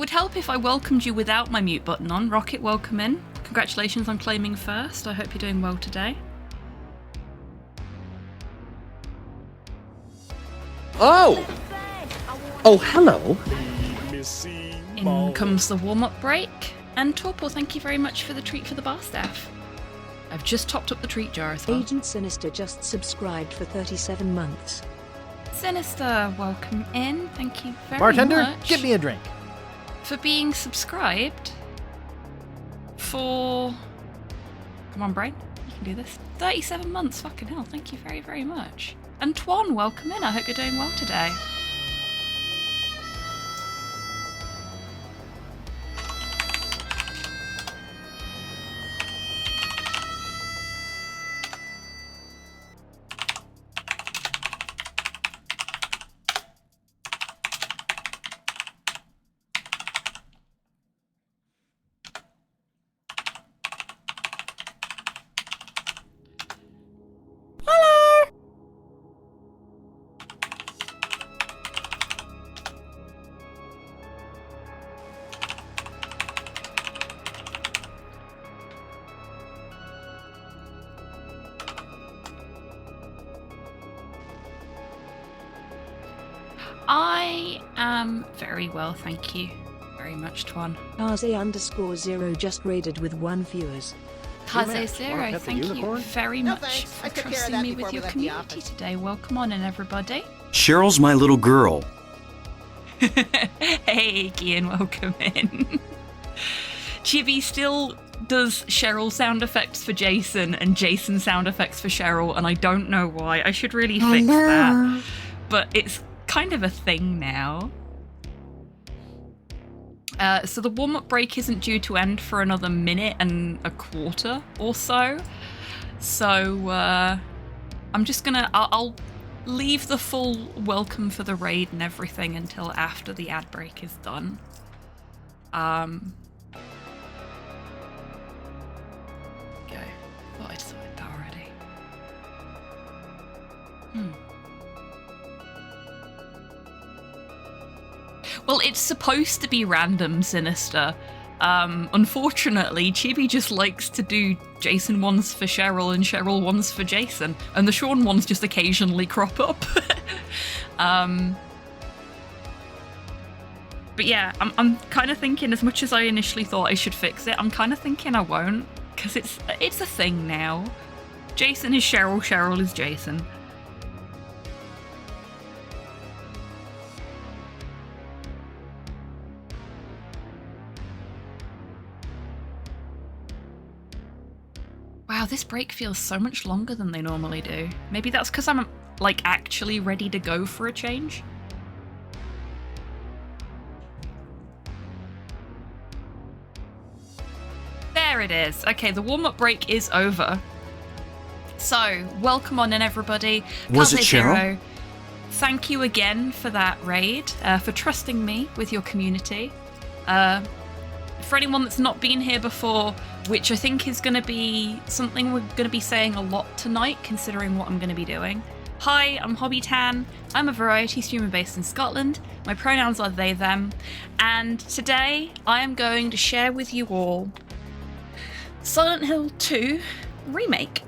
would help if I welcomed you without my mute button on. Rocket, welcome in. Congratulations on claiming first. I hope you're doing well today. Oh! Oh, hello. In comes the warm-up break. And Torpor, thank you very much for the treat for the bar staff. I've just topped up the treat jar as well. Agent Sinister just subscribed for 37 months. Sinister, welcome in. Thank you very Bartender, much. get me a drink. For being subscribed for... Come on, brain. You can do this. 37 months. Fucking hell. Thank you very, very much. And Twan, welcome in. I hope you're doing well today. I am very well, thank you very much, Twan. Kaze_0 just raided with 1 viewers. Kaze0, thank you very much for trusting me with your community today. Welcome on in, everybody. Cheryl's my little girl. Hey, Gian, welcome in. Chibi still does Cheryl sound effects for Jason and Jason sound effects for Cheryl, and I don't know why. I should really fix that. But it's kind of a thing now. So the warm-up break isn't due to end for another minute and a quarter or so. So I'm just gonna... I'll leave the full welcome for the raid and everything until after the ad break is done. Go. Thought I'd sorted that already. Well, it's supposed to be random, Sinister. Unfortunately, Chibi just likes to do Jason ones for Cheryl and Cheryl ones for Jason, and the Sean ones just occasionally crop up. But yeah, I'm kind of thinking, as much as I initially thought I should fix it, I'm kind of thinking I won't, because it's a thing now. Jason is Cheryl, Cheryl is Jason. Wow, this break feels so much longer than they normally do. Maybe that's because I'm, like, actually ready to go for a change? There it is. Okay, the warm-up break is over. So, welcome on in, everybody. Was it Kaze0, Cheryl? thank you again for that raid, for trusting me with your community. For anyone that's not been here before, which I think is going to be something we're going to be saying a lot tonight, considering what I'm going to be doing. Hi, I'm Hobby Tan. I'm a variety streamer based in Scotland. My pronouns are they, them. And today I am going to share with you all Silent Hill 2 Remake.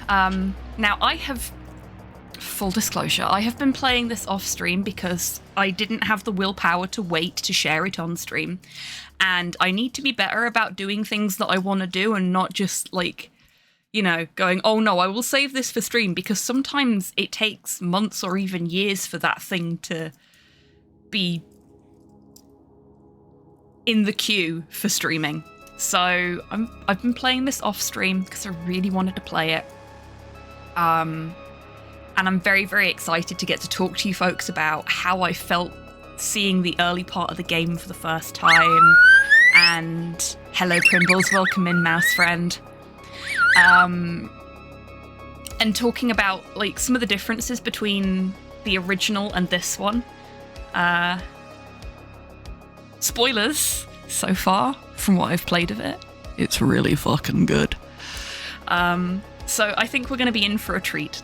Now, I have... Full disclosure, I have been playing this off stream because I didn't have the willpower to wait to share it on stream. And I need to be better about doing things that I want to do and not just, like, you know, going, oh no, I will save this for stream, because sometimes it takes months or even years for that thing to be in the queue for streaming. So I've been playing this off stream because I really wanted to play it. And I'm very, very excited to get to talk to you folks about how I felt seeing the early part of the game for the first time. And hello, Primbles, welcome in, mouse friend. And talking about, like, some of the differences between the original and this one. Spoilers so far from what I've played of it. It's really fucking good. So I think we're going to be in for a treat.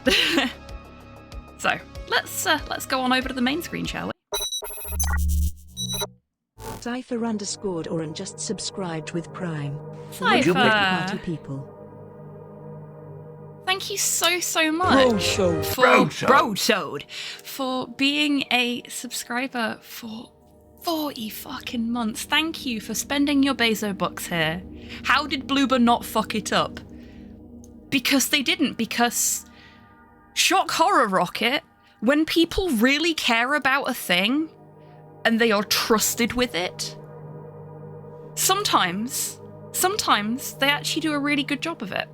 So let's go on over to the main screen, shall we? Cypher_Oran just subscribed with Prime. Cypher. Party people. Thank you so much for being a subscriber for 40 fucking months. Thank you for spending your Bezo bucks here. How did Bloober not fuck it up? Because they didn't. Because Shock Horror Rocket, when people really care about a thing and they are trusted with it, sometimes they actually do a really good job of it.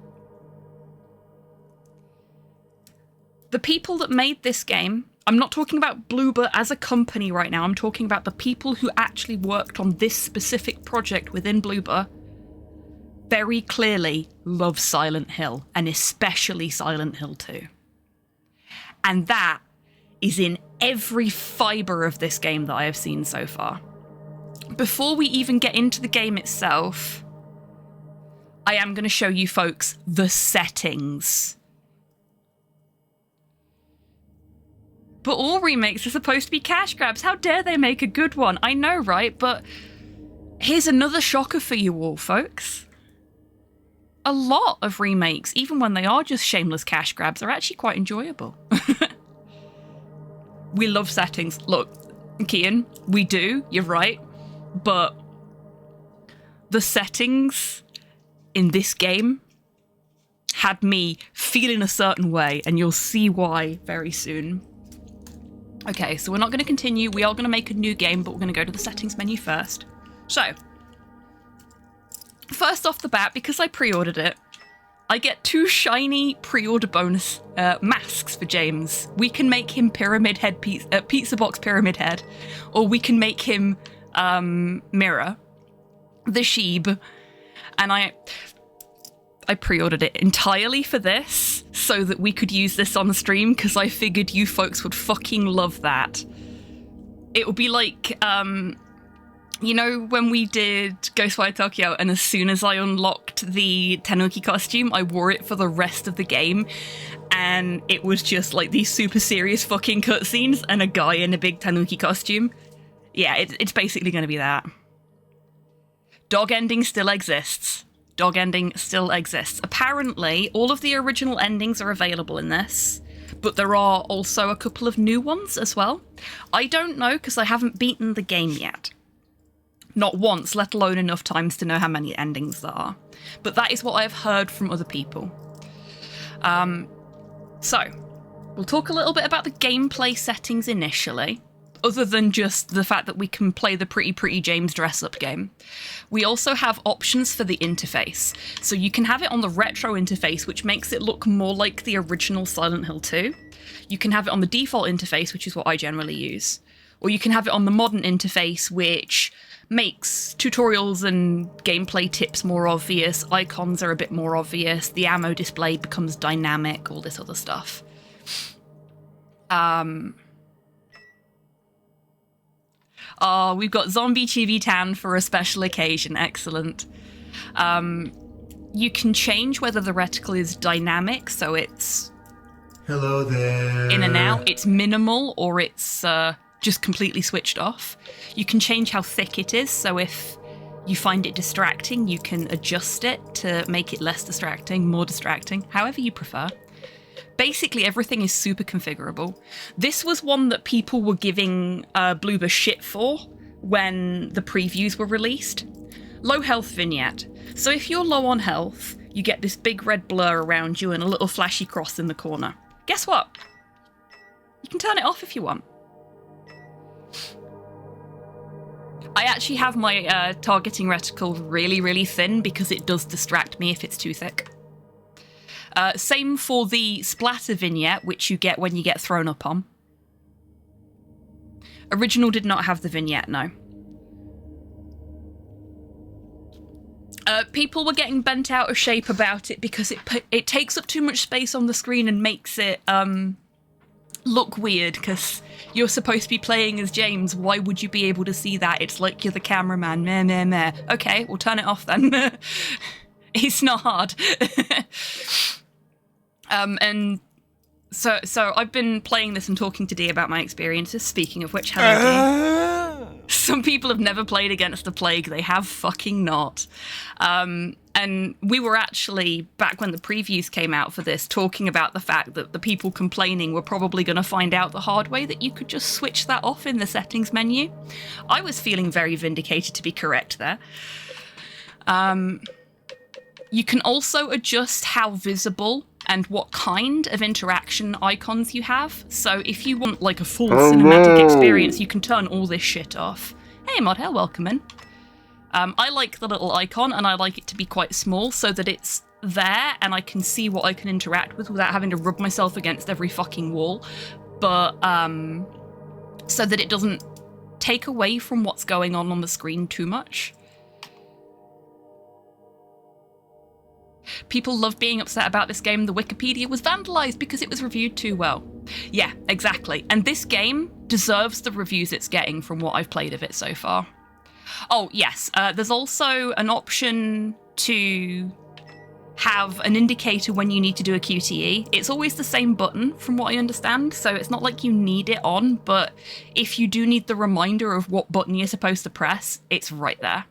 The people that made this game, I'm not talking about Bloober as a company right now, I'm talking about the people who actually worked on this specific project within Bloober, very clearly love Silent Hill, and especially Silent Hill 2. And that is in every fibre of this game that I have seen so far. Before we even get into the game itself, I am going to show you folks the settings. But all remakes are supposed to be cash grabs. How dare they make a good one? I know, right? But here's another shocker for you all, folks. A lot of remakes, even when they are just shameless cash grabs, are actually quite enjoyable. We love settings. Look, Kian, we do, you're right. But the settings in this game had me feeling a certain way, and you'll see why very soon. Okay, so we're not going to continue. We are going to make a new game, but we're going to go to the settings menu first. So, first off the bat, because I pre-ordered it, I get 2 shiny pre-order bonus masks for James. We can make him Pyramid Head Pizza Box Pyramid Head, or we can make him Mirror, the Sheeb. And I pre-ordered it entirely for this, so that we could use this on the stream, because I figured you folks would fucking love that. It would be like, you know, when we did Ghostwire Tokyo, and as soon as I unlocked the Tanuki costume, I wore it for the rest of the game, and it was just like these super serious fucking cutscenes and a guy in a big Tanuki costume. Yeah, it's basically going to be that. Dog ending still exists. Dog ending still exists. Apparently, all of the original endings are available in this, but there are also a couple of new ones as well. I don't know, because I haven't beaten the game yet. Not once, let alone enough times to know how many endings there are. But that is what I've heard from other people. So, we'll talk a little bit about the gameplay settings initially, other than just the fact that we can play the Pretty James dress-up game. We also have options for the interface. So you can have it on the retro interface, which makes it look more like the original Silent Hill 2. You can have it on the default interface, which is what I generally use. Or you can have it on the modern interface, which makes tutorials and gameplay tips more obvious, icons are a bit more obvious, the ammo display becomes dynamic, all this other stuff. Oh, we've got Zombie Chibi Tan for a special occasion. Excellent. You can change whether the reticle is dynamic, so it's... Hello there. In and out. It's minimal, or it's just completely switched off. You can change how thick it is, so if you find it distracting, you can adjust it to make it less distracting, more distracting, however you prefer. Basically, everything is super configurable. This was one that people were giving Bloober shit for when the previews were released. Low health vignette. So if you're low on health, you get this big red blur around you and a little flashy cross in the corner. Guess what? You can turn it off if you want. I actually have my targeting reticle really, really thin because it does distract me if it's too thick. Same for the splatter vignette, which you get when you get thrown up on. Original did not have the vignette, no. People were getting bent out of shape about it because it takes up too much space on the screen and makes it look weird, because you're supposed to be playing as James. Why would you be able to see that? It's like you're the cameraman. Meh, meh, meh. Okay, we'll turn it off then. It's not hard. And so I've been playing this and talking to Dee about my experiences. Speaking of which, hello Dee. Some people have never played Against the Plague. They have fucking not. And we were actually, back when the previews came out for this, talking about the fact that the people complaining were probably going to find out the hard way that you could just switch that off in the settings menu. I was feeling very vindicated to be correct there. You can also adjust how visible and what kind of interaction icons you have. So if you want like a full cinematic experience, you can turn all this shit off. Hey Modhell, welcome in. I like the little icon, and I like it to be quite small so that it's there and I can see what I can interact with without having to rub myself against every fucking wall. But so that it doesn't take away from what's going on the screen too much. People love being upset about this game. The Wikipedia was vandalized because it was reviewed too well. Yeah, exactly. And this game deserves the reviews it's getting from what I've played of it so far. Oh, yes. There's also an option to have an indicator when you need to do a QTE. It's always the same button from what I understand, so it's not like you need it on, but if you do need the reminder of what button you're supposed to press, it's right there.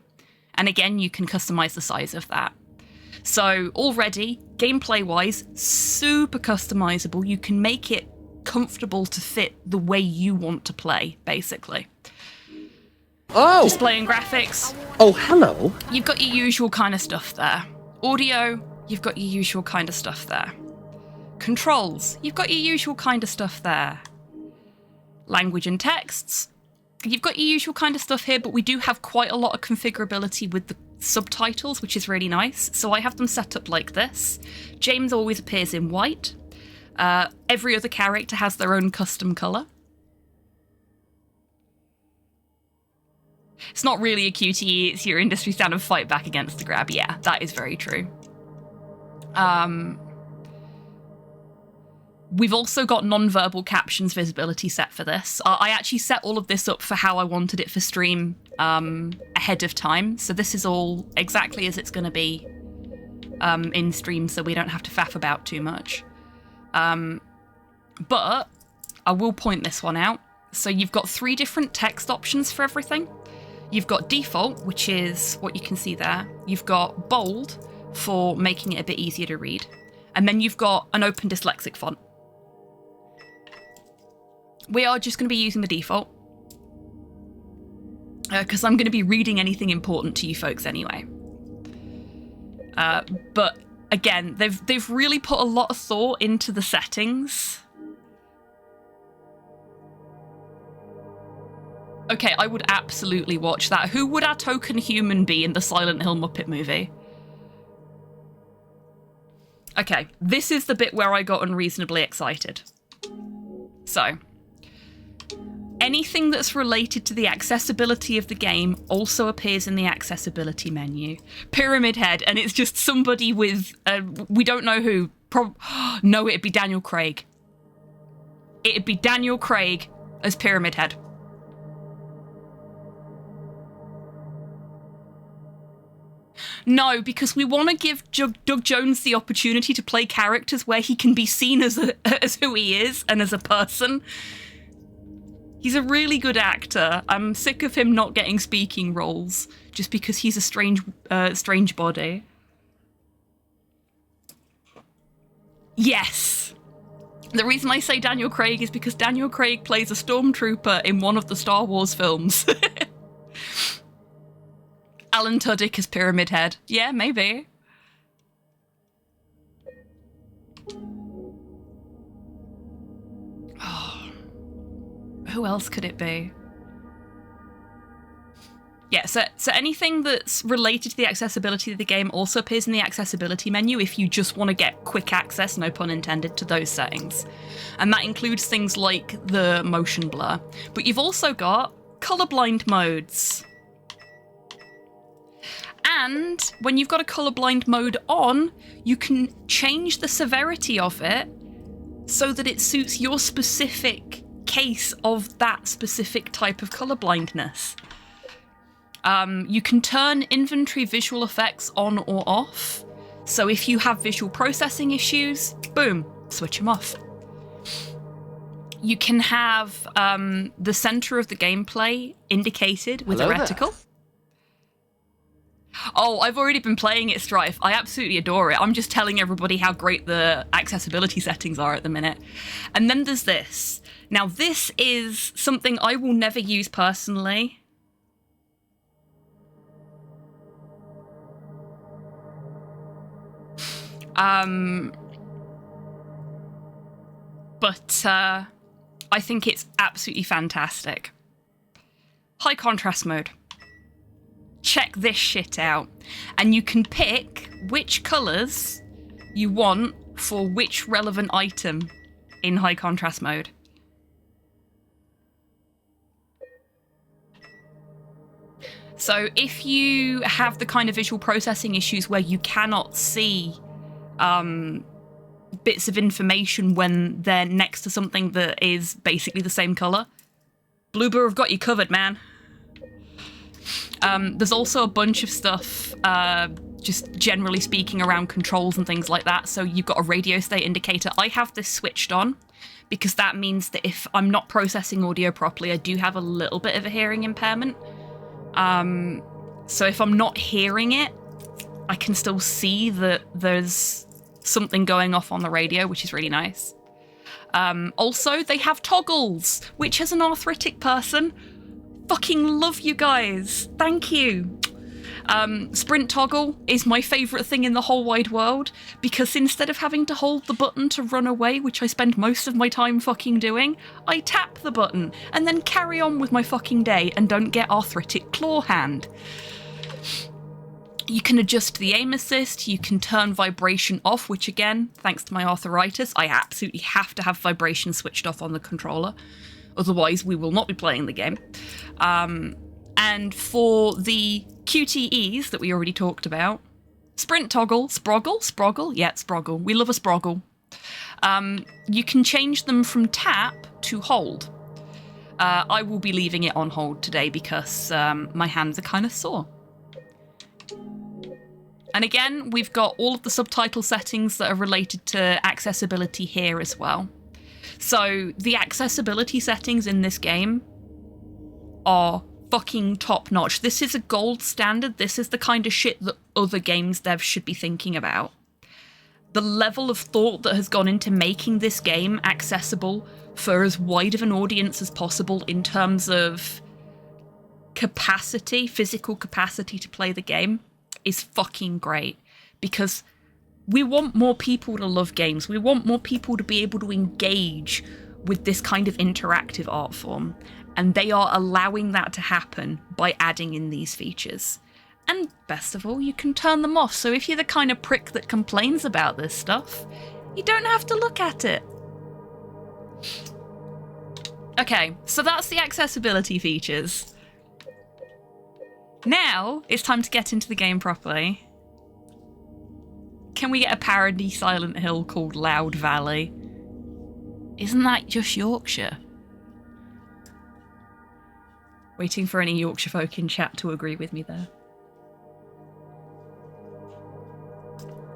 And again, you can customize the size of that. So already, gameplay-wise, super customizable. You can make it comfortable to fit the way you want to play, basically. Oh! Display and graphics. Oh, hello. You've got your usual kind of stuff there. Audio, you've got your usual kind of stuff there. Controls, you've got your usual kind of stuff there. Language and texts, you've got your usual kind of stuff here, but we do have quite a lot of configurability with the subtitles, which is really nice. So I have them set up like this. James always appears in white. Every other character has their own custom colour. It's not really a QTE, it's your industry standard fight back against the grab. Yeah, that is very true. We've also got non-verbal captions visibility set for this. I actually set all of this up for how I wanted it for stream ahead of time. So this is all exactly as it's going to be in stream, so we don't have to faff about too much. But I will point this one out. So you've got 3 different text options for everything. You've got default, which is what you can see there. You've got bold for making it a bit easier to read. And then you've got an open dyslexic font. We are just going to be using the default. Because I'm going to be reading anything important to you folks anyway. But again, they've really put a lot of thought into the settings. Okay, I would absolutely watch that. Who would our token human be in the Silent Hill Muppet movie? Okay, this is the bit where I got unreasonably excited. So, anything that's related to the accessibility of the game also appears in the accessibility menu. Pyramid Head, and it's just somebody with, we don't know who. No, it'd be Daniel Craig. It'd be Daniel Craig as Pyramid Head. No, because we want to give Doug Jones the opportunity to play characters where he can be seen as who he is and as a person. He's a really good actor. I'm sick of him not getting speaking roles just because he's a strange body. Yes. The reason I say Daniel Craig is because Daniel Craig plays a stormtrooper in one of the Star Wars films. Alan Tudyk as Pyramid Head. Yeah, maybe. Oh, who else could it be? Yeah, so anything that's related to the accessibility of the game also appears in the accessibility menu if you just want to get quick access, no pun intended, to those settings. And that includes things like the motion blur. But you've also got colorblind modes. And when you've got a colorblind mode on, you can change the severity of it so that it suits your specific case of that specific type of colorblindness. You can turn inventory visual effects on or off. So if you have visual processing issues, boom, switch them off. you can have the center of the gameplay indicated with a Hello there. reticle. Oh, I've already been playing it, Strife. I absolutely adore it. I'm just telling everybody how great the accessibility settings are at the minute. And then there's this. Now, this is something I will never use personally. But I think it's absolutely fantastic. High contrast mode. Check this shit out. And you can pick which colours you want for which relevant item in high contrast mode. So if you have the kind of visual processing issues where you cannot see bits of information when they're next to something that is basically the same colour, Bloober have got you covered, man. There's also a bunch of stuff, just generally speaking, around controls and things like that. So you've got a radio state indicator. I have this switched on because that means that if I'm not processing audio properly, I do have a little bit of a hearing impairment. So if I'm not hearing it, I can still see that there's something going off on the radio, which is really nice. Also, they have toggles, which as an arthritic person, fucking love you guys. Thank you. Sprint toggle is my favourite thing in the whole wide world, because instead of having to hold the button to run away, which I spend most of my time fucking doing, I tap the button and then carry on with my fucking day and don't get arthritic claw hand. You can adjust the aim assist, you can turn vibration off, which again, thanks to my arthritis, I absolutely have to have vibration switched off on the controller. Otherwise, we will not be playing the game. And for the QTEs that we already talked about, sprint toggle, sproggle? Yeah, sproggle. We love a sproggle. You can change them from tap to hold. I will be leaving it on hold today because my hands are kind of sore. And again, we've got all of the subtitle settings that are related to accessibility here as well. So the accessibility settings in this game are fucking top notch. This is a gold standard. This is the kind of shit that other games devs should be thinking about. The level of thought that has gone into making this game accessible for as wide of an audience as possible in terms of capacity, physical capacity to play the game is fucking great, because we want more people to love games. We want more people to be able to engage with this kind of interactive art form, and they are allowing that to happen by adding in these features. And best of all, you can turn them off, so if you're the kind of prick that complains about this stuff, you don't have to look at it. Okay, so that's the accessibility features. Now, it's time to get into the game properly. Can we get a parody Silent Hill called Loud Valley? Isn't that just Yorkshire? Waiting for any Yorkshire folk in chat to agree with me there.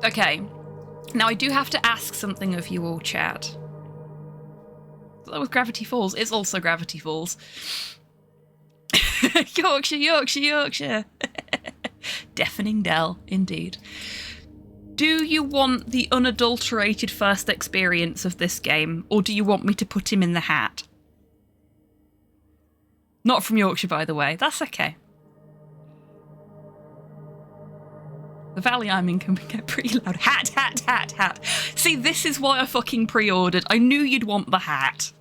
Okay, now I do have to ask something of you all, chat. That was Gravity Falls. It's also Gravity Falls. Yorkshire. Deafening Dell, indeed. Do you want the unadulterated first experience of this game, or do you want me to put him in the hat? Not from Yorkshire, by the way. That's okay. The valley I'm in can get pretty loud. Hat. See, this is why I fucking pre-ordered. I knew you'd want the hat.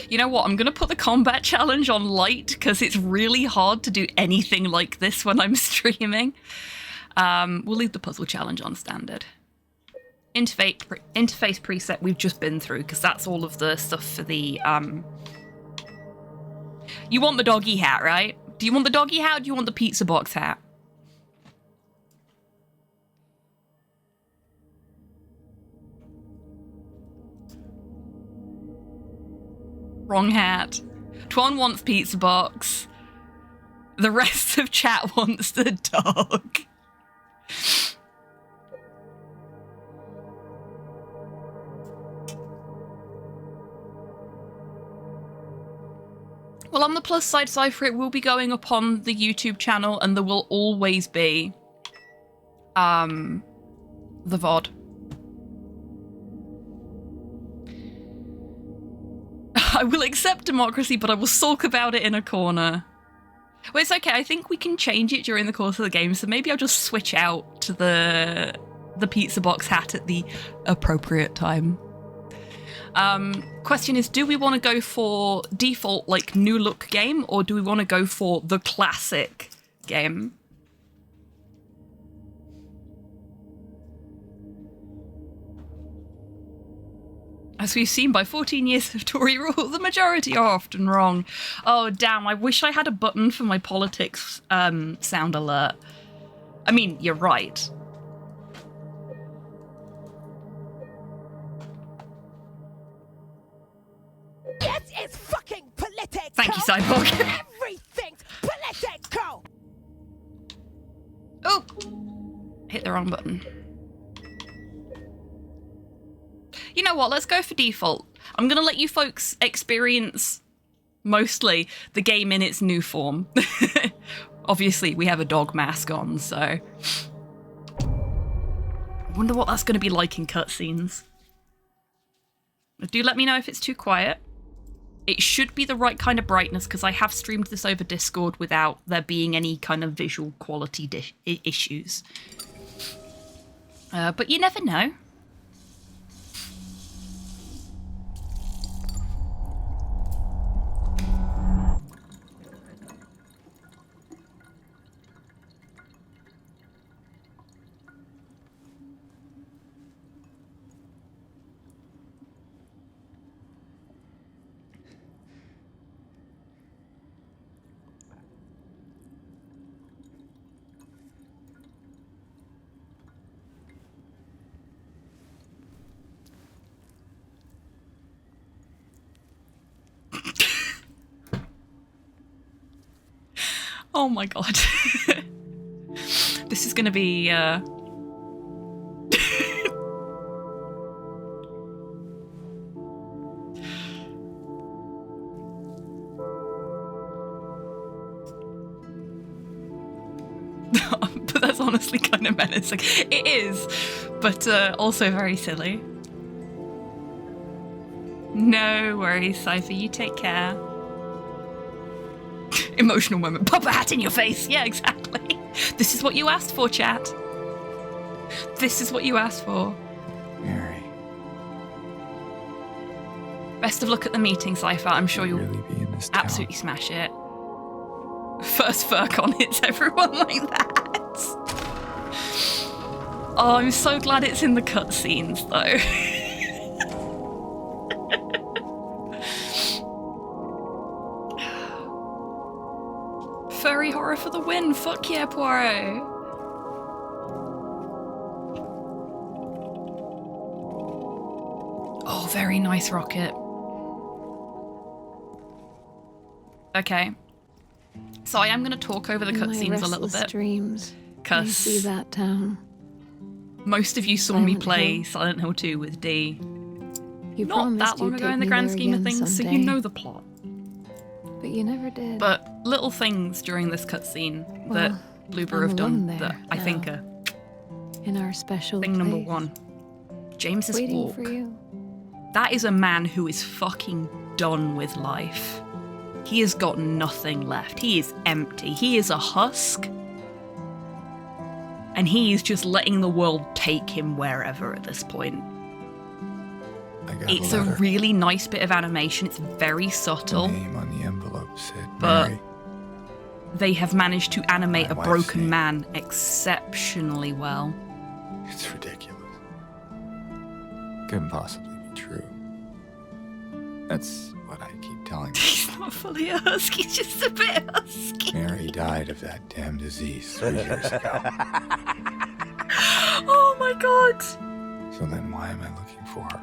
You know what? I'm going to put the combat challenge on light because it's really hard to do anything like this when I'm streaming. We'll leave the puzzle challenge on standard. Interface preset we've just been through because that's all of the stuff for the... You want the doggy hat, right? Do you want the doggy hat or do you want the pizza box hat? Wrong hat. Twan wants pizza box. The rest of chat wants the dog. Well, on the plus side, Cypher, it will be going up on the YouTube channel, and there will always be the VOD. I will accept democracy, but I will sulk about it in a corner. Well, it's okay. I think we can change it during the course of the game, so maybe I'll just switch out to the pizza box hat at the appropriate time. Question is, do we want to go for default, like, new look game, or do we want to go for the classic game? As we've seen by 14 years of Tory rule, the majority are often wrong. Oh, damn, I wish I had a button for my politics sound alert. I mean, you're right. Yes, it's fucking political. Thank you, Cyborg. Everything's political. Oh, hit the wrong button. You know what? Let's go for default. I'm going to let you folks experience mostly the game in its new form. Obviously, we have a dog mask on, so... I wonder what that's going to be like in cutscenes. Do let me know if it's too quiet. It should be the right kind of brightness, because I have streamed this over Discord without there being any kind of visual quality issues. But you never know. Oh my god. This is gonna be, But that's honestly kind of menacing. It is, but also very silly. No worries, Cypher, you take care. Emotional moment. Pop a hat in your face. Yeah, exactly. This is what you asked for, chat. This is what you asked for. Mary. Best of luck at the meeting, Cypher. I'm sure you'll really be in this town. absolutely smash it. First Furcon hits everyone like that. Oh, I'm so glad it's in the cutscenes, though. Furry horror for the win. Fuck yeah, Poirot. Oh, very nice rocket. Okay. So I am going to talk over the cutscenes a little bit. Dreams, I see Because that town. most of you saw me Silent play Hill. Silent Hill 2 with D. You Not promised that long you'd ago take in the me grand there scheme of again things, so you someday, know the plot. But you never did. But little things during this cutscene that Well, Bloober I'm have done alone there, that I think though. are in our special thing number place, one. James's waiting walk. for you. That is a man who is fucking done with life. He has got nothing left. He is empty. He is a husk. And he is just letting the world take him wherever at this point. I got It's a a letter. really nice bit of animation. It's very The subtle. name on the envelope said But- Mary. They have managed to animate My a wife's broken name. man exceptionally well. It's ridiculous. Couldn't possibly be true. That's what I keep telling them. He's not fully a husky, he's just a bit husky. Mary died of that damn disease 3 years ago. Oh my god. So then why am I looking for her?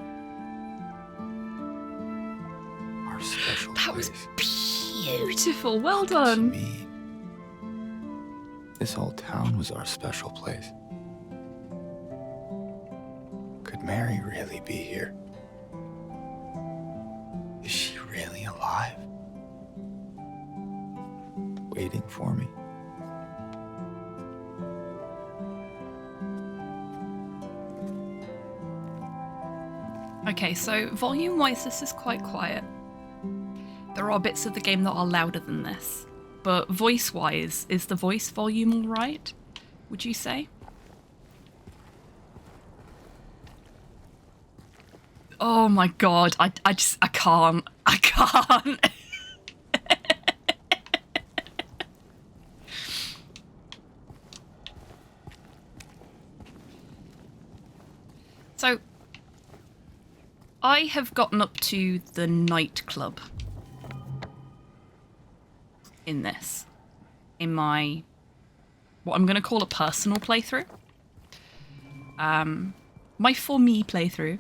Our special That place. was beautiful. Well What does she done. mean? This whole town was our special place. Could Mary really be here? Is she really alive? waiting for me. Okay, so volume-wise, this is quite quiet. There are bits of the game that are louder than this. But voice-wise, is the voice volume all right, would you say? Oh my god, I can't. I can't. So, I have gotten up to the nightclub in this. In my, what I'm going to call a personal playthrough. My for me playthrough.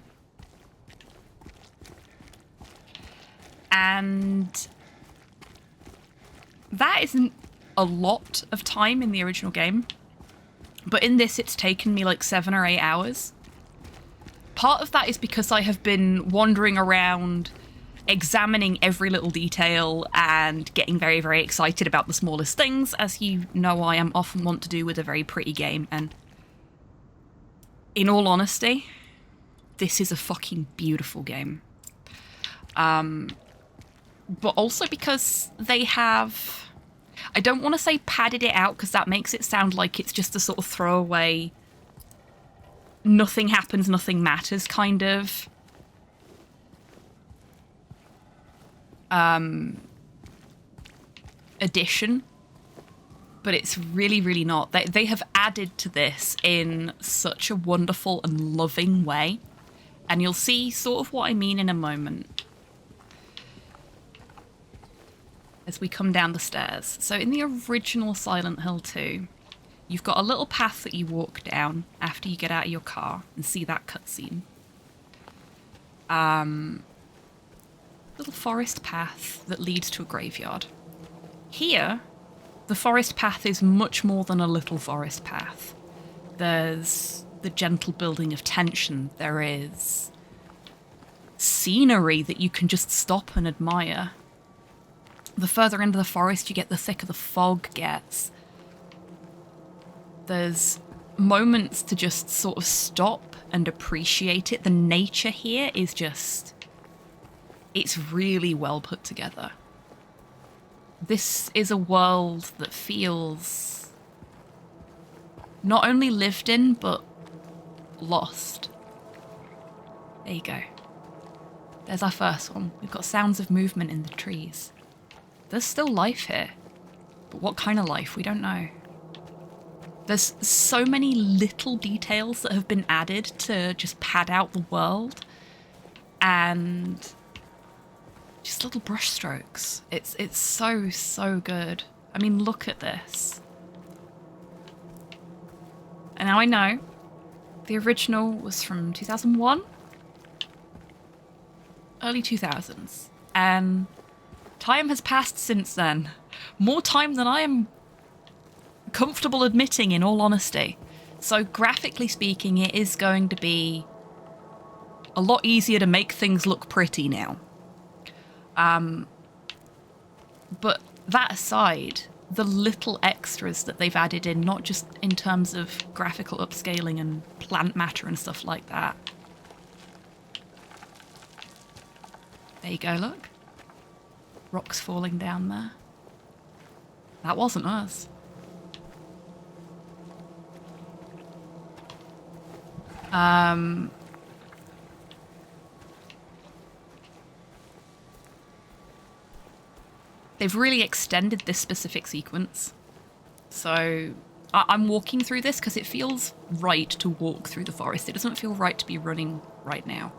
And that isn't a lot of time in the original game. But in this, it's taken me like 7 or 8 hours. Part of that is because I have been wandering around, examining every little detail and getting very, very excited about the smallest things, as you know I am often want to do with a very pretty game. And in all honesty, this is a fucking beautiful game. But also because they have, I don't want to say padded it out, because that makes it sound like it's just a sort of throwaway, nothing happens, nothing matters kind of addition. But it's really, really not. They have added to this in such a wonderful and loving way. And you'll see sort of what I mean in a moment as we come down the stairs. So in the original Silent Hill 2, you've got a little path that you walk down after you get out of your car and see that cutscene. Little forest path that leads to a graveyard. Here, the forest path is much more than a little forest path. There's the gentle building of tension. There is scenery that you can just stop and admire. The further into the forest you get, the thicker the fog gets. There's moments to just sort of stop and appreciate it. The nature here is just, it's really well put together. This is a world that feels not only lived in, but lost. There you go. There's our first one. We've got sounds of movement in the trees. There's still life here. But what kind of life? We don't know. There's so many little details that have been added to just pad out the world. And just little brush strokes. It's so, so good. I mean, look at this. And now I know the original was from 2001, early 2000s, and time has passed since then. More time than I am comfortable admitting, in all honesty. So graphically speaking, it is going to be a lot easier to make things look pretty now. But that aside, the little extras that they've added in, not just in terms of graphical upscaling and plant matter and stuff like that. There you go, look. Rocks falling down there. That wasn't us. They've really extended this specific sequence. So I'm walking through this because it feels right to walk through the forest. It doesn't feel right to be running right now.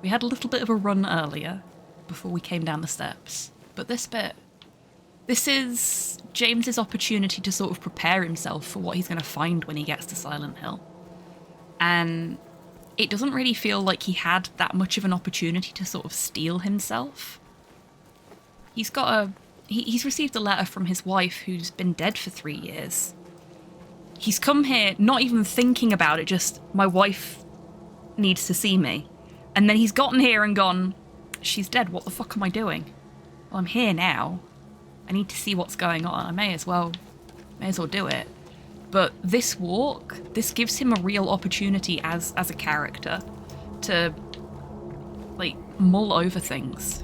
We had a little bit of a run earlier before we came down the steps. But this bit, this is James's opportunity to sort of prepare himself for what he's going to find when he gets to Silent Hill. And it doesn't really feel like he had that much of an opportunity to sort of steel himself. He's got he's received a letter from his wife who's been dead for 3 years. He's come here not even thinking about it, just, my wife needs to see me. And then he's gotten here and gone, she's dead, what the fuck am I doing? Well, I'm here now. I need to see what's going on. I may as well do it. But this walk, this gives him a real opportunity as a character to, like, mull over things.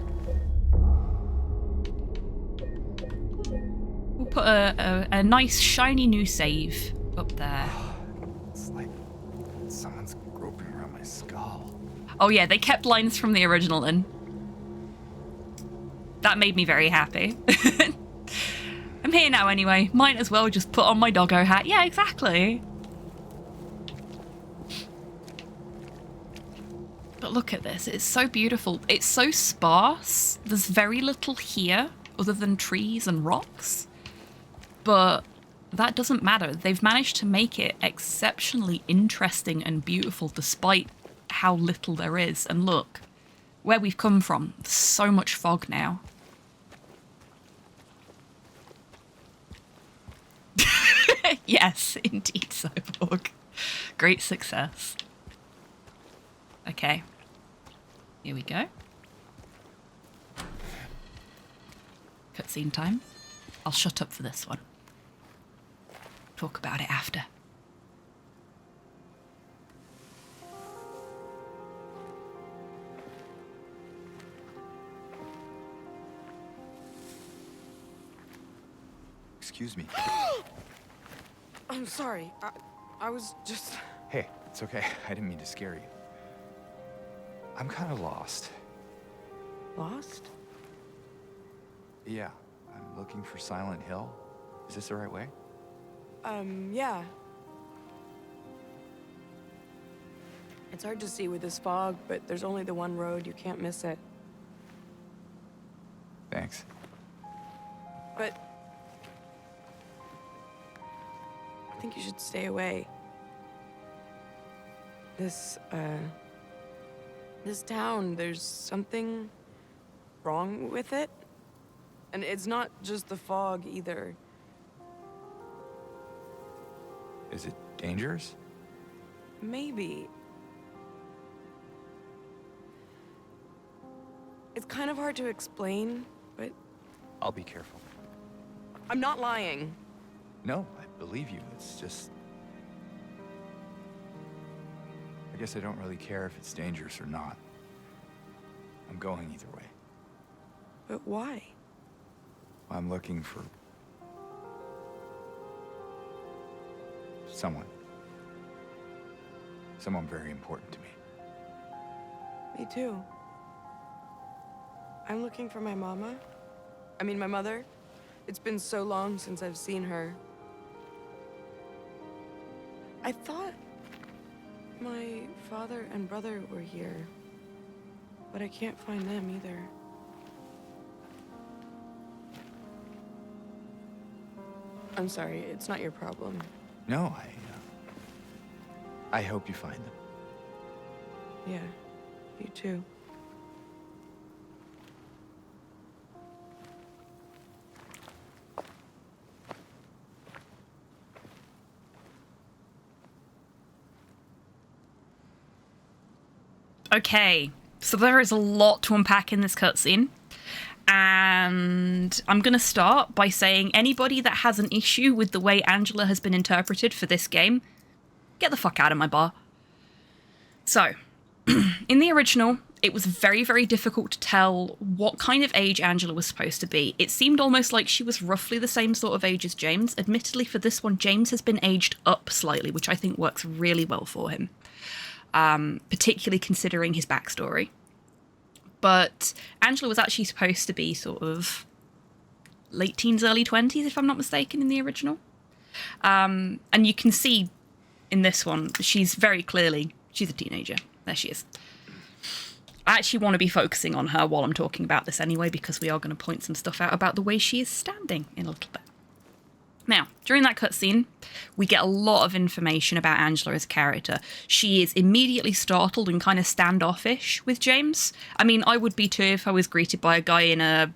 We'll put a nice shiny new save up there. It's like someone's groping around my skull. Oh yeah, they kept lines from the original in. That made me very happy. I'm here now anyway. Might as well just put on my doggo hat. Yeah, exactly. But look at this. It's so beautiful. It's so sparse. There's very little here other than trees and rocks. But that doesn't matter. They've managed to make it exceptionally interesting and beautiful despite how little there is. And look, where we've come from, there's so much fog now. Yes, indeed, Cyborg. Great success. Okay. Here we go. Cutscene time. I'll shut up for this one. Talk about it after. Excuse me. I'm sorry. I was just... Hey, it's okay. I didn't mean to scare you. I'm kind of lost. Lost? Yeah, I'm looking for Silent Hill. Is this the right way? Yeah. It's hard to see with this fog, but there's only the one road. You can't miss it. Thanks. But... I think you should stay away. This town, there's something wrong with it. And it's not just the fog, either. Is it dangerous? Maybe. It's kind of hard to explain, but... I'll be careful. I'm not lying. No, I believe you. It's just... I guess I don't really care if it's dangerous or not. I'm going either way. But why? I'm looking for... someone. Someone very important to me. Me too. I'm looking for my mama. I mean, my mother. It's been so long since I've seen her. I thought my father and brother were here, but I can't find them either. I'm sorry, it's not your problem. No, I hope you find them. Yeah, you too. Okay, so there is a lot to unpack in this cutscene. And I'm going to start by saying anybody that has an issue with the way Angela has been interpreted for this game, get the fuck out of my bar. So, in the original, it was very, very difficult to tell what kind of age Angela was supposed to be. It seemed almost like she was roughly the same sort of age as James. Admittedly, for this one, James has been aged up slightly, which I think works really well for him. Particularly considering his backstory. But Angela was actually supposed to be sort of late teens, early 20s, if I'm not mistaken, in the original. And you can see in this one, she's very clearly, she's a teenager. There she is. I actually want to be focusing on her while I'm talking about this anyway, because we are going to point some stuff out about the way she is standing in a little bit. Now, during that cutscene, we get a lot of information about Angela as a character. She is immediately startled and kind of standoffish with James. I mean, I would be too if I was greeted by a guy in a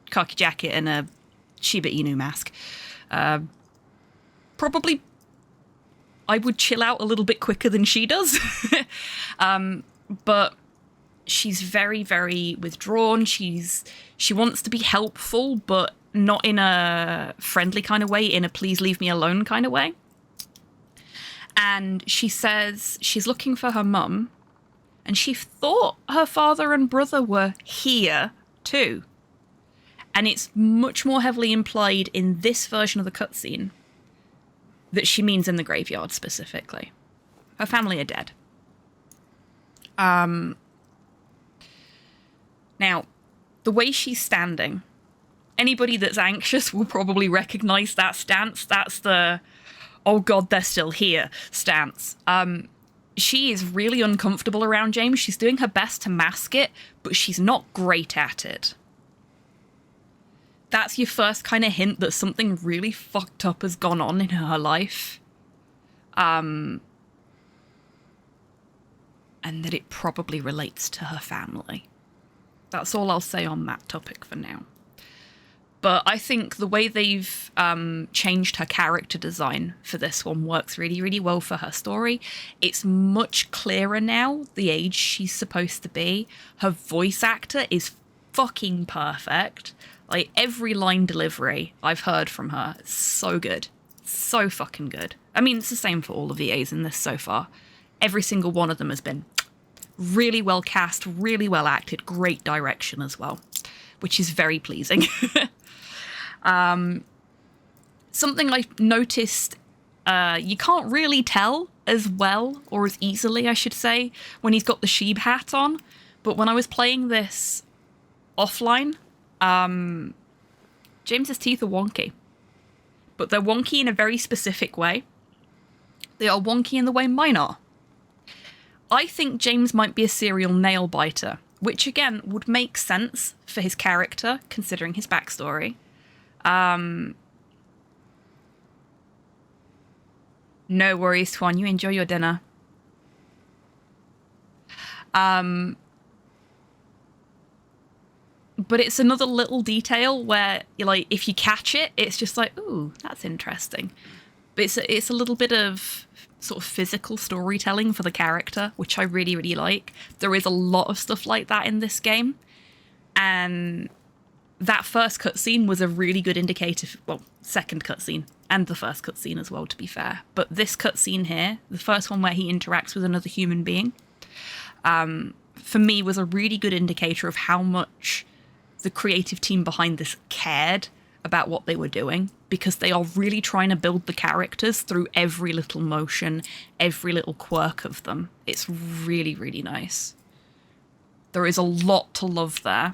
khaki jacket and a Shiba Inu mask. Probably, I would chill out a little bit quicker than she does. But she's very, very withdrawn. She wants to be helpful, but not in a friendly kind of way, in a please leave me alone kind of way. And she says she's looking for her mum, and she thought her father and brother were here too. And it's much more heavily implied in this version of the cutscene that she means in the graveyard specifically. Her family are dead. Now, the way she's standing, anybody that's anxious will probably recognize that stance. That's the, oh god, they're still here stance. She is really uncomfortable around James. She's doing her best to mask it, but she's not great at it. That's your first kind of hint that something really fucked up has gone on in her life. And that it probably relates to her family. That's all I'll say on that topic for now. But I think the way they've changed her character design for this one works really, really well for her story. It's much clearer now, the age she's supposed to be. Her voice actor is fucking perfect. Like, every line delivery I've heard from her is so good. So fucking good. I mean, it's the same for all the VAs in this so far. Every single one of them has been really well cast, really well acted, great direction as well, which is very pleasing. Something I noticed, you can't really tell as well, or as easily, I should say, when he's got the sheep hat on. But when I was playing this offline, James's teeth are wonky. But they're wonky in a very specific way. They are wonky in the way mine are. I think James might be a serial nail biter, which again would make sense for his character, considering his backstory. No worries, Tuan. You enjoy your dinner. But it's another little detail where, like, if you catch it, it's just like, ooh, that's interesting. But it's a little bit of sort of physical storytelling for the character, which I really, really like. There is a lot of stuff like that in this game. And that first cutscene was a really good indicator, well, second cutscene, and the first cutscene as well, to be fair. But this cutscene here, the first one where he interacts with another human being, for me was a really good indicator of how much the creative team behind this cared about what they were doing, because they are really trying to build the characters through every little motion, every little quirk of them. It's really, really nice. There is a lot to love there.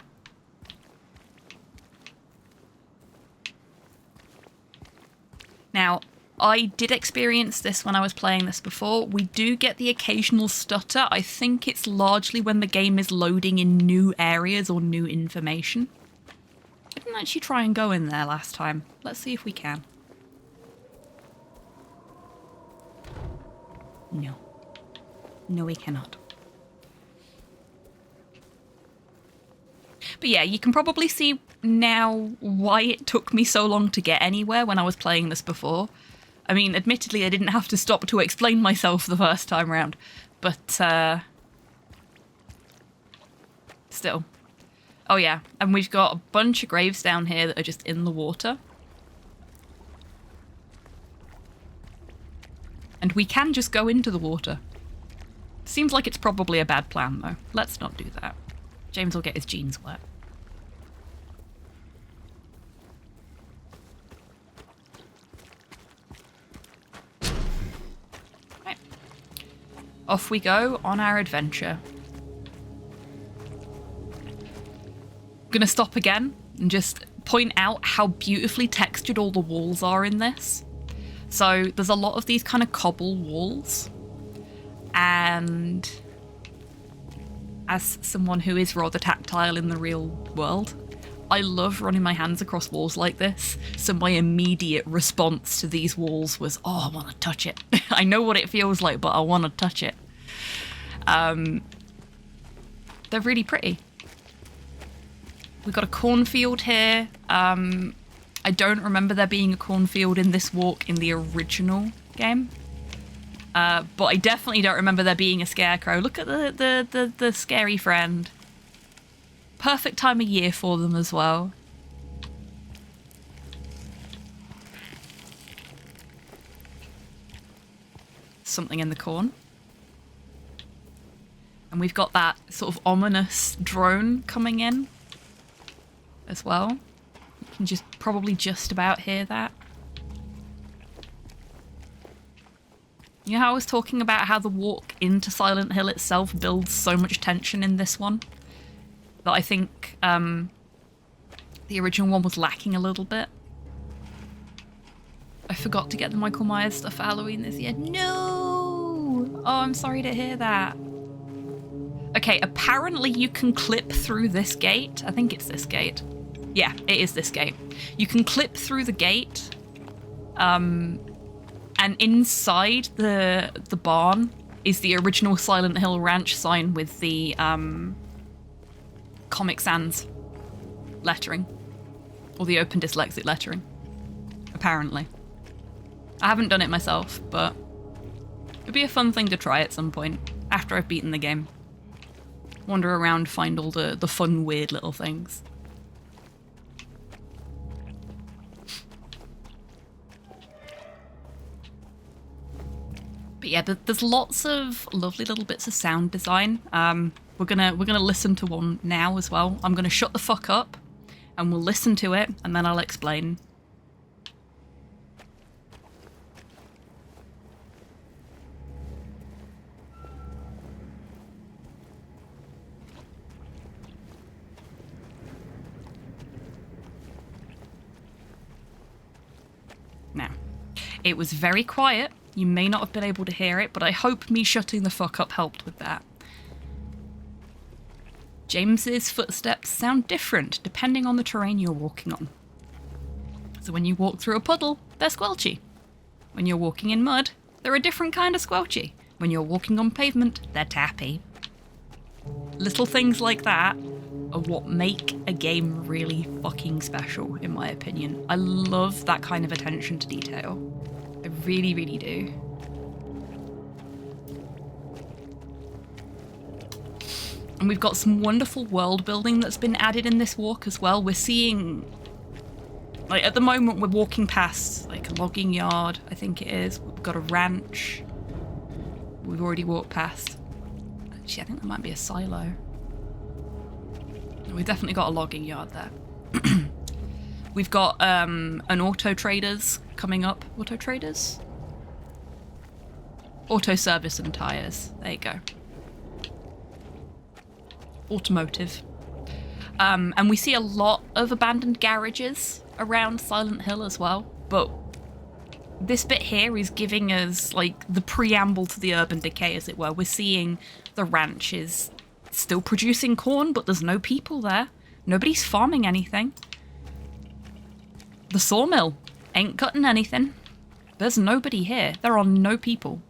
Now, I did experience this when I was playing this before. We do get the occasional stutter. I think it's largely when the game is loading in new areas or new information. I didn't actually try and go in there last time. Let's see if we can. No. No, we cannot. But yeah, you can probably see now why it took me so long to get anywhere when I was playing this before. I mean, admittedly, I didn't have to stop to explain myself the first time round, but still. Oh yeah, and we've got a bunch of graves down here that are just in the water. And we can just go into the water. Seems like it's probably a bad plan, though. Let's not do that. James will get his jeans wet. Right. Off we go on our adventure. I'm gonna stop again and just point out how beautifully textured all the walls are in this. So there's a lot of these kind of cobble walls, and as someone who is rather tactile in the real world, I love running my hands across walls like this. So my immediate response to these walls was, oh, I want to touch it. I know what it feels like, but I want to touch it. They're really pretty. We've got a cornfield here. I don't remember there being a cornfield in this walk in the original game. But I definitely don't remember there being a scarecrow. Look at the scary friend. Perfect time of year for them as well. Something in the corn. And we've got that sort of ominous drone coming in as well. You can probably just about hear that. You know how I was talking about how the walk into Silent Hill itself builds so much tension in this one? That I think the original one was lacking a little bit. I forgot to get the Michael Myers stuff for Halloween this year. No! Oh, I'm sorry to hear that. Okay, apparently you can clip through this gate. I think it's this gate. Yeah, it is this gate. You can clip through the gate. And inside the barn is the original Silent Hill Ranch sign with the Comic Sans lettering. Or the open dyslexic lettering. Apparently. I haven't done it myself, but it'd be a fun thing to try at some point after I've beaten the game. Wander around, find all the fun, weird little things. But yeah, there's lots of lovely little bits of sound design. We're gonna listen to one now as well. I'm gonna shut the fuck up, and we'll listen to it, and then I'll explain. Now, it was very quiet. You may not have been able to hear it, but I hope me shutting the fuck up helped with that. James's footsteps sound different depending on the terrain you're walking on. So when you walk through a puddle, they're squelchy. When you're walking in mud, they're a different kind of squelchy. When you're walking on pavement, they're tappy. Little things like that are what make a game really fucking special, in my opinion. I love that kind of attention to detail. I really, really do. And we've got some wonderful world building that's been added in this walk as well. We're seeing, like, at the moment we're walking past like a logging yard, I think it is. We've got a ranch. We've already walked past. Actually, I think there might be a silo. We've definitely got a logging yard there. We've got an auto traders coming up. Auto traders? Auto service and tires. There you go. Automotive. And we see a lot of abandoned garages around Silent Hill as well. But this bit here is giving us like the preamble to the urban decay, as it were. We're seeing the ranch is still producing corn, but there's no people there. Nobody's farming anything. The sawmill ain't cutting anything. There's nobody here. There are no people.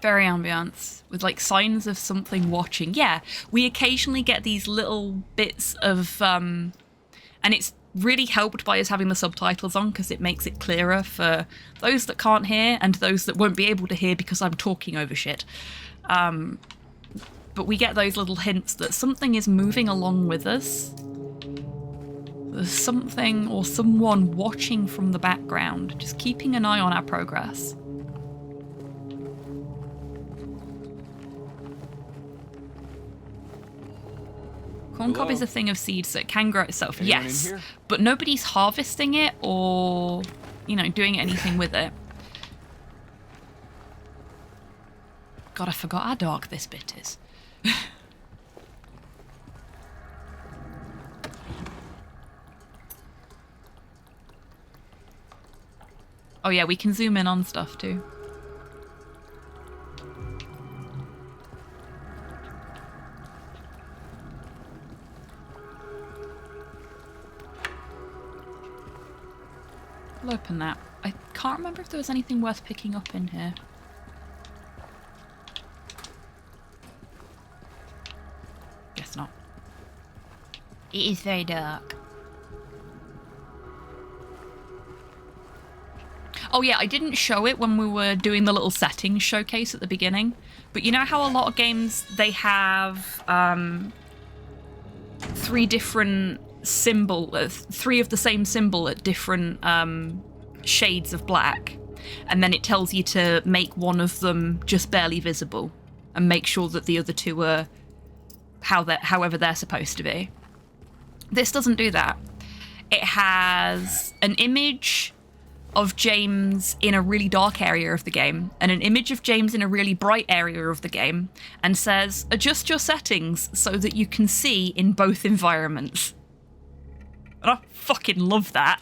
Very ambiance, with like signs of something watching. Yeah, we occasionally get these little bits of, and it's really helped by us having the subtitles on because it makes it clearer for those that can't hear and those that won't be able to hear because I'm talking over shit. But we get those little hints that something is moving along with us. There's something or someone watching from the background, just keeping an eye on our progress. Corn cob is a thing of seeds that can grow itself. Anyone yes, in here? but nobody's harvesting it or, you know, doing anything with it. God, I forgot how dark this bit is. Oh yeah, we can zoom in on stuff too. I'll open that. I can't remember if there was anything worth picking up in here. Guess not. It is very dark. Oh yeah, I didn't show it when we were doing the little settings showcase at the beginning, but you know how a lot of games, they have 3 different three of the same symbol at different shades of black, and then it tells you to make one of them just barely visible and make sure that the other 2 are however they're supposed to be. This doesn't do that. It has an image of James in a really dark area of the game and an image of James in a really bright area of the game, and says, adjust your settings so that you can see in both environments. And I fucking love that.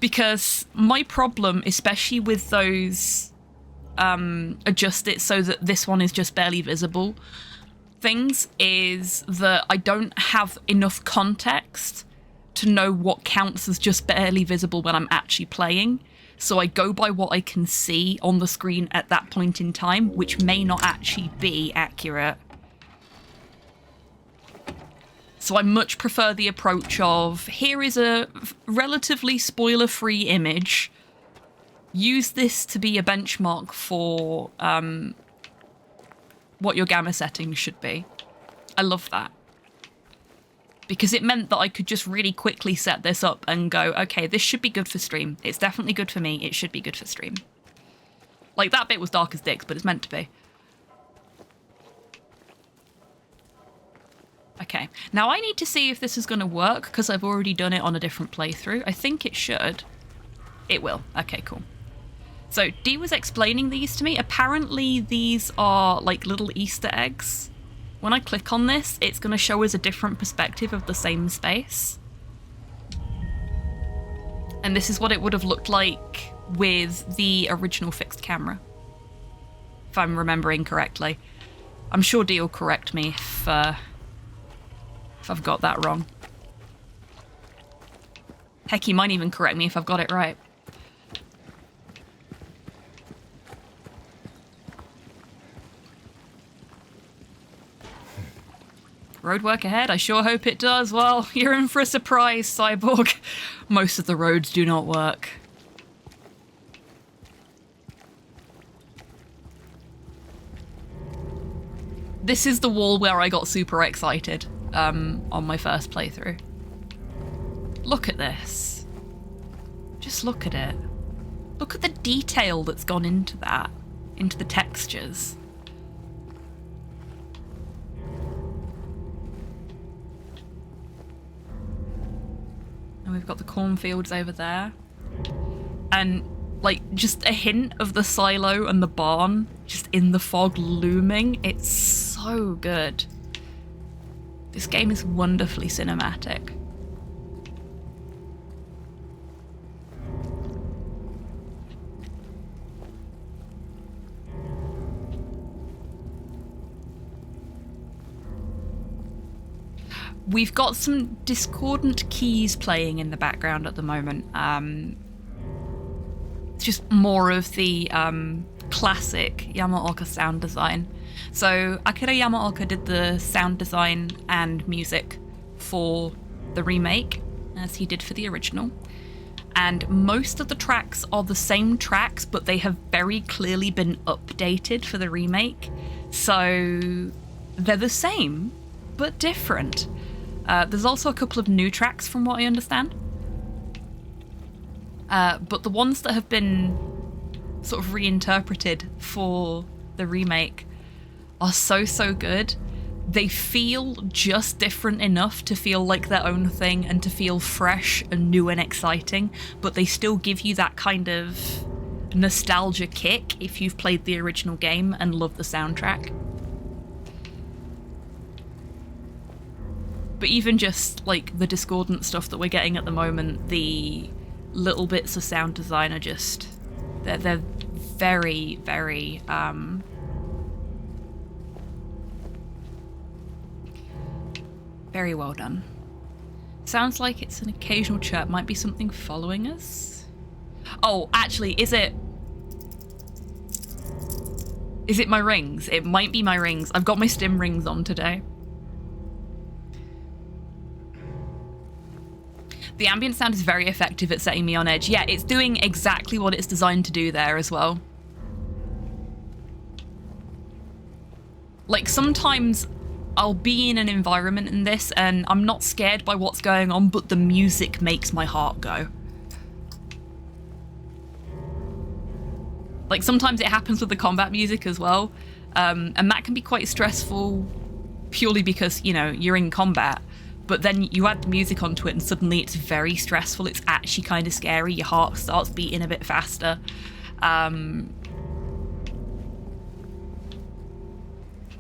Because my problem, especially with those adjust it so that this one is just barely visible things, is that I don't have enough context to know what counts as just barely visible when I'm actually playing. So I go by what I can see on the screen at that point in time, which may not actually be accurate. So I much prefer the approach of, here is a relatively spoiler-free image. Use this to be a benchmark for what your gamma settings should be. I love that. Because it meant that I could just really quickly set this up and go, okay, this should be good for stream. It's definitely good for me. It should be good for stream. Like, that bit was dark as dicks, but it's meant to be. Okay, now I need to see if this is going to work, because I've already done it on a different playthrough. I think it should. It will. Okay, cool. So, Dee was explaining these to me. Apparently, these are, like, little Easter eggs. When I click on this, it's going to show us a different perspective of the same space. And this is what it would have looked like with the original fixed camera, if I'm remembering correctly. I'm sure Dee will correct me if I've got that wrong. Heck, he might even correct me if I've got it right. Roadwork ahead? I sure hope it does. Well, you're in for a surprise, Cyborg. Most of the roads do not work. This is the wall where I got super excited on my first playthrough. Look at this. Just look at it. Look at the detail that's gone into that, into the textures. And we've got the cornfields over there. And, like, just a hint of the silo and the barn just in the fog looming. It's so good. This game is wonderfully cinematic. We've got some discordant keys playing in the background at the moment. It's just more of the classic Yamaoka sound design. So Akira Yamaoka did the sound design and music for the remake, as he did for the original. And most of the tracks are the same tracks, but they have very clearly been updated for the remake. So they're the same, but different. There's also a couple of new tracks from what I understand. But the ones that have been sort of reinterpreted for the remake are so good. They feel just different enough to feel like their own thing and to feel fresh and new and exciting, but they still give you that kind of nostalgia kick if you've played the original game and love the soundtrack. But even just, like, the discordant stuff that we're getting at the moment, the little bits of sound design are just... They're very, very... very well done. Sounds like it's an occasional chirp. Might be something following us? Oh, actually, is it my rings? It might be my rings. I've got my stim rings on today. The ambient sound is very effective at setting me on edge. Yeah, it's doing exactly what it's designed to do there as well. Like, sometimes I'll be in an environment in this and I'm not scared by what's going on, but the music makes my heart go. Like, sometimes it happens with the combat music as well, and that can be quite stressful purely because, you know, you're in combat, but then you add the music onto it and suddenly it's very stressful. It's actually kind of scary. Your heart starts beating a bit faster. And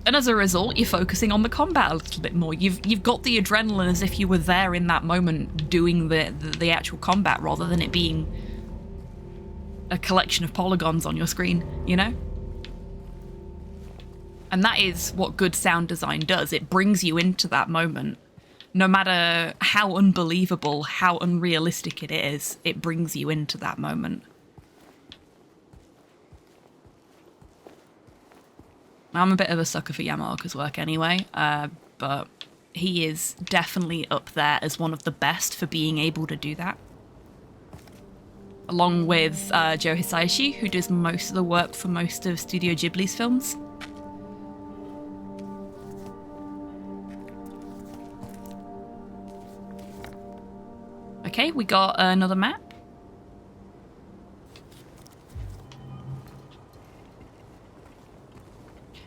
as a result, you're focusing on the combat a little bit more. You've got the adrenaline as if you were there in that moment doing the actual combat rather than it being a collection of polygons on your screen, you know? And that is what good sound design does. It brings you into that moment. No matter how unbelievable, how unrealistic it is, it brings you into that moment. I'm a bit of a sucker for Yamaoka's work anyway, but he is definitely up there as one of the best for being able to do that. Along with Joe Hisaishi, who does most of the work for most of Studio Ghibli's films. Okay, we got another map.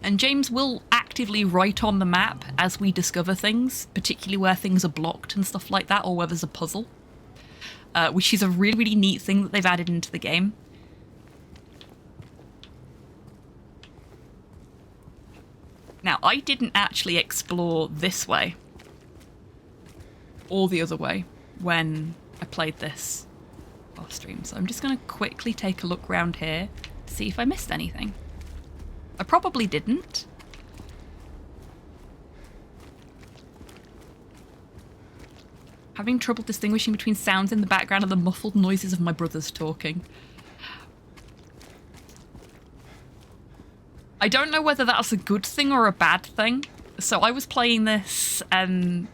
And James will actively write on the map as we discover things, particularly where things are blocked and stuff like that, or where there's a puzzle. Which is a really, really neat thing that they've added into the game. Now, I didn't actually explore this way, or the other way, when I played this off stream. So I'm just going to quickly take a look around here to see if I missed anything. I probably didn't. Having trouble distinguishing between sounds in the background and the muffled noises of my brothers talking. I don't know whether that's a good thing or a bad thing. So I was playing this and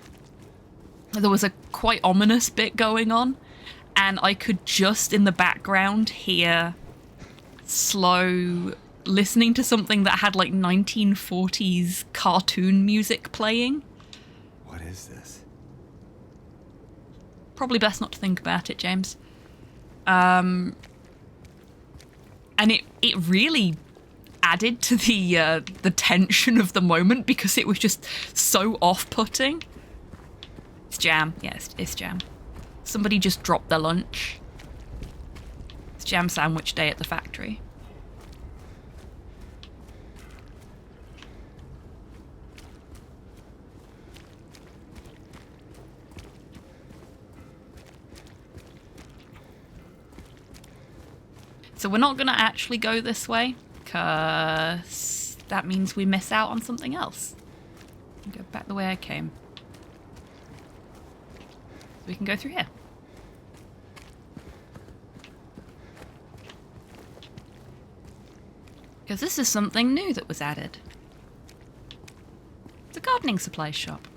there was a quite ominous bit going on, and I could just in the background hear slow listening to something that had like 1940s cartoon music playing. What is this? Probably best not to think about it, James. And it really added to the tension of the moment because it was just so off-putting. It's jam. Yeah, it's jam. Somebody just dropped their lunch. It's jam sandwich day at the factory. So we're not going to actually go this way, because that means we miss out on something else. Go back the way I came. So we can go through here. Because this is something new that was added. It's a gardening supplies shop.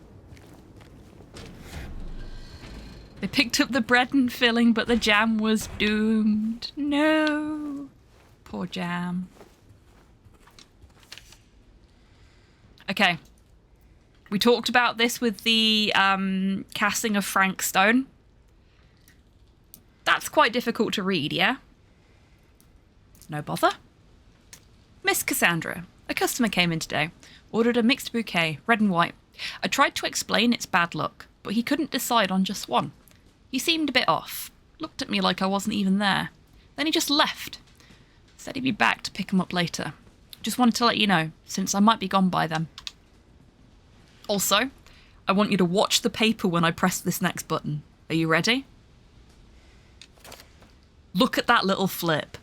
They picked up the bread and filling, but the jam was doomed. No. Poor jam. Okay. We talked about this with the casting of Frank Stone. That's quite difficult to read, yeah? No bother. Miss Cassandra. A customer came in today. Ordered a mixed bouquet, red and white. I tried to explain it's bad luck, but he couldn't decide on just one. He seemed a bit off. Looked at me like I wasn't even there. Then he just left. Said he'd be back to pick him up later. Just wanted to let you know, since I might be gone by then. Also, I want you to watch the paper when I press this next button. Are you ready? Look at that little flip.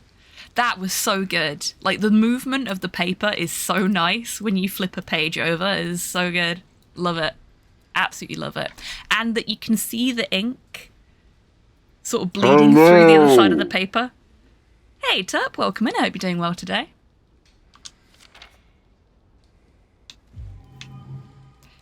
That was so good. Like, the movement of the paper is so nice when you flip a page over. It is so good. Love it. Absolutely love it. And that you can see the ink sort of bleeding through the other side of the paper. Hey, Tup, welcome in. I hope you're doing well today.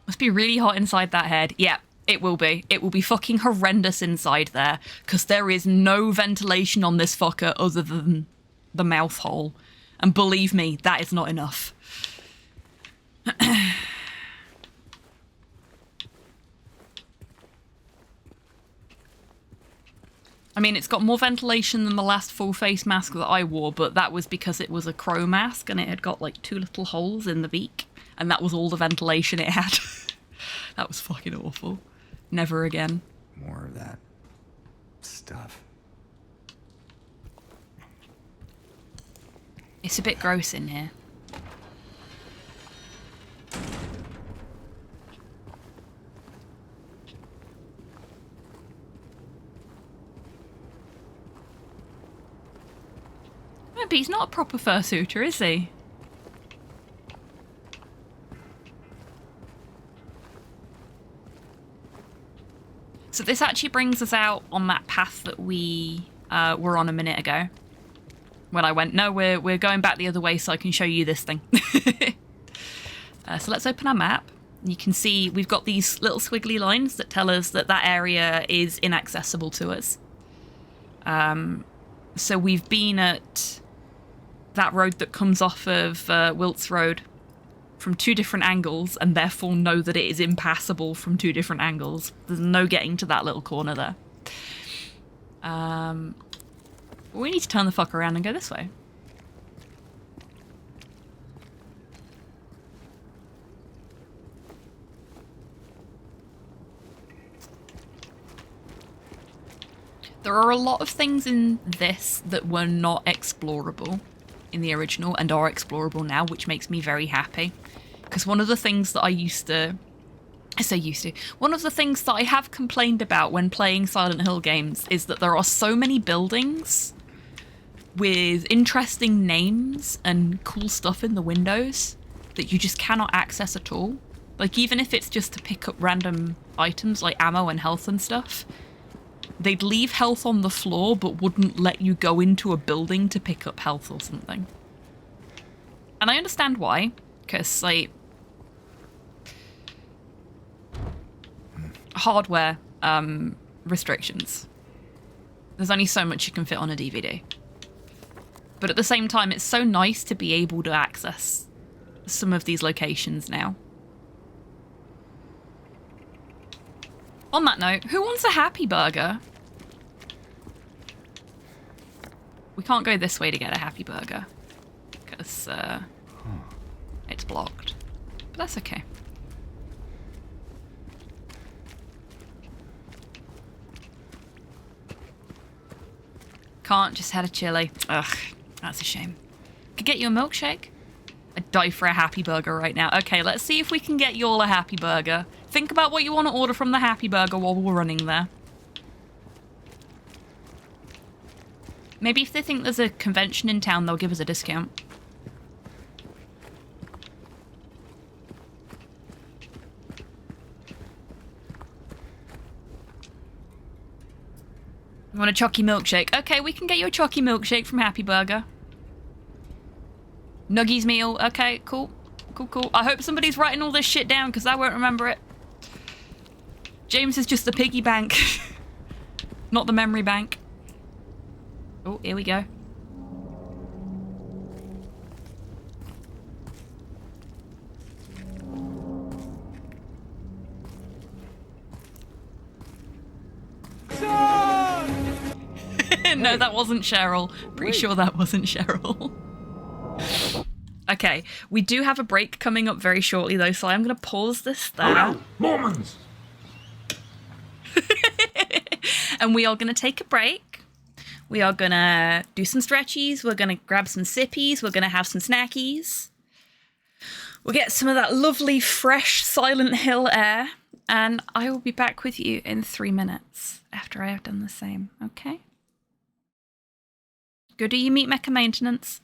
Must be really hot inside that head. Yeah, It will be. It will be fucking horrendous inside there, because there is no ventilation on this fucker other than the mouth hole. And believe me, that is not enough. I mean, it's got more ventilation than the last full face mask that I wore, but that was because it was a crow mask and it had got like 2 little holes in the beak, and that was all the ventilation it had. That was fucking awful. Never again. More of that stuff. It's a bit gross in here. But he's not a proper fursuiter, is he? So this actually brings us out on that path that we were on a minute ago. When I went, no, we're going back the other way so I can show you this thing. So let's open our map. You can see we've got these little squiggly lines that tell us that that area is inaccessible to us. So we've been at that road that comes off of Wilts Road from 2 different angles, and therefore know that it is impassable from 2 different angles. There's no getting to that little corner there. We need to turn the fuck around and go this way. There are a lot of things in this that were not explorable in the original and are explorable now, which makes me very happy. Because one of the things that one of the things that I have complained about when playing Silent Hill games is that there are so many buildings with interesting names and cool stuff in the windows that you just cannot access at all. Like, even if it's just to pick up random items like ammo and health and stuff, they'd leave health on the floor but wouldn't let you go into a building to pick up health or something. And I understand why, because, like, hardware restrictions. There's only so much you can fit on a DVD. But at the same time, it's so nice to be able to access some of these locations now. On that note, who wants a happy burger? We can't go this way to get a happy burger, because it's blocked. But that's okay. Can't, just had a chili. Ugh, that's a shame. Could get you a milkshake? I'd die for a happy burger right now. Okay, let's see if we can get you all a happy burger. Think about what you want to order from the happy burger while we're running there. Maybe if they think there's a convention in town, they'll give us a discount. You want a chalky milkshake? Okay, we can get you a chalky milkshake from Happy Burger. Nuggies meal. Okay, cool. Cool. I hope somebody's writing all this shit down because I won't remember it. James is just the piggy bank. Not the memory bank. Oh, here we go. No, that wasn't Cheryl. Pretty sure that wasn't Cheryl. Okay, we do have a break coming up very shortly though, so I'm going to pause this there. Mormons! And we are going to take a break. We are going to do some stretchies. We're going to grab some sippies. We're going to have some snackies. We'll get some of that lovely, fresh Silent Hill air. And I will be back with you in 3 minutes after I have done the same, okay? Go do your meat mecha maintenance.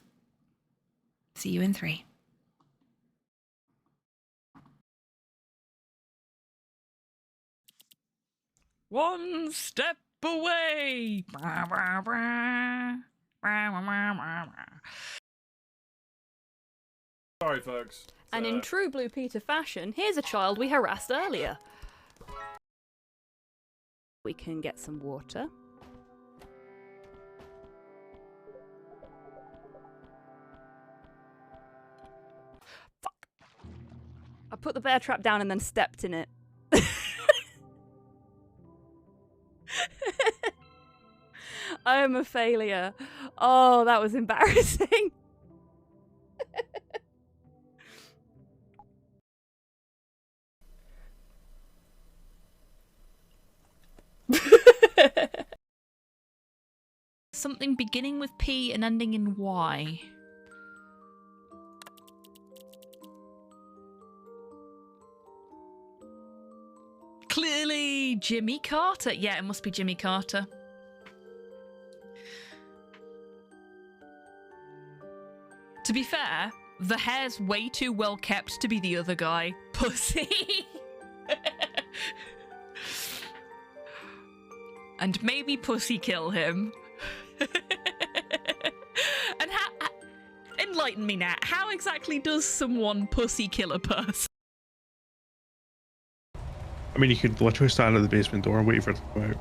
See you in 3. One step away. Sorry, folks. And in true Blue Peter fashion, here's a child we harassed earlier. We can get some water. Fuck. I put the bear trap down and then stepped in it. I am a failure. Oh, that was embarrassing. Something beginning with P and ending in Y. Clearly Jimmy Carter. Yeah, it must be Jimmy Carter. To be fair, the hair's way too well kept to be the other guy. Pussy. And maybe Pussy kill him. And enlighten me, Nat. How exactly does someone pussy kill a person? I mean, you could literally stand at the basement door and wait for it to go out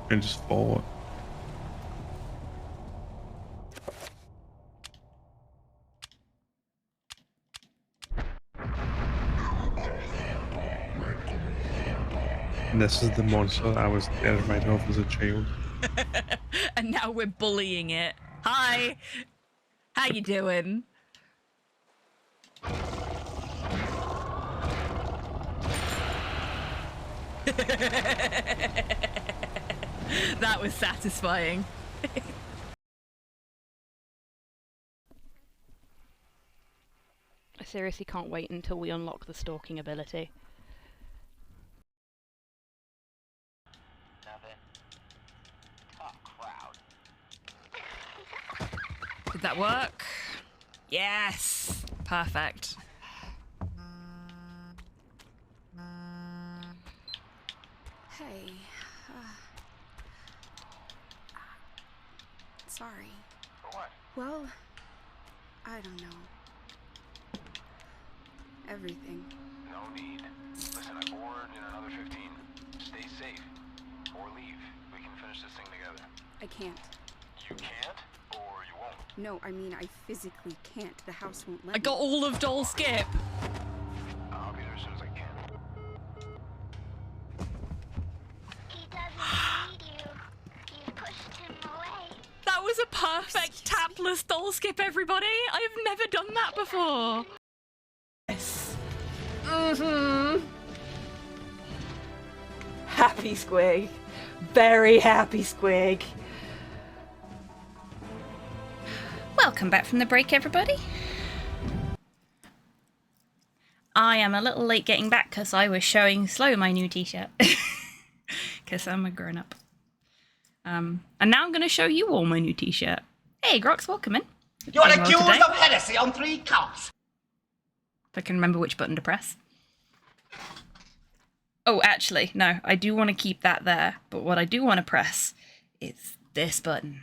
and just follow it. And this is the monster I was terrified of as a child. And now we're bullying it. Hi! How you doing? That was satisfying. I seriously can't wait until we unlock the stalking ability. Did that work? Yes! Perfect. Hey. Sorry. For what? Well, I don't know. Everything. No need. Listen, I board in another 15. Stay safe. Or leave. We can finish this thing together. I can't. You can't? Or you won't? No, I mean, I physically can't. The house won't let I got all of Doll Skip. I'll be there as soon as I can. He doesn't need you. You pushed him away. That was a perfect tapless Doll Skip, everybody. I've never done that before. Yes. Happy Squig. Very happy Squig. Welcome back from the break, everybody. I am a little late getting back because I was showing Slow my new t-shirt. Because I'm a grown-up. And now I'm going to show you all my new t-shirt. Hey, Grox, welcome in. You are accused of heresy on 3 counts. If I can remember which button to press. Oh, actually, no, I do want to keep that there. But what I do want to press is this button.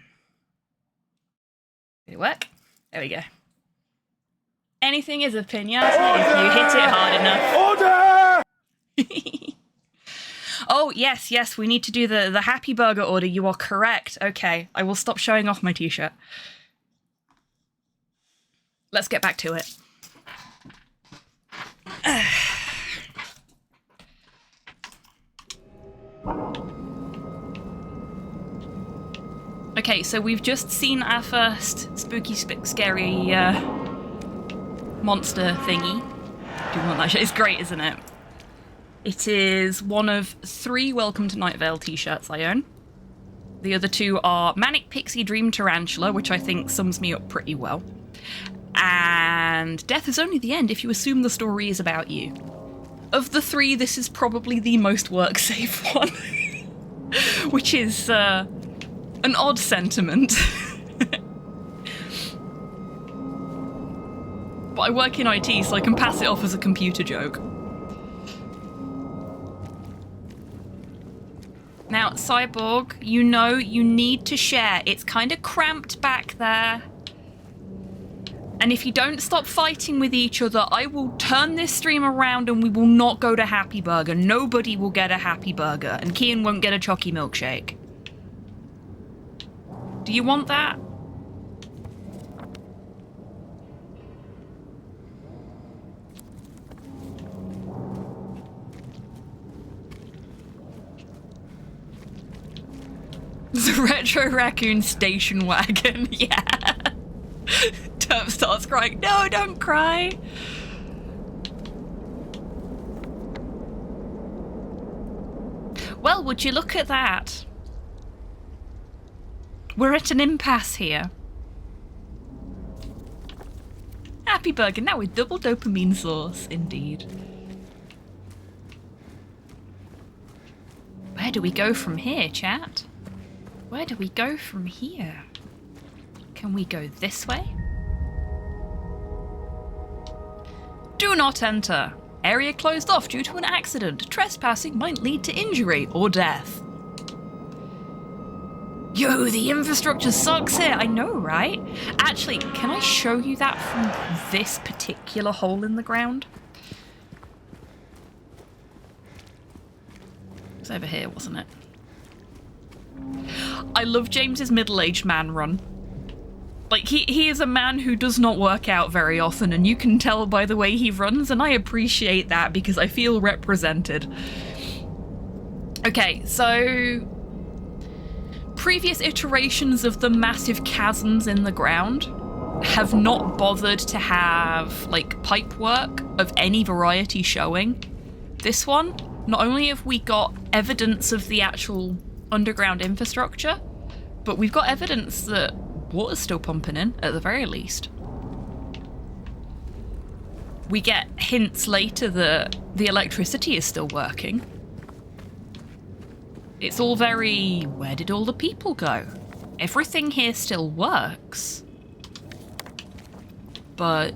Did it work? There we go. Anything is a pinata if you hit it hard enough. Order! Oh, yes, we need to do the Happy Burger order. You are correct. Okay, I will stop showing off my t-shirt. Let's get back to it. Okay, so we've just seen our first spooky, scary monster thingy. Do you want that shit? It's great, isn't it? It is one of 3 Welcome to Night Vale t-shirts I own. The other 2 are Manic Pixie Dream Tarantula, which I think sums me up pretty well. And Death is Only the End if you assume the story is about you. Of the 3, this is probably the most work-safe one. Which is, an odd sentiment. But I work in IT, so I can pass it off as a computer joke. Now, Cyborg, you know you need to share. It's kind of cramped back there. And if you don't stop fighting with each other, I will turn this stream around and we will not go to Happy Burger. Nobody will get a Happy Burger, and Kian won't get a Chucky milkshake. Do you want that? The retro raccoon station wagon, yeah. Turp starts crying. No, don't cry. Well, would you look at that? We're at an impasse here. Happy Burger now with double dopamine sauce, indeed. Where do we go from here, chat? Where do we go from here? Can we go this way? Do not enter. Area closed off due to an accident. Trespassing might lead to injury or death. Yo, the infrastructure sucks here. I know, right? Actually, can I show you that from this particular hole in the ground? It's over here, wasn't it? I love James's middle-aged man run. Like, he is a man who does not work out very often, and you can tell by the way he runs, and I appreciate that because I feel represented. Okay, so previous iterations of the massive chasms in the ground have not bothered to have, like, pipe work of any variety showing. This one, not only have we got evidence of the actual underground infrastructure, but we've got evidence that water's still pumping in, at the very least. We get hints later that the electricity is still working. It's all very, where did all the people go? Everything here still works. But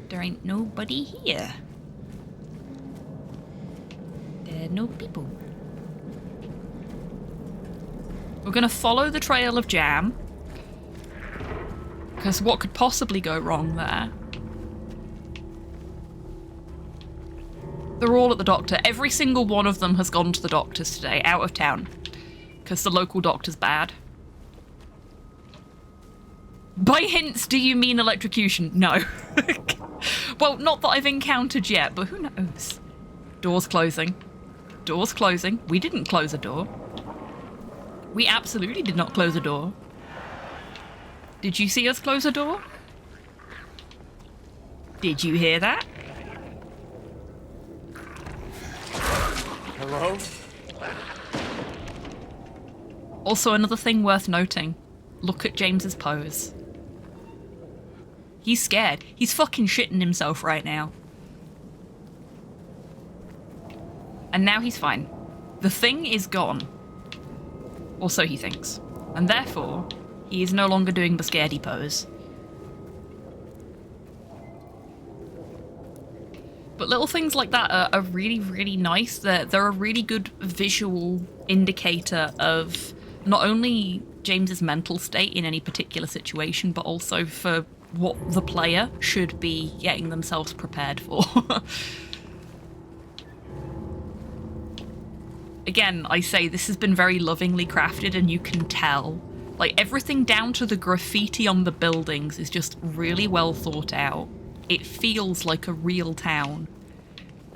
there ain't nobody here. There are no people. We're gonna follow the trail of jam. Because what could possibly go wrong there? They're all at the doctor. Every single one of them has gone to the doctors today, out of town. Because the local doctor's bad. By hints, do you mean electrocution? No. Well, not that I've encountered yet, but who knows? Doors closing. Doors closing. We didn't close a door. We absolutely did not close a door. Did you see us close a door? Did you hear that? Hello? Also, another thing worth noting. Look at James's pose. He's scared. He's fucking shitting himself right now. And now he's fine. The thing is gone. Or so he thinks. And therefore, he is no longer doing the scaredy pose. But little things like that are really, really nice. They're a really good visual indicator of not only James's mental state in any particular situation, but also for what the player should be getting themselves prepared for. Again, I say this has been very lovingly crafted, and you can tell. Like, everything down to the graffiti on the buildings is just really well thought out. It feels like a real town.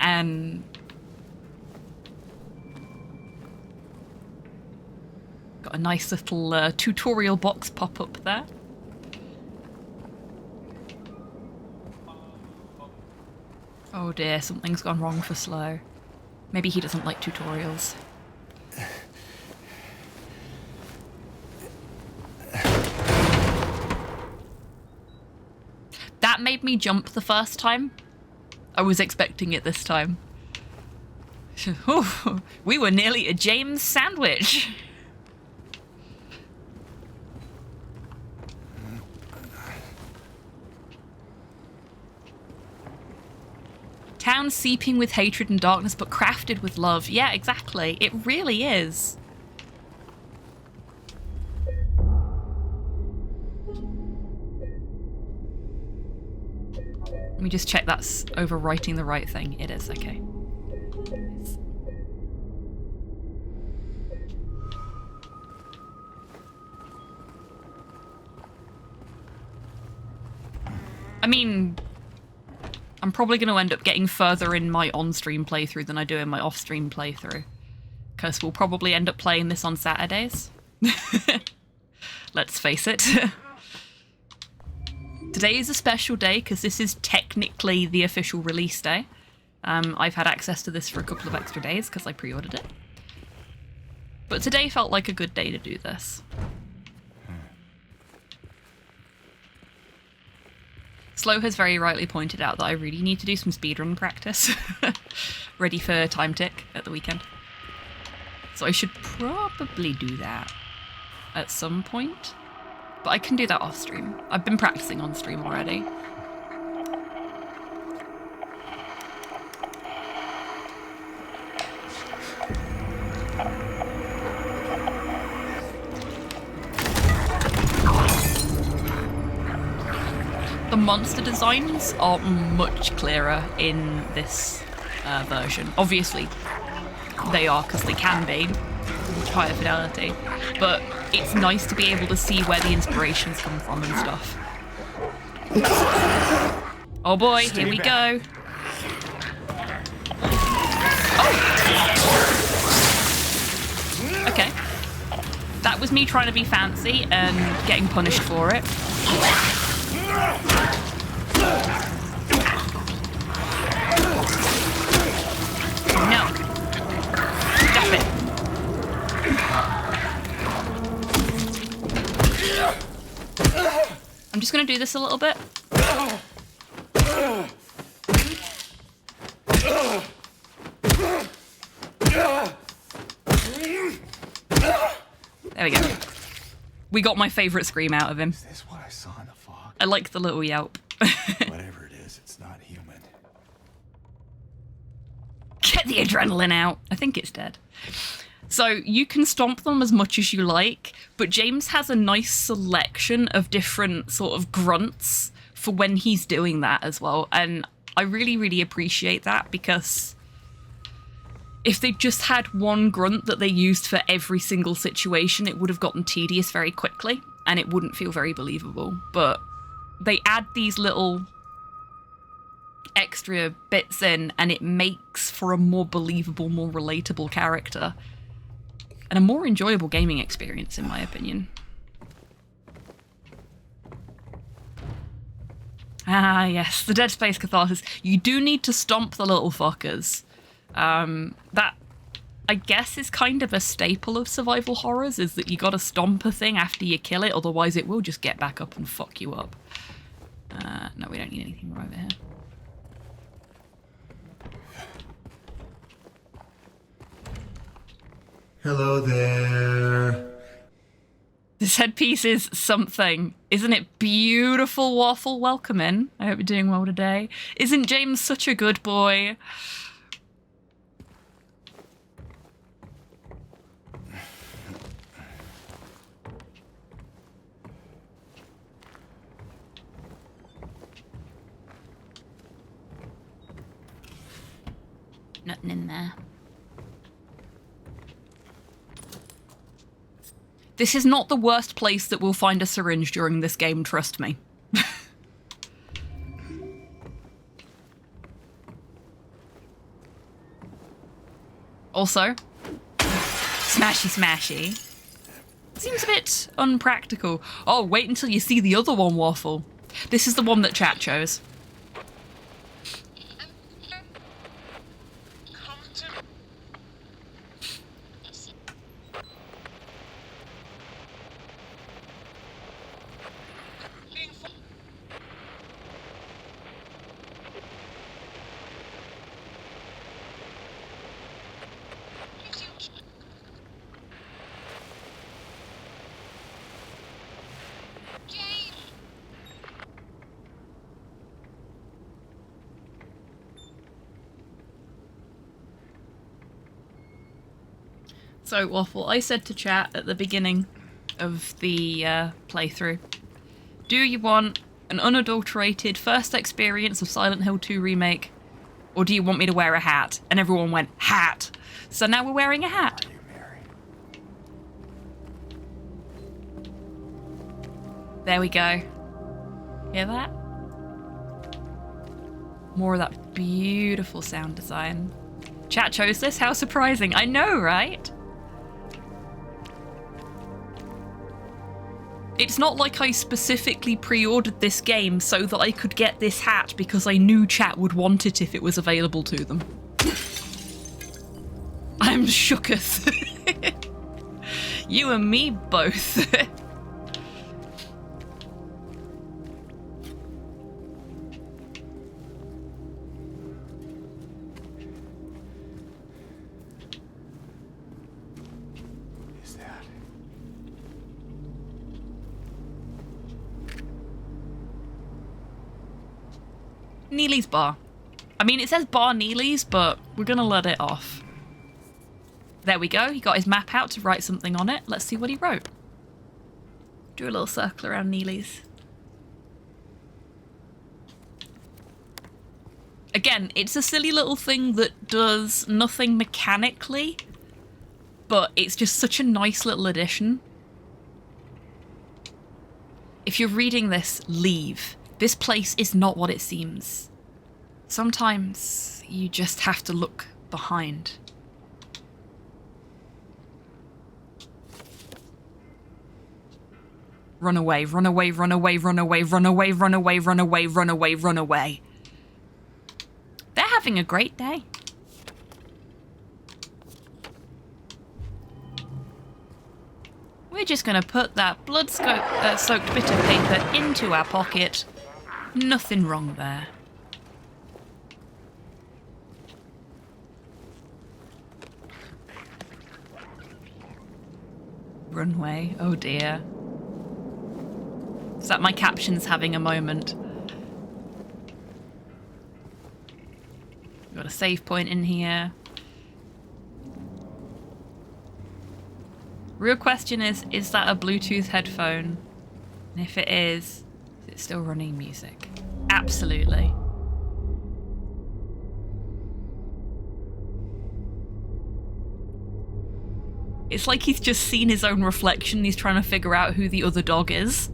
And got a nice little tutorial box pop up there. Oh dear, something's gone wrong for Slow. Maybe he doesn't like tutorials. That made me jump the first time. I was expecting it this time. Ooh, we were nearly a James sandwich. Town seeping with hatred and darkness, but crafted with love. Yeah, exactly. It really is. me just check that's overwriting the right thing. It is, okay. I mean, I'm probably going to end up getting further in my on-stream playthrough than I do in my off-stream playthrough. Because we'll probably end up playing this on Saturdays. Let's face it. Today is a special day because this is technically the official release day. I've had access to this for a couple of extra days because I pre-ordered it. But today felt like a good day to do this. Slow has very rightly pointed out that I really need to do some speedrun practice. Ready for time tick at the weekend. So I should probably do that at some point. But I can do that off stream. I've been practicing on stream already. The monster designs are much clearer in this version. Obviously, they are because they can be much higher fidelity, but it's nice to be able to see where the inspirations come from and stuff. Oh boy, here we go. Oh! Okay. That was me trying to be fancy and getting punished for it. No. Stop it. I'm just going to do this a little bit. There we go. We got my favourite scream out of him. Is this what I saw in the fog? I like the little yelp. Whatever it is, it's not human. Get the adrenaline out. I think it's dead. So you can stomp them as much as you like, but James has a nice selection of different sort of grunts for when he's doing that as well. And I really, really appreciate that, because if they just had one grunt that they used for every single situation, it would have gotten tedious very quickly and it wouldn't feel very believable. But they add these little extra bits in and it makes for a more believable, more relatable character and a more enjoyable gaming experience, in my opinion. Ah, yes, the Dead Space catharsis. You do need to stomp the little fuckers. That, I guess, is kind of a staple of survival horrors, is that you gotta stomp a thing after you kill it, otherwise it will just get back up and fuck you up. No, we don't need anything more over here. Hello there. This headpiece is something. Isn't it beautiful, Waffle? Welcome in. I hope you're doing well today. Isn't James such a good boy? Nothing in there. This is not the worst place that we'll find a syringe during this game, trust me. Also, smashy smashy. Seems a bit unpractical. Oh, wait until you see the other one, Waffle. This is the one that chat chose. So, Waffle, I said to chat at the beginning of the playthrough, do you want An unadulterated first experience of Silent Hill 2 Remake. Or do you want me to wear a hat? And everyone went, hat. So now we're wearing a hat. There we go. Hear that? More of that beautiful sound design. Chat chose this? How surprising. I know, right? It's not like I specifically pre-ordered this game so that I could get this hat because I knew chat would want it if it was available to them. I'm shooketh. You and me both. Neely's bar. I mean, it says bar Neely's, but we're gonna let it off. There we go. He got his map out to write something on it. Let's see what he wrote. Drew a little circle around Neely's. Again, it's a silly little thing that does nothing mechanically, but it's just such a nice little addition. If you're reading this, leave. This place is not what it seems. Sometimes you just have to look behind. Run away, run away, run away, run away, run away, run away, run away, run away, run away. They're having a great day. We're just gonna put that blood-soaked bit of paper into our pocket. Nothing wrong there. Runway, oh dear. Is that my captions having a moment? Got a save point in here. Real question is that a Bluetooth headphone? And if it is it still running music? Absolutely. It's like he's just seen his own reflection. He's trying to figure out who the other dog is.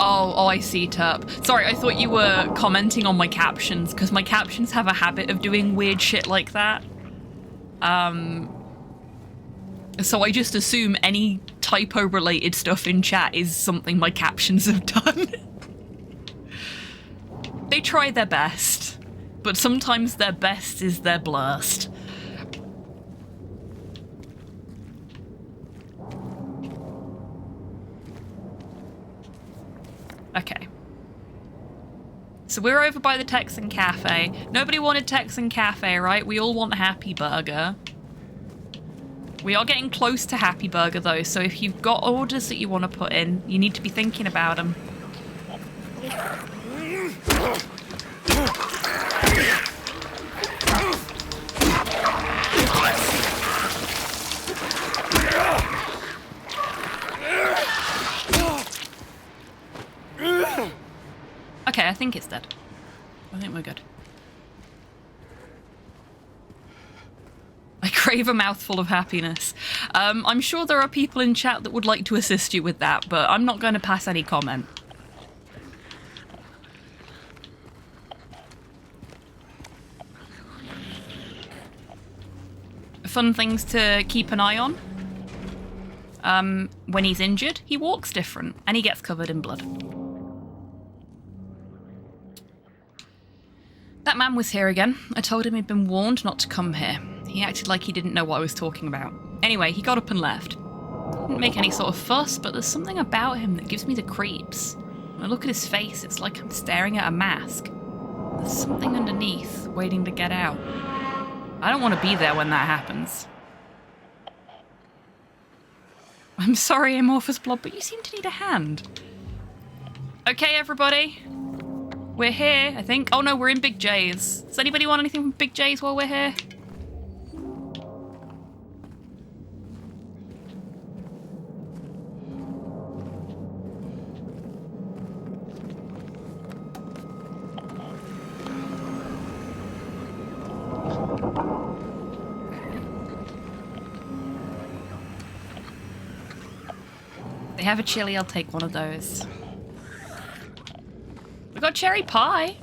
Oh, I see, Terp. Sorry, I thought you were commenting on my captions, because my captions have a habit of doing weird shit like that. So I just assume any typo-related stuff in chat is something my captions have done. They try their best, but sometimes their best is their blurst. Okay. So we're over by the Texan Cafe. Nobody wanted Texan Cafe, right? We all want Happy Burger. We are getting close to Happy Burger, though, so if you've got orders that you want to put in, you need to be thinking about them. Okay, I think it's dead. I think we're good. I crave a mouthful of happiness. I'm sure there are people in chat that would like to assist you with that, but I'm not going to pass any comment. Fun things to keep an eye on. When he's injured, he walks different, and he gets covered in blood. That man was here again. I told him he'd been warned not to come here. He acted like he didn't know what I was talking about. Anyway, he got up and left. Didn't make any sort of fuss, but there's something about him that gives me the creeps. When I look at his face, it's like I'm staring at a mask. There's something underneath, waiting to get out. I don't want to be there when that happens. I'm sorry, Amorphous Blob, but you seem to need a hand. Okay, everybody. We're here, I think. Oh no, we're in Big J's. Does anybody want anything from Big J's while we're here? They have a chili, I'll take one of those. We got cherry pie.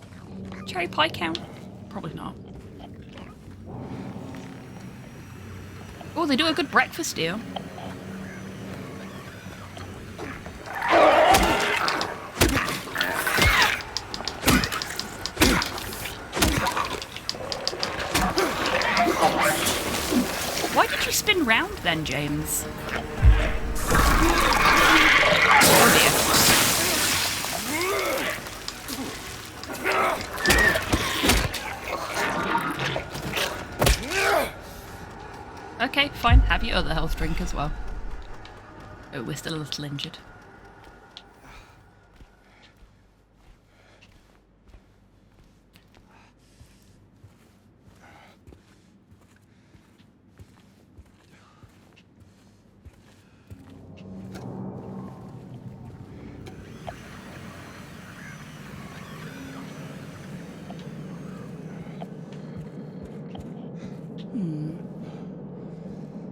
Cherry pie count? Probably not. Oh, they do a good breakfast deal. Why did you spin round then, James? Oh dear. Okay, fine. Have your other health drink as well. Oh, we're still a little injured.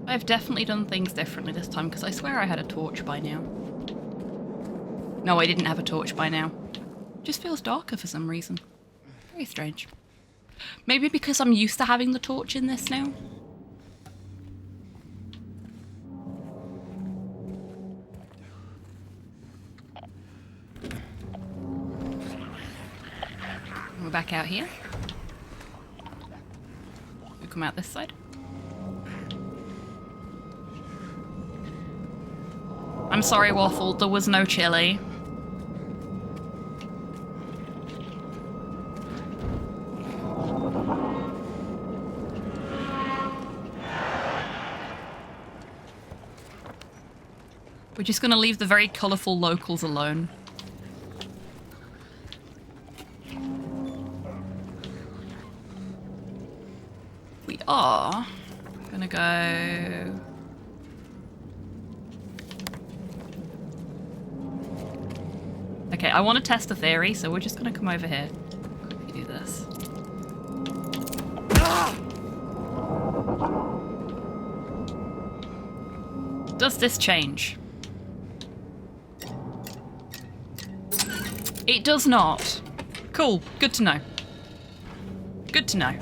I've definitely done things differently this time, because I swear I had a torch by now. No, I didn't have a torch by now. It just feels darker for some reason. Very strange. Maybe because I'm used to having the torch in this now? We're back out here. We come out this side. I'm sorry, Waffle, there was no chili. We're just gonna leave the very colourful locals alone. We are gonna go... Okay, I want to test a theory, so we're just going to come over here. Quickly do this. Does this change? It does not. Cool. Good to know. Good to know.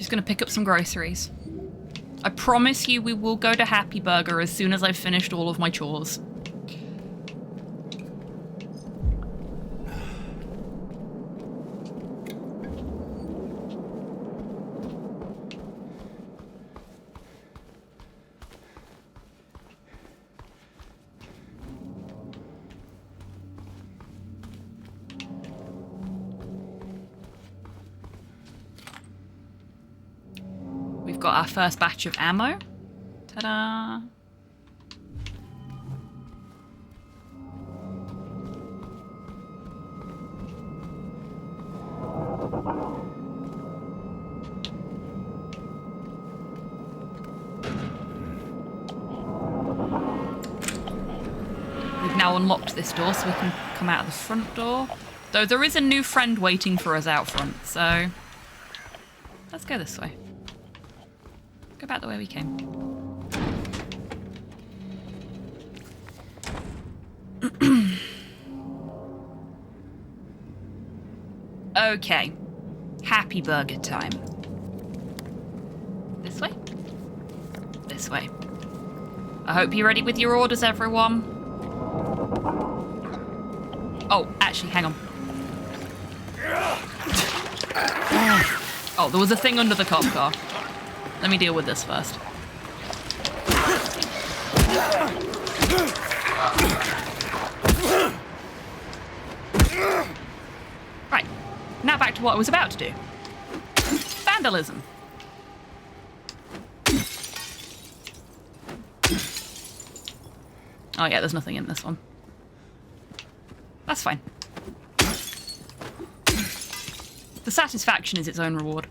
Gonna pick up some groceries. I promise you we will go to Happy Burger as soon as I've finished all of my chores. Got our first batch of ammo. Ta-da! We've now unlocked this door so we can come out of the front door. Though there is a new friend waiting for us out front, so let's go this way. Go back the way we came. Okay. Happy burger time. This way? This way. I hope you're ready with your orders, everyone. Oh, actually, hang on. Oh, there was a thing under the cop car. Let me deal with this first. Right. Now back to what I was about to do. Vandalism. Oh yeah, there's nothing in this one. That's fine. The satisfaction is its own reward.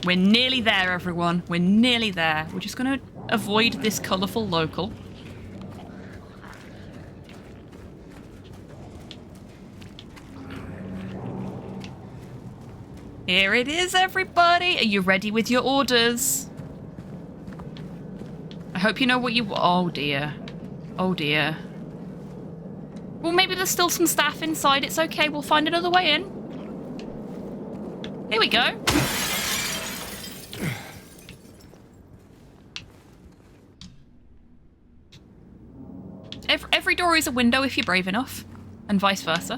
We're nearly there, everyone. We're nearly there. We're just going to avoid this colourful local. Here it is, everybody. Are you ready with your orders? I hope you know what you... Oh, dear. Oh, dear. Well, maybe there's still some staff inside. It's okay. We'll find another way in. Here we go. Every door is a window if you're brave enough, and vice versa.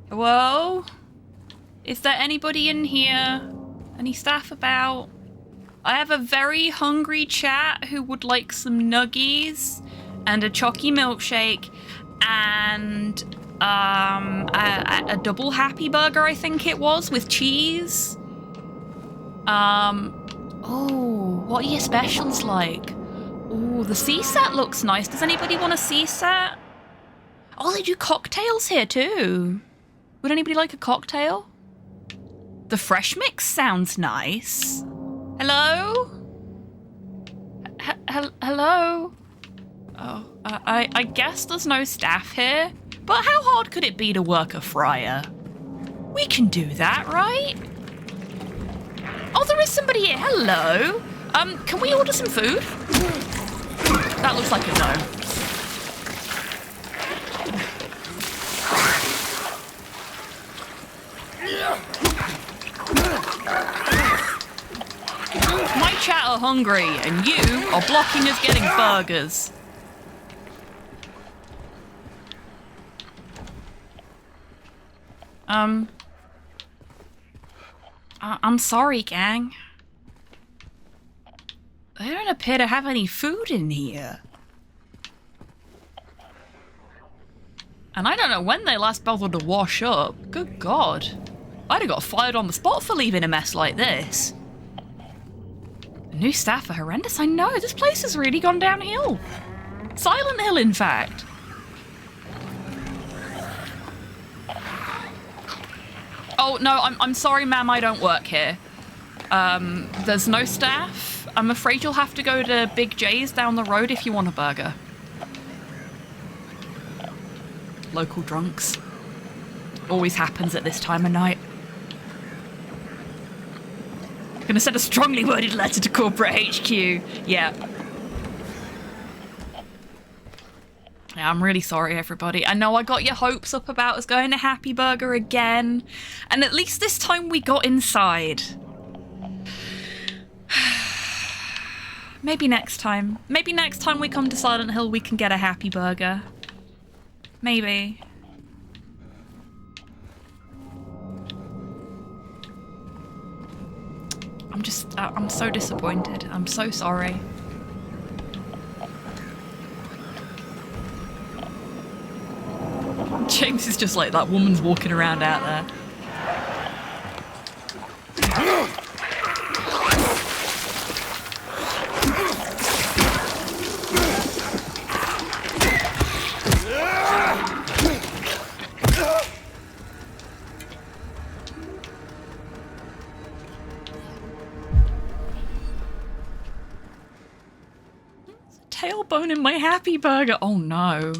Whoa. Is there anybody in here? Any staff about? I have a very hungry chat who would like some nuggies and a chalky milkshake and a double happy burger, I think it was, with cheese. Oh, what are your specials like? Oh, the C set looks nice. Does anybody want a C set? Oh, they do cocktails here too. Would anybody like a cocktail? The fresh mix sounds nice. Hello? Hello? Oh, I guess there's no staff here. But how hard could it be to work a fryer? We can do that, right? Oh, there is somebody here. Hello. Can we order some food? That looks like a no. My chat are hungry, and you are blocking us getting burgers. I'm sorry, gang. They don't appear to have any food in here. And I don't know when they last bothered to wash up. Good God. I'd have got fired on the spot for leaving a mess like this. The new staff are horrendous. I know, this place has really gone downhill. Silent Hill, in fact. Oh, no, I'm sorry, ma'am, I don't work here. There's no staff. I'm afraid you'll have to go to Big J's down the road if you want a burger. Local drunks. Always happens at this time of night. Gonna send a strongly worded letter to corporate HQ. Yeah. Yeah, I'm really sorry, everybody. I know I got your hopes up about us going to Happy Burger again. And at least this time we got inside. Maybe next time. Maybe next time we come to Silent Hill we can get a Happy Burger. Maybe. I'm so disappointed. I'm so sorry. James is just like, that woman's walking around out there. Tailbone in my Happy Burger. Oh no.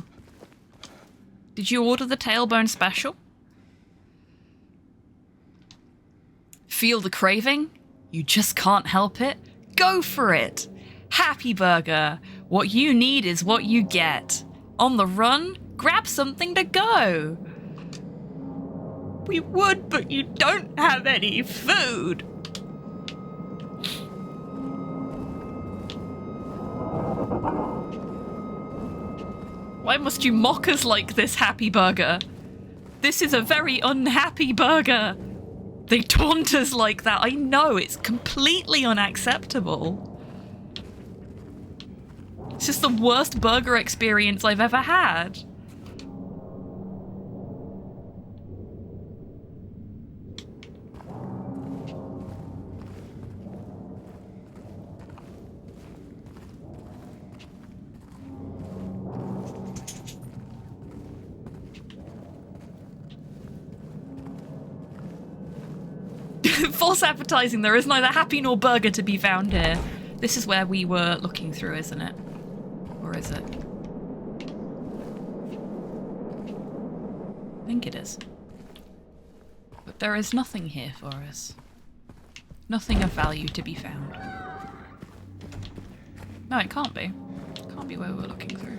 Did you order the tailbone special? Feel the craving? You just can't help it? Go for it! Happy Burger, What you need is what you get. On the run, grab something to go. We would, but you don't have any food. Why must you mock us like this, Happy Burger? This is a very unhappy burger. They taunt us like that. I know, it's completely unacceptable. It's just the worst burger experience I've ever had. False advertising. There is neither happy nor burger to be found here. This is where we were looking through, isn't it? Or is it? I think it is. But there is nothing here for us. Nothing of value to be found. No, it can't be. It can't be where we're looking through.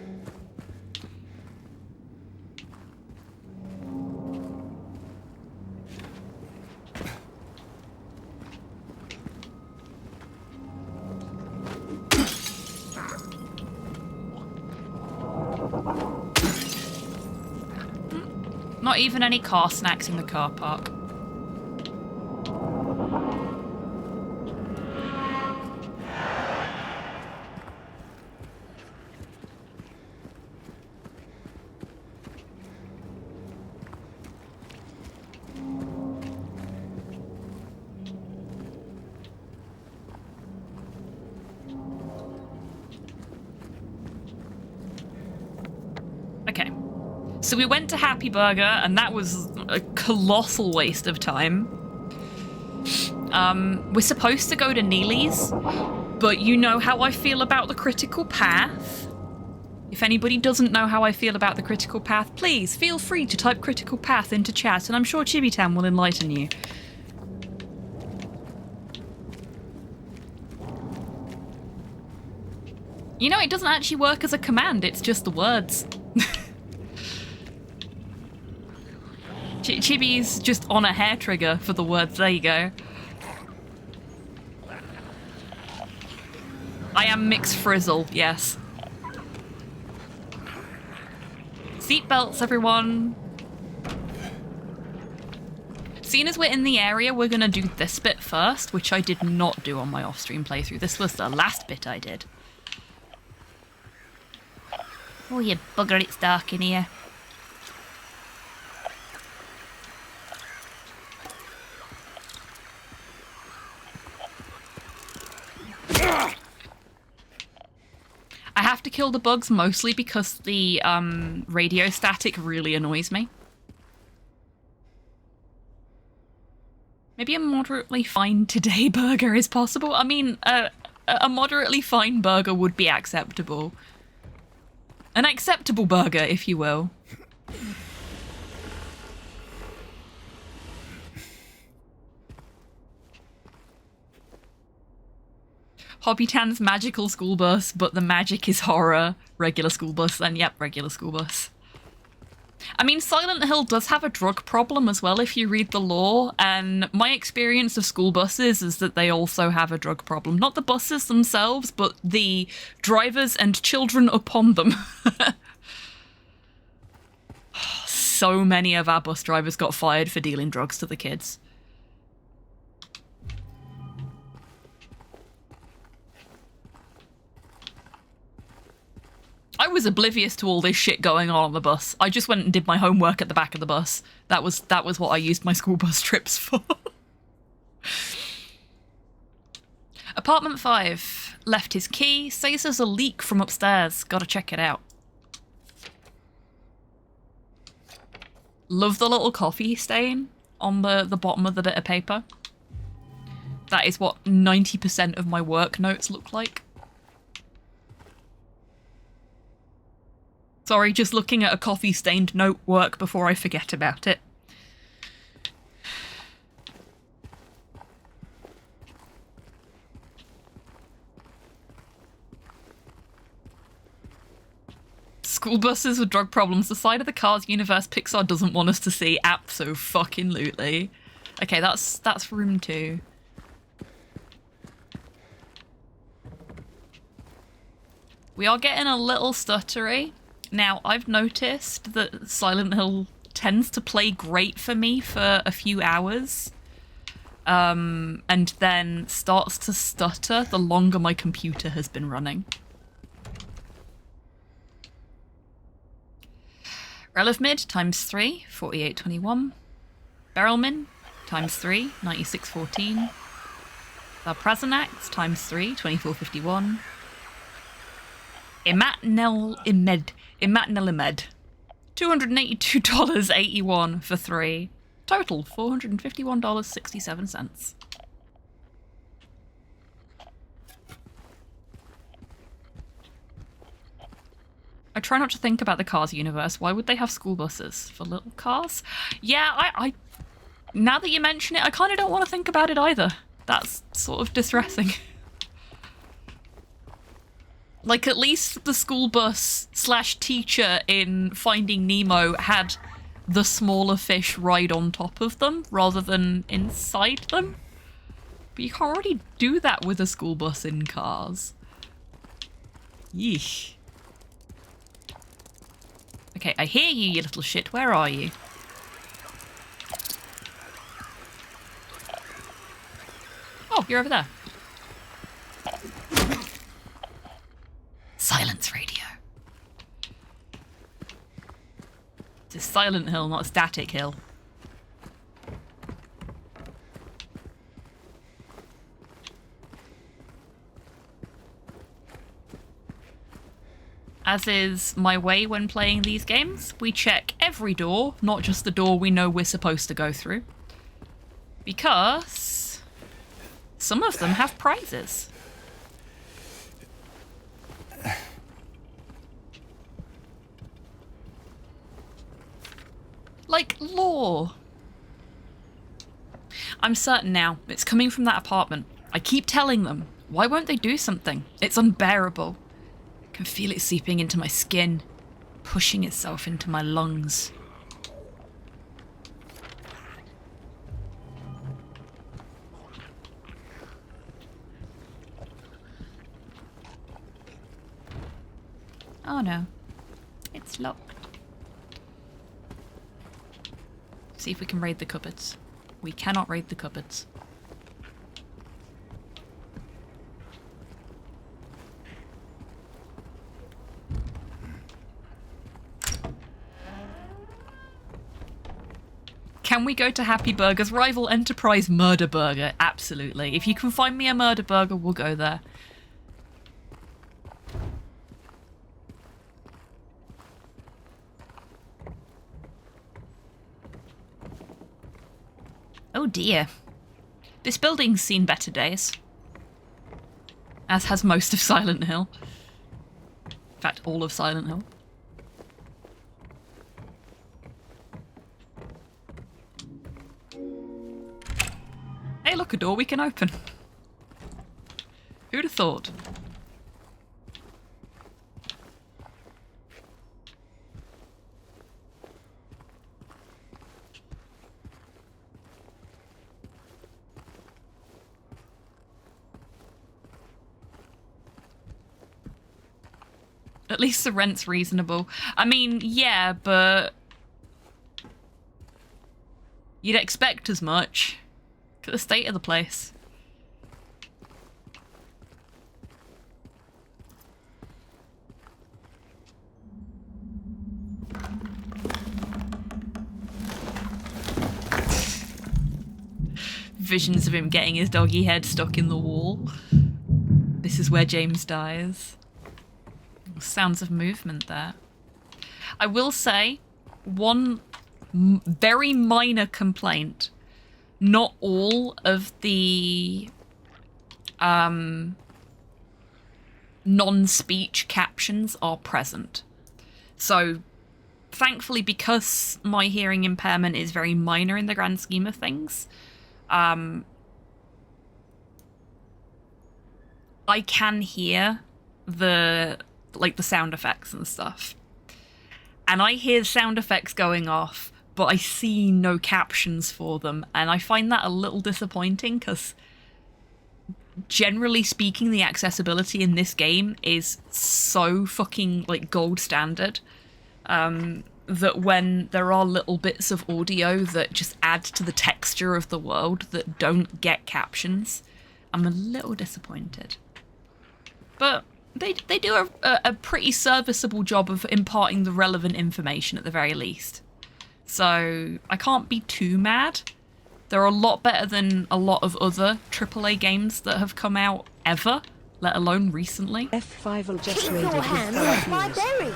Not even any car snacks in the car park. Okay. So we went to Happy Burger, and that was a colossal waste of time. We're supposed to go to Neely's, but you know how I feel about the critical path. If anybody doesn't know how I feel about the critical path, please feel free to type critical path into chat, and I'm sure Chibitan will enlighten you. You know, it doesn't actually work as a command, it's just the words. Chibi's just on a hair trigger for the words. There you go. I am mixed frizzle, yes. Seatbelts, everyone. Seeing as we're in the area, we're gonna do this bit first, which I did not do on my off-stream playthrough. This was the last bit I did. Oh, you bugger, it's dark in here. I have to kill the bugs mostly because the radio static really annoys me. Maybe a moderately fine today burger is possible. I mean, a moderately fine burger would be acceptable. An acceptable burger, if you will. Hobbytan's magical school bus, but the magic is horror. Regular school bus, then yep, regular school bus. I mean, Silent Hill does have a drug problem as well if you read the lore, and my experience of school buses is that they also have a drug problem. Not the buses themselves, but the drivers and children upon them. So many of our bus drivers got fired for dealing drugs to the kids. I was oblivious to all this shit going on the bus. I just went and did my homework at the back of the bus. That was what I used my school bus trips for. Apartment 5. Left his key. Says there's a leak from upstairs. Gotta check it out. Love the little coffee stain on the bottom of the bit of paper. That is what 90% of my work notes look like. Sorry, just looking at a coffee-stained note work before I forget about it. School buses with drug problems. The side of the Cars universe Pixar doesn't want us to see. Abso-fucking-lutely. Okay, that's room 2. We are getting a little stuttery. Now, I've noticed that Silent Hill tends to play great for me for a few hours. And then starts to stutter the longer my computer has been running. Rel of Mid times 3, 4821. Barrelmin times 3, 9614. Valprasanax times 3, 2451. Imatnel Imed, $282.81 for 3. Total $451.67. I try not to think about the Cars universe. Why would they have school buses for little cars? Yeah, I now that you mention it, I kind of don't want to think about it either. That's sort of distressing. Like, at least the school bus / teacher in Finding Nemo had the smaller fish ride on top of them rather than inside them. But you can't really do that with a school bus in Cars. Yeesh. Okay, I hear you, you little shit. Where are you? Oh, you're over there. Silence radio. It's Silent Hill, not Static Hill. As is my way when playing these games, we check every door, not just the door we know we're supposed to go through. Because some of them have prizes. Like lore. I'm certain now, it's coming from that apartment. I keep telling them, why won't they do something? It's unbearable. I can feel it seeping into my skin, pushing itself into my lungs. Oh no, it's locked. See if we can raid the cupboards. We cannot raid the cupboards. Can we go to Happy Burger's rival enterprise, Murder Burger? Absolutely. If you can find me a Murder Burger, we'll go there. Oh dear. This building's seen better days. As has most of Silent Hill. In fact, all of Silent Hill. Hey, look, a door we can open. Who'd have thought? At least the rent's reasonable. I mean, yeah, but you'd expect as much. Look at the state of the place. Visions of him getting his doggy head stuck in the wall. This is where James dies. Sounds of movement there. I will say, one very minor complaint. Not all of the non-speech captions are present. So, thankfully, because my hearing impairment is very minor in the grand scheme of things, I can hear the sound effects and stuff. and I hear sound effects going off, but I see no captions for them, and I find that a little disappointing because generally speaking, the accessibility in this game is so fucking like gold standard that when there are little bits of audio that just add to the texture of the world that don't get captions, I'm a little disappointed. But they do a pretty serviceable job of imparting the relevant information at the very least. So I can't be too mad. They're a lot better than a lot of other AAA games that have come out ever, let alone recently. F5 will just raided with 5 viewers.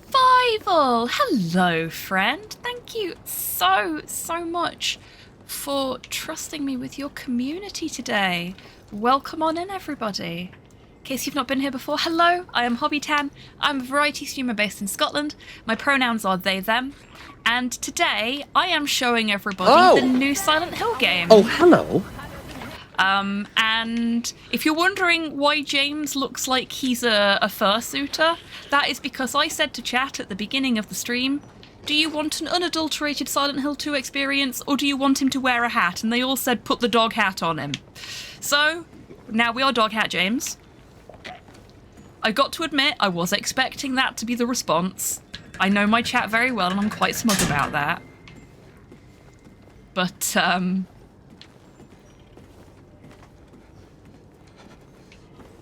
Fivel! Hello, friend. Thank you so much for trusting me with your community today. Welcome on in, everybody. In case you've not been here before, hello, I am Hobbytan. I'm a variety streamer based in Scotland. My pronouns are they, them. And today, I am showing everybody the new Silent Hill game. Oh, hello. And if you're wondering why James looks like he's a fursuiter, that is because I said to chat at the beginning of the stream, do you want an unadulterated Silent Hill 2 experience, or do you want him to wear a hat? And they all said, put the dog hat on him. So, now we are Dog Hat James. I got to admit, I was expecting that to be the response. I know my chat very well, and I'm quite smug about that. But,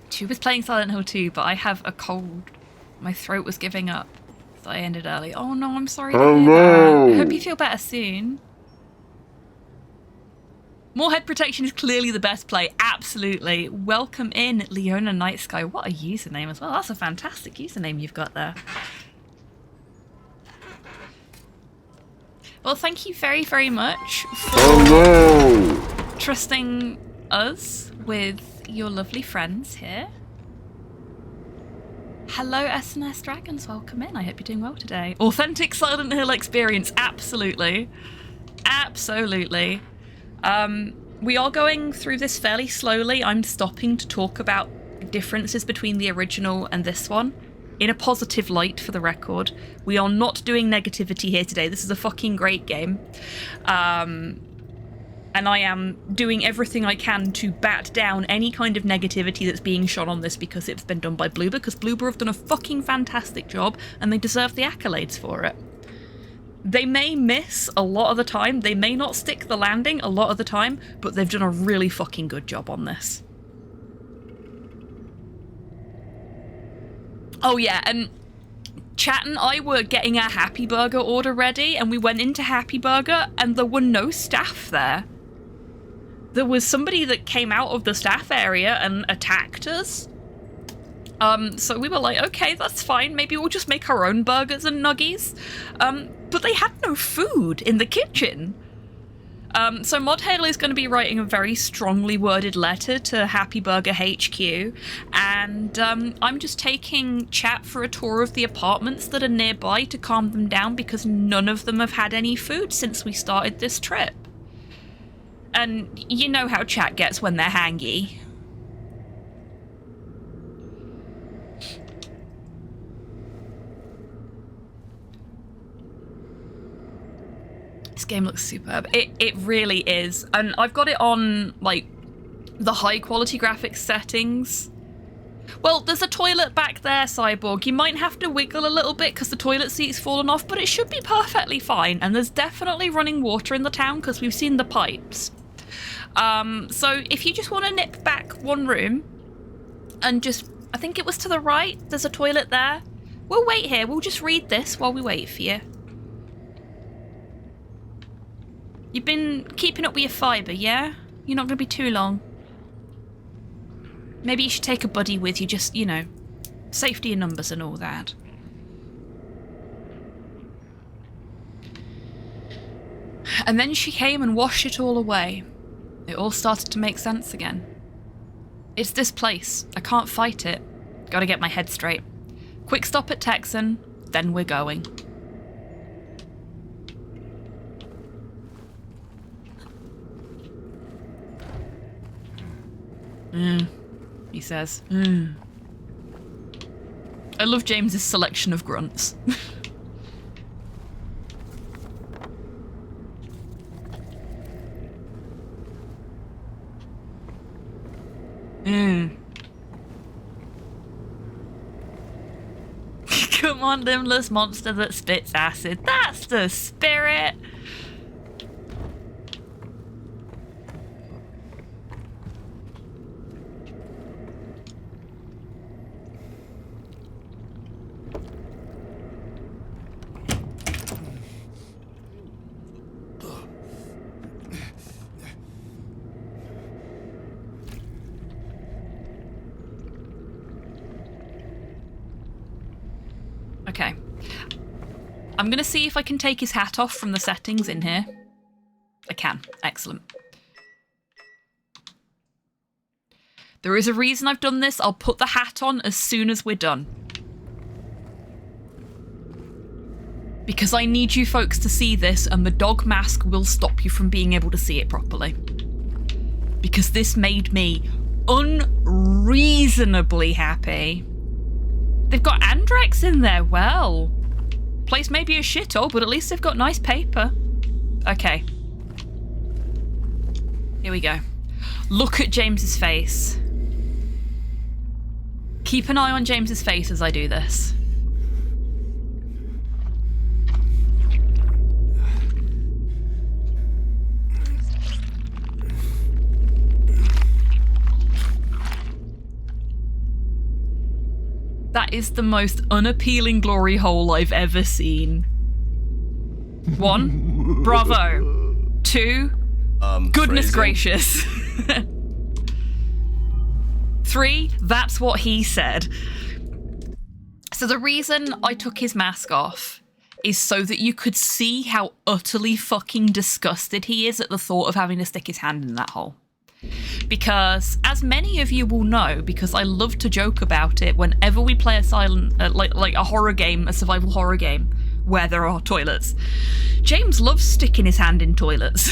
she was playing Silent Hill 2, but I have a cold. My throat was giving up, so I ended early. Oh no, I'm sorry to hear that. I hope you feel better soon. More head protection is clearly the best play. Absolutely. Welcome in, Leona Night Sky. What a username as well. That's a fantastic username you've got there. Well, thank you very much for trusting us with your lovely friends here. Hello, SNS Dragons. Welcome in. I hope you're doing well today. Authentic Silent Hill experience. Absolutely. Absolutely. We are going through this fairly slowly. I'm stopping to talk about differences between the original and this one in a positive light, for the record. We are not doing negativity here today. This is a fucking great game. And I am doing everything I can to bat down any kind of negativity that's being shone on this because it's been done by Bloober, because Bloober have done a fucking fantastic job and they deserve the accolades for it. They may miss a lot of the time, they may not stick the landing a lot of the time, but they've done a really fucking good job on this. Oh yeah, and Chat and I were getting our Happy Burger order ready, and we went into Happy Burger and there were no staff there. There was somebody that came out of the staff area and attacked us. So we were like, okay, that's fine. Maybe we'll just make our own burgers and nuggies. But they had no food in the kitchen. So Modhail is going to be writing a very strongly worded letter to Happy Burger HQ. And I'm just taking chat for a tour of the apartments that are nearby to calm them down because none of them have had any food since we started this trip. And you know how chat gets when they're hangy. This game looks superb. It really is. And I've got it on, like, the high quality graphics settings. Well, there's a toilet back there, Cyborg. You might have to wiggle a little bit because the toilet seat's fallen off, but it should be perfectly fine. And there's definitely running water in the town because we've seen the pipes. So if you just want to nip back one room and just, I think it was to the right, there's a toilet there. We'll wait here. We'll just read this while we wait for you. You've been keeping up with your fibre, yeah? You're not going to be too long. Maybe you should take a buddy with you, just, you know, safety in numbers and all that. And then she came and washed it all away. It all started to make sense again. It's this place. I can't fight it. Gotta get my head straight. Quick stop at Texan, then we're going. He says. I love James's selection of grunts. Come on, limbless monster that spits acid. That's the spirit. Okay. I'm going to see if I can take his hat off from the settings in here. I can. Excellent. There is a reason I've done this. I'll put the hat on as soon as we're done. Because I need you folks to see this, and the dog mask will stop you from being able to see it properly. Because this made me unreasonably happy. They've got Andrex in there. Well, place may be a shithole, but at least they've got nice paper. Okay. Here we go. Look at James's face. Keep an eye on James's face as I do this. That is the most unappealing glory hole I've ever seen. 1, bravo. 2, goodness gracious. 3, that's what he said. So the reason I took his mask off is so that you could see how utterly fucking disgusted he is at the thought of having to stick his hand in that hole. Because, as many of you will know, because I love to joke about it whenever we play a like a horror game, a survival horror game, where there are toilets, James loves sticking his hand in toilets.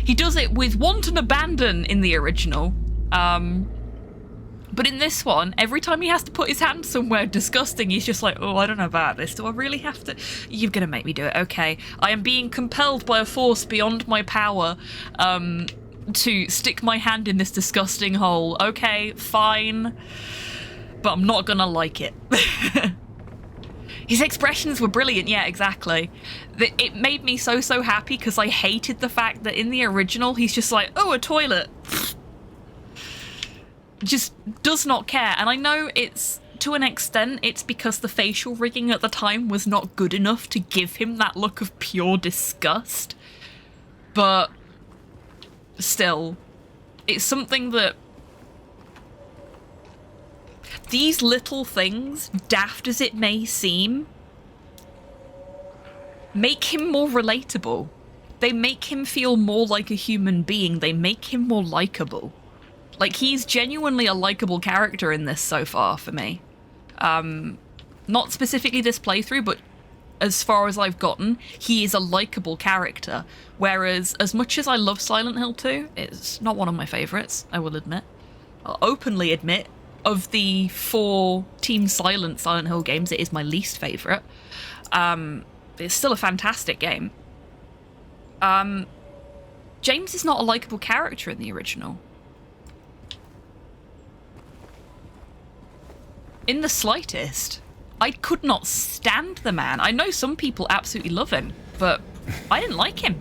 He does it with wanton abandon in the original, but in this one, every time he has to put his hand somewhere disgusting, he's just like, oh, I don't know about this. Do I really have to? You're gonna make me do it. Okay. I am being compelled by a force beyond my power, to stick my hand in this disgusting hole. Okay, fine. But I'm not gonna like it. His expressions were brilliant, yeah, exactly. It made me so happy because I hated the fact that in the original, he's just like, oh, a toilet. Just does not care. And I know it's, to an extent, it's because the facial rigging at the time was not good enough to give him that look of pure disgust. But still, it's something that these little things, daft as it may seem, make him more relatable. They make him feel more like a human being. They make him more likable. Like, he's genuinely a likable character in this so far for me. Not specifically this playthrough, but as far as I've gotten, he is a likable character. Whereas, as much as I love Silent Hill 2, it's not one of my favourites, I will admit. I'll openly admit, of the 4 Team Silent Hill games, it is my least favourite. It's still a fantastic game. James is not a likeable character in the original. In the slightest. I could not stand the man. I know some people absolutely love him, but I didn't like him.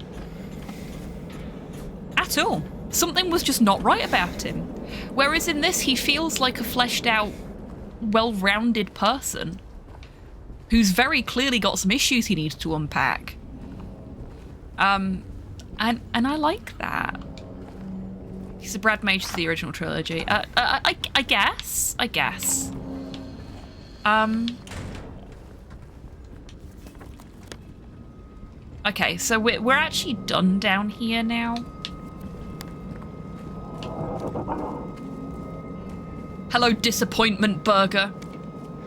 At all. Something was just not right about him. Whereas in this, he feels like a fleshed out, well-rounded person who's very clearly got some issues he needs to unpack. And I like that. He's a Brad Mage to the original trilogy. I guess. Okay, so we're actually done down here now. Hello, Disappointment Burger.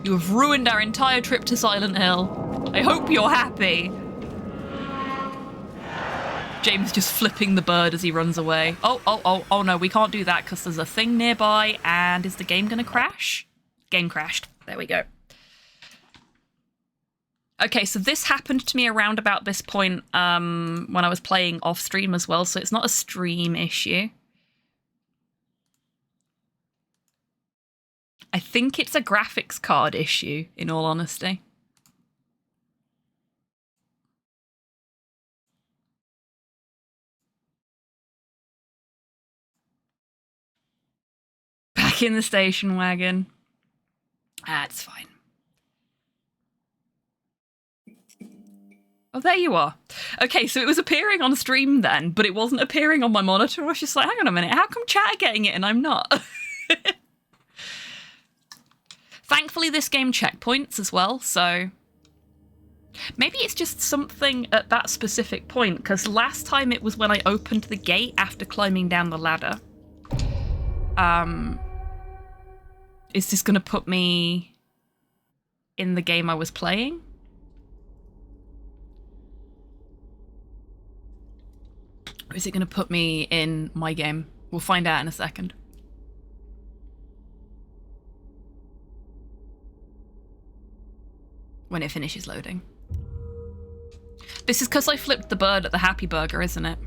You have ruined our entire trip to Silent Hill. I hope you're happy. James just flipping the bird as he runs away. Oh no, we can't do that because there's a thing nearby, and is the game gonna crash? Game crashed. There we go. Okay, so this happened to me around about this point when I was playing off stream as well, so it's not a stream issue. I think it's a graphics card issue, in all honesty. Back in the station wagon. That's fine. Oh, there you are. Okay, so it was appearing on stream then, but it wasn't appearing on my monitor. I was just like, hang on a minute, how come chat are getting it and I'm not? Thankfully, this game checkpoints as well, so maybe it's just something at that specific point, because last time it was when I opened the gate after climbing down the ladder. Is this going to put me in the game I was playing? Or is it going to put me in my game? We'll find out in a second. When it finishes loading. This is because I flipped the bird at the Happy Burger, isn't it?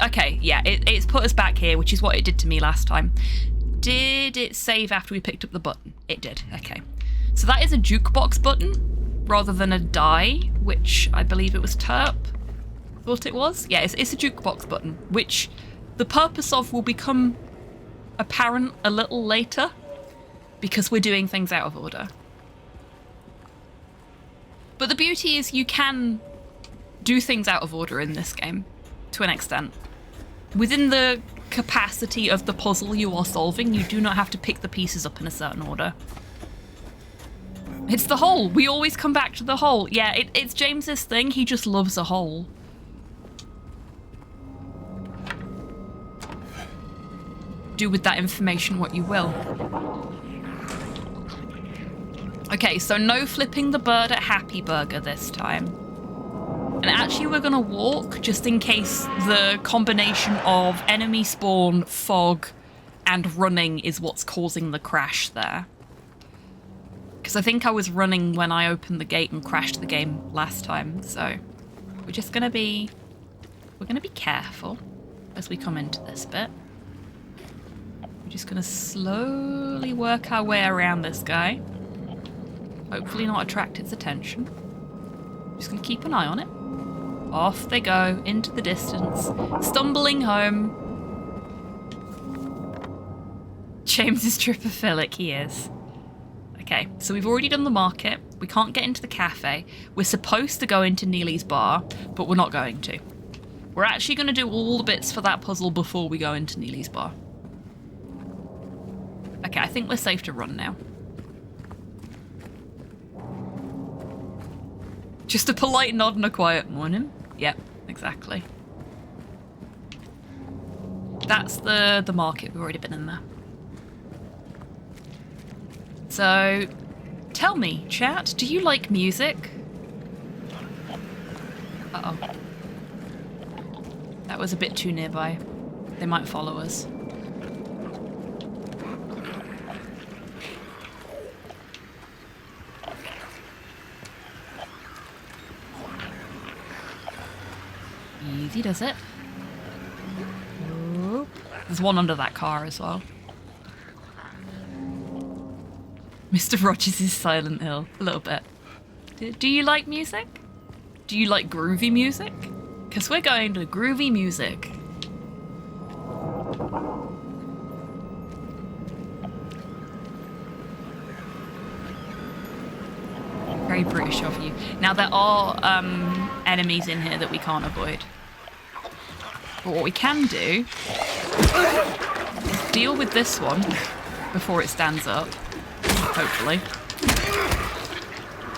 Okay, yeah, it's put us back here, which is what it did to me last time. Did it save after we picked up the button? It did, okay. So that is a jukebox button, rather than a die, which I believe it was Terp thought it was. Yeah, it's a jukebox button, which the purpose of will become apparent a little later, because we're doing things out of order. But the beauty is you can do things out of order in this game, to an extent. Within the capacity of the puzzle you are solving, you do not have to pick the pieces up in a certain order. It's the hole. We always come back to the hole. Yeah, it's James's thing. He just loves a hole. Do with that information what you will. Okay, so no flipping the bird at Happy Burger this time. And actually we're gonna walk, just in case the combination of enemy spawn, fog, and running is what's causing the crash there. Because I think I was running when I opened the gate and crashed the game last time, so we're just gonna be... we're gonna be careful as we come into this bit. We're just gonna slowly work our way around this guy. Hopefully not attract its attention. Just gonna keep an eye on it. Off they go, into the distance, stumbling home. James is tripophilic, he is. Okay, so we've already done the market. We can't get into the cafe. We're supposed to go into Neely's bar, but we're not going to. We're actually going to do all the bits for that puzzle before we go into Neely's bar. Okay, I think we're safe to run now. Just a polite nod and a quiet morning. Yep, exactly. That's the market. We've already been in there. So, tell me, chat, do you like music? Uh-oh. That was a bit too nearby. They might follow us. Easy does it. Whoop. There's one under that car as well. Mr. Rogers is Silent Hill. A little bit. Do you like music? Do you like groovy music? Because we're going to groovy music. Very British of you. Now there are enemies in here that we can't avoid. But what we can do is deal with this one before it stands up, hopefully.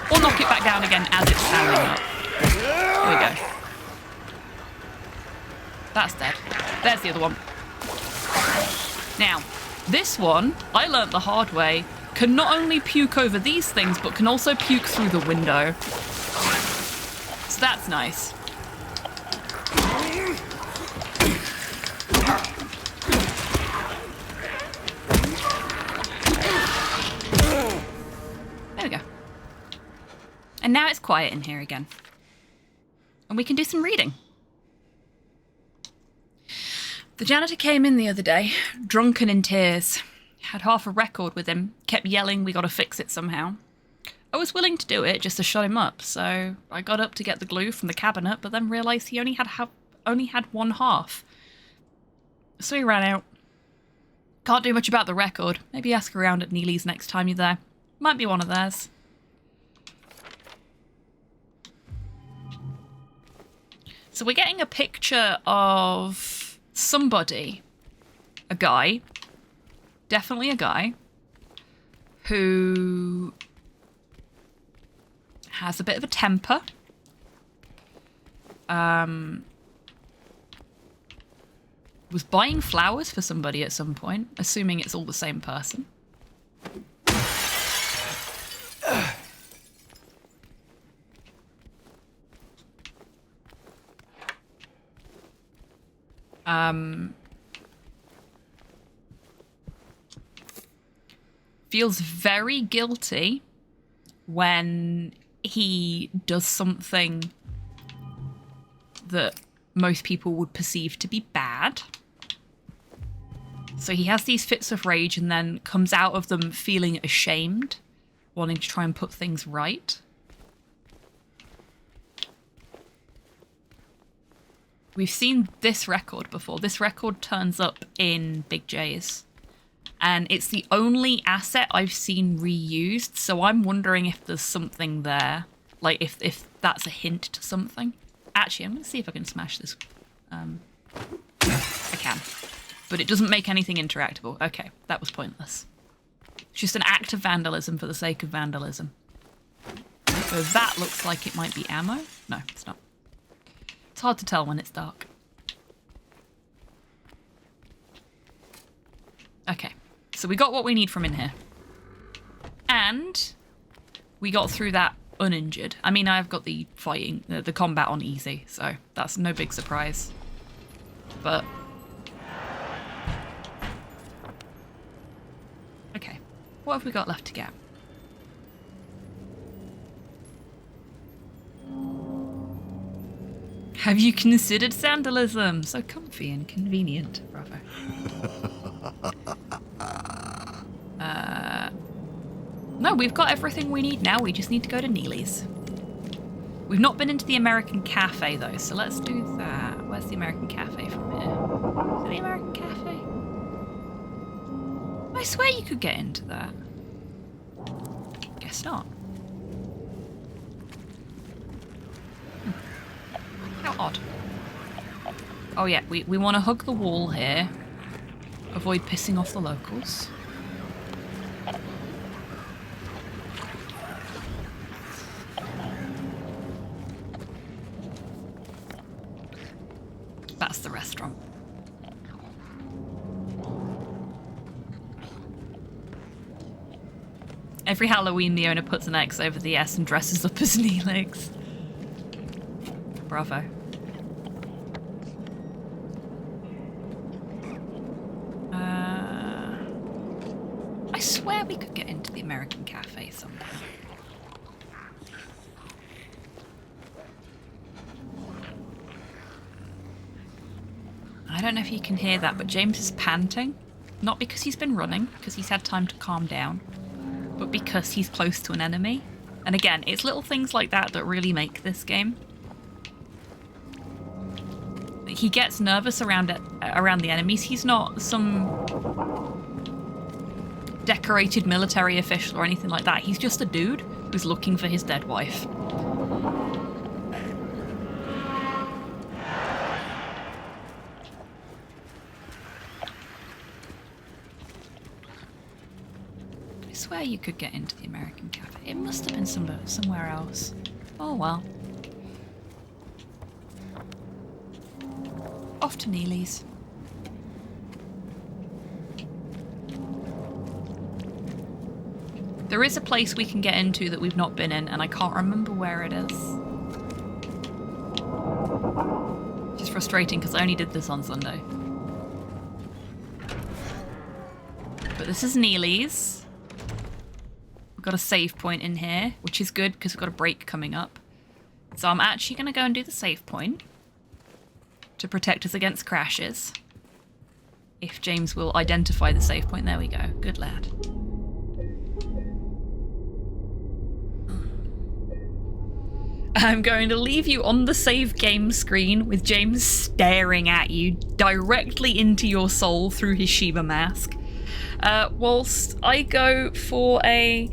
Or knock it back down again as it's standing up. There we go. That's dead. There's the other one. Now, this one, I learnt the hard way, can not only puke over these things, but can also puke through the window. So that's nice. There we go. And now it's quiet in here again. And we can do some reading. The janitor came in the other day, drunk and in tears. Had half a record with him, kept yelling we gotta fix it somehow. I was willing to do it just to shut him up, so I got up to get the glue from the cabinet, but then realised he only had one half. So he ran out. Can't do much about the record. Maybe ask around at Neely's next time you're there. Might be one of theirs. So we're getting a picture of somebody, a guy, definitely a guy, who has a bit of a temper. Was buying flowers for somebody at some point, assuming it's all the same person. Feels very guilty when he does something that most people would perceive to be bad. So he has these fits of rage and then comes out of them feeling ashamed, wanting to try and put things right. We've seen this record before. This record turns up in Big J's. And it's the only asset I've seen reused, so I'm wondering if there's something there. Like, if that's a hint to something. Actually, I'm going to see if I can smash this. I can. But it doesn't make anything interactable. Okay, that was pointless. It's just an act of vandalism for the sake of vandalism. So that looks like it might be ammo. No, it's not. It's hard to tell when it's dark. Okay, so we got what we need from in here. And we got through that uninjured. I mean, I've got the fighting, the combat on easy, so that's no big surprise. But... okay, what have we got left to get? Have you considered sandalism? So comfy and convenient. Bravo. No, we've got everything we need now. We just need to go to Neely's. We've not been into the American Cafe, though, so let's do that. Where's the American Cafe from here? Is it the American Cafe? I swear you could get into that. Guess not. How odd. Oh yeah, we want to hug the wall here. Avoid pissing off the locals. That's the restaurant. Every Halloween, the owner puts an X over the S and dresses up as Neelix. Bravo. I swear we could get into the American Cafe somehow. I don't know if you can hear that, but James is panting. Not because he's been running, because he's had time to calm down, but because he's close to an enemy. And again, it's little things like that that really make this game. He gets nervous around the enemies. He's not some decorated military official or anything like that. He's just a dude who's looking for his dead wife. I swear you could get into the American Cafe. It must have been somewhere else. Oh well. Off to Neely's. There is a place we can get into that we've not been in, and I can't remember where it is. Which is frustrating because I only did this on Sunday. But this is Neely's. We've got a save point in here, which is good because we've got a break coming up. So I'm actually going to go and do the save point to protect us against crashes. if James will identify the save point. There we go. Good lad. I'm going to leave you on the save game screen with James staring at you directly into your soul through his Shiba mask. Whilst I go for a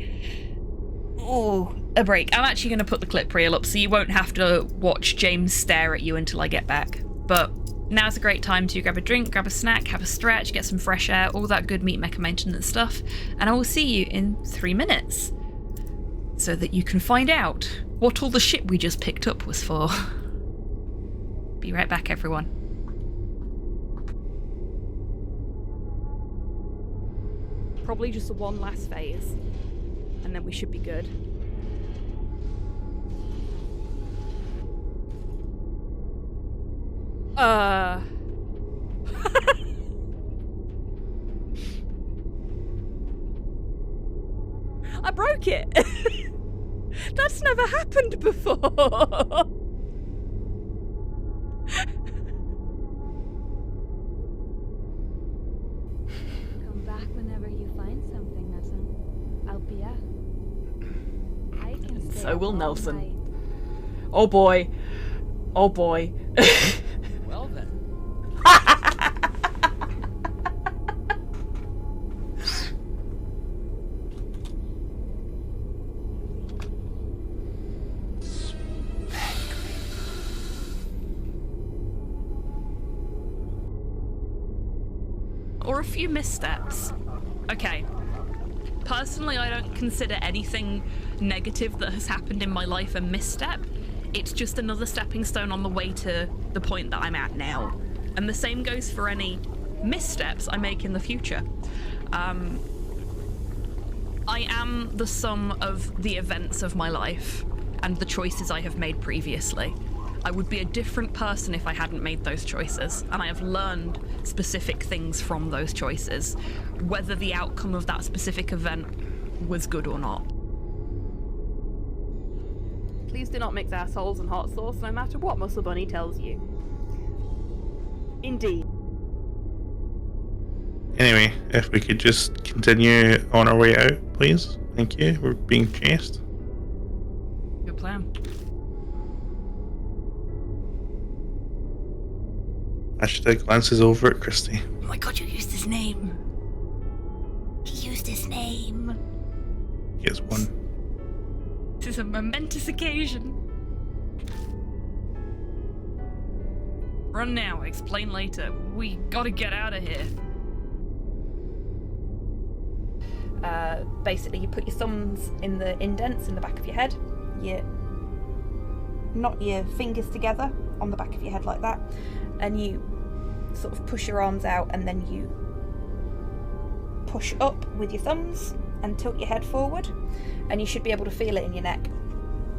break. I'm actually going to put the clip reel up so you won't have to watch James stare at you until I get back. But now's a great time to grab a drink, grab a snack, have a stretch, get some fresh air, all that good meat mecha maintenance stuff. And I will see you in 3 minutes so that you can find out what all the shit we just picked up was for. Be right back, everyone. Probably just the one last phase, and then we should be good. I broke it! That's never happened before! Come back whenever you find something, Nelson. I'll be out. I can stay So will up all Nelson. night. Oh boy. Oh boy. Well then. Or a few missteps. Okay. Personally, I don't consider anything negative that has happened in my life a misstep. It's just another stepping stone on the way to the point that I'm at now. And the same goes for any missteps I make in the future. I am the sum of the events of my life and the choices I have made previously. I would be a different person if I hadn't made those choices, and I have learned specific things from those choices, whether the outcome of that specific event was good or not. Please do not mix assholes and hot sauce, no matter what Muscle Bunny tells you. Indeed. Anyway, if we could just continue on our way out, please. Thank you. We're being chased. Good plan. Ashton glances over at Christy. Oh my god, you used his name. He used his name. He has one. This is a momentous occasion. Run now, explain later. We gotta get out of here. Basically, you put your thumbs in the indents in the back of your head. You knot your fingers together on the back of your head like that, and you sort of push your arms out, and then you push up with your thumbs and tilt your head forward, and you should be able to feel it in your neck.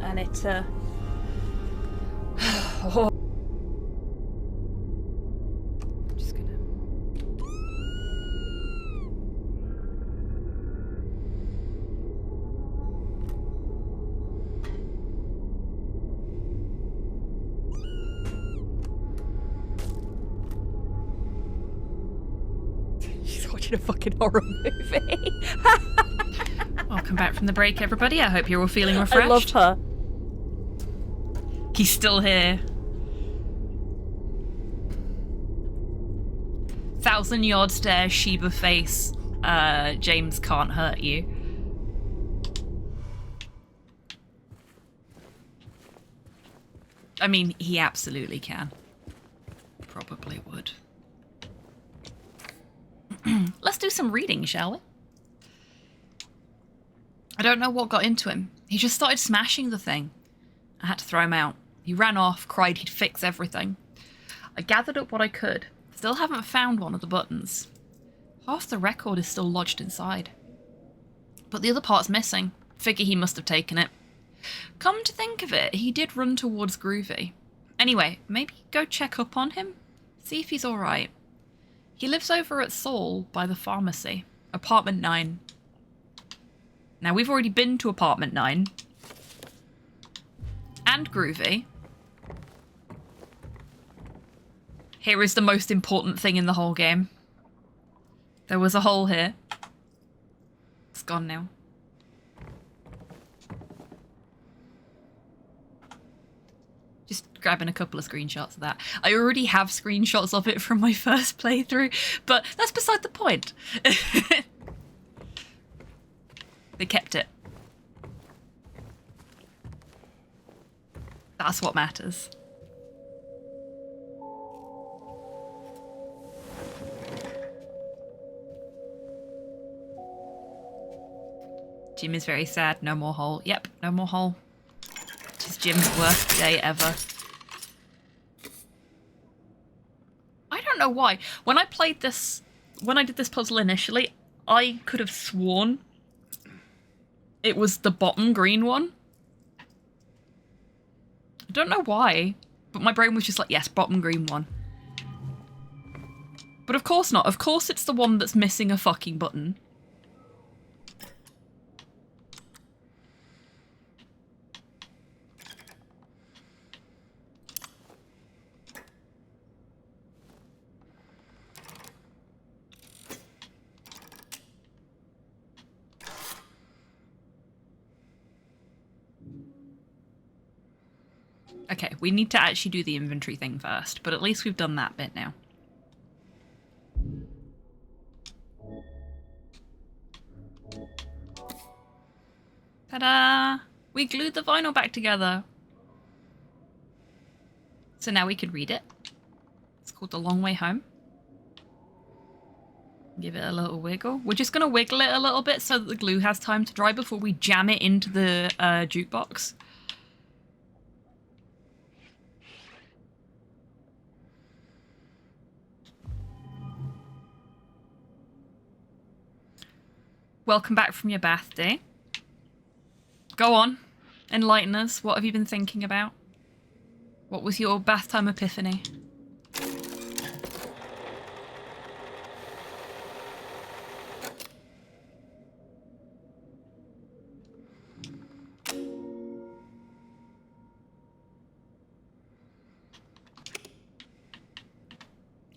And it just gonna She's watching a fucking horror movie. Welcome back from the break, everybody. I hope you're all feeling refreshed. I love her. He's still here. 1,000-yard stare, Shiba face. James can't hurt you. I mean, he absolutely can. Probably would. Let's do some reading, shall we? I don't know what got into him. He just started smashing the thing. I had to throw him out. He ran off, cried he'd fix everything. I gathered up what I could. Still haven't found one of the buttons. Half the record is still lodged inside. But the other part's missing. Figure he must have taken it. Come to think of it, he did run towards Groovy. Anyway, maybe go check up on him? See if he's alright. He lives over at Seoul by the pharmacy. Apartment 9. Now, we've already been to Apartment 9. And Groovy. Here is the most important thing in the whole game. There was a hole here. It's gone now. Just grabbing a couple of screenshots of that. I already have screenshots of it from my first playthrough, but that's beside the point. They kept it. That's what matters. Jim is very sad. No more hole. Yep, no more hole. It is Jim's worst day ever. I don't know why. When I played this, when I did this puzzle initially, I could have sworn it was the bottom green one. I don't know why, but my brain was just like, yes, bottom green one. But of course not. Of course it's the one that's missing a fucking button. Okay, we need to actually do the inventory thing first, but at least we've done that bit now. Ta-da! We glued the vinyl back together. So now we can read it. It's called The Long Way Home. Give it a little wiggle. We're just going to wiggle it a little bit so that the glue has time to dry before we jam it into the jukebox. Welcome back from your bath day. Go on, enlighten us. What have you been thinking about? What was your bath time epiphany?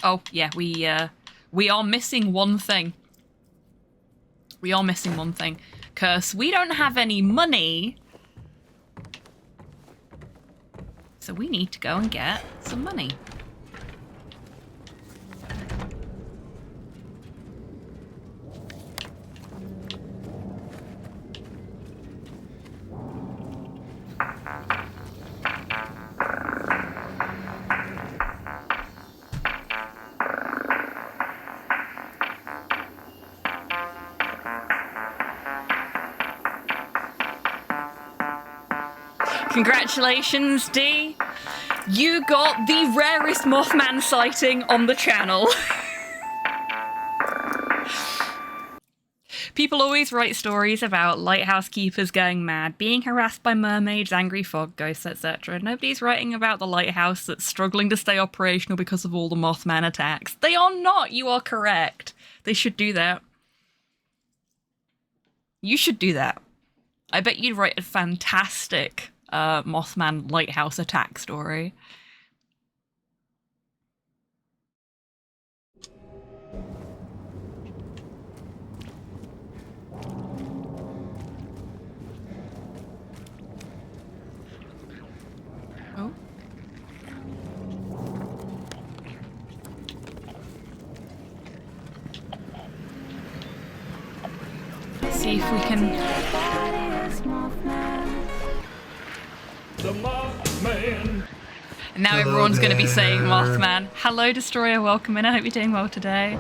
Oh, yeah, we are missing one thing. We are missing one thing. Curse, we don't have any money. So we need to go and get some money. Congratulations, Dee. You got the rarest Mothman sighting on the channel. People always write stories about lighthouse keepers going mad, being harassed by mermaids, angry fog ghosts, etc. Nobody's writing about the lighthouse that's struggling to stay operational because of all the Mothman attacks. They are not. You are correct. They should do that. You should do that. I bet you'd write a fantastic Mothman lighthouse attack story. Oh. Let's see if we can... The Mothman. And now everyone's going to be saying Mothman. Hello, Destroyer. Welcome in. I hope you're doing well today.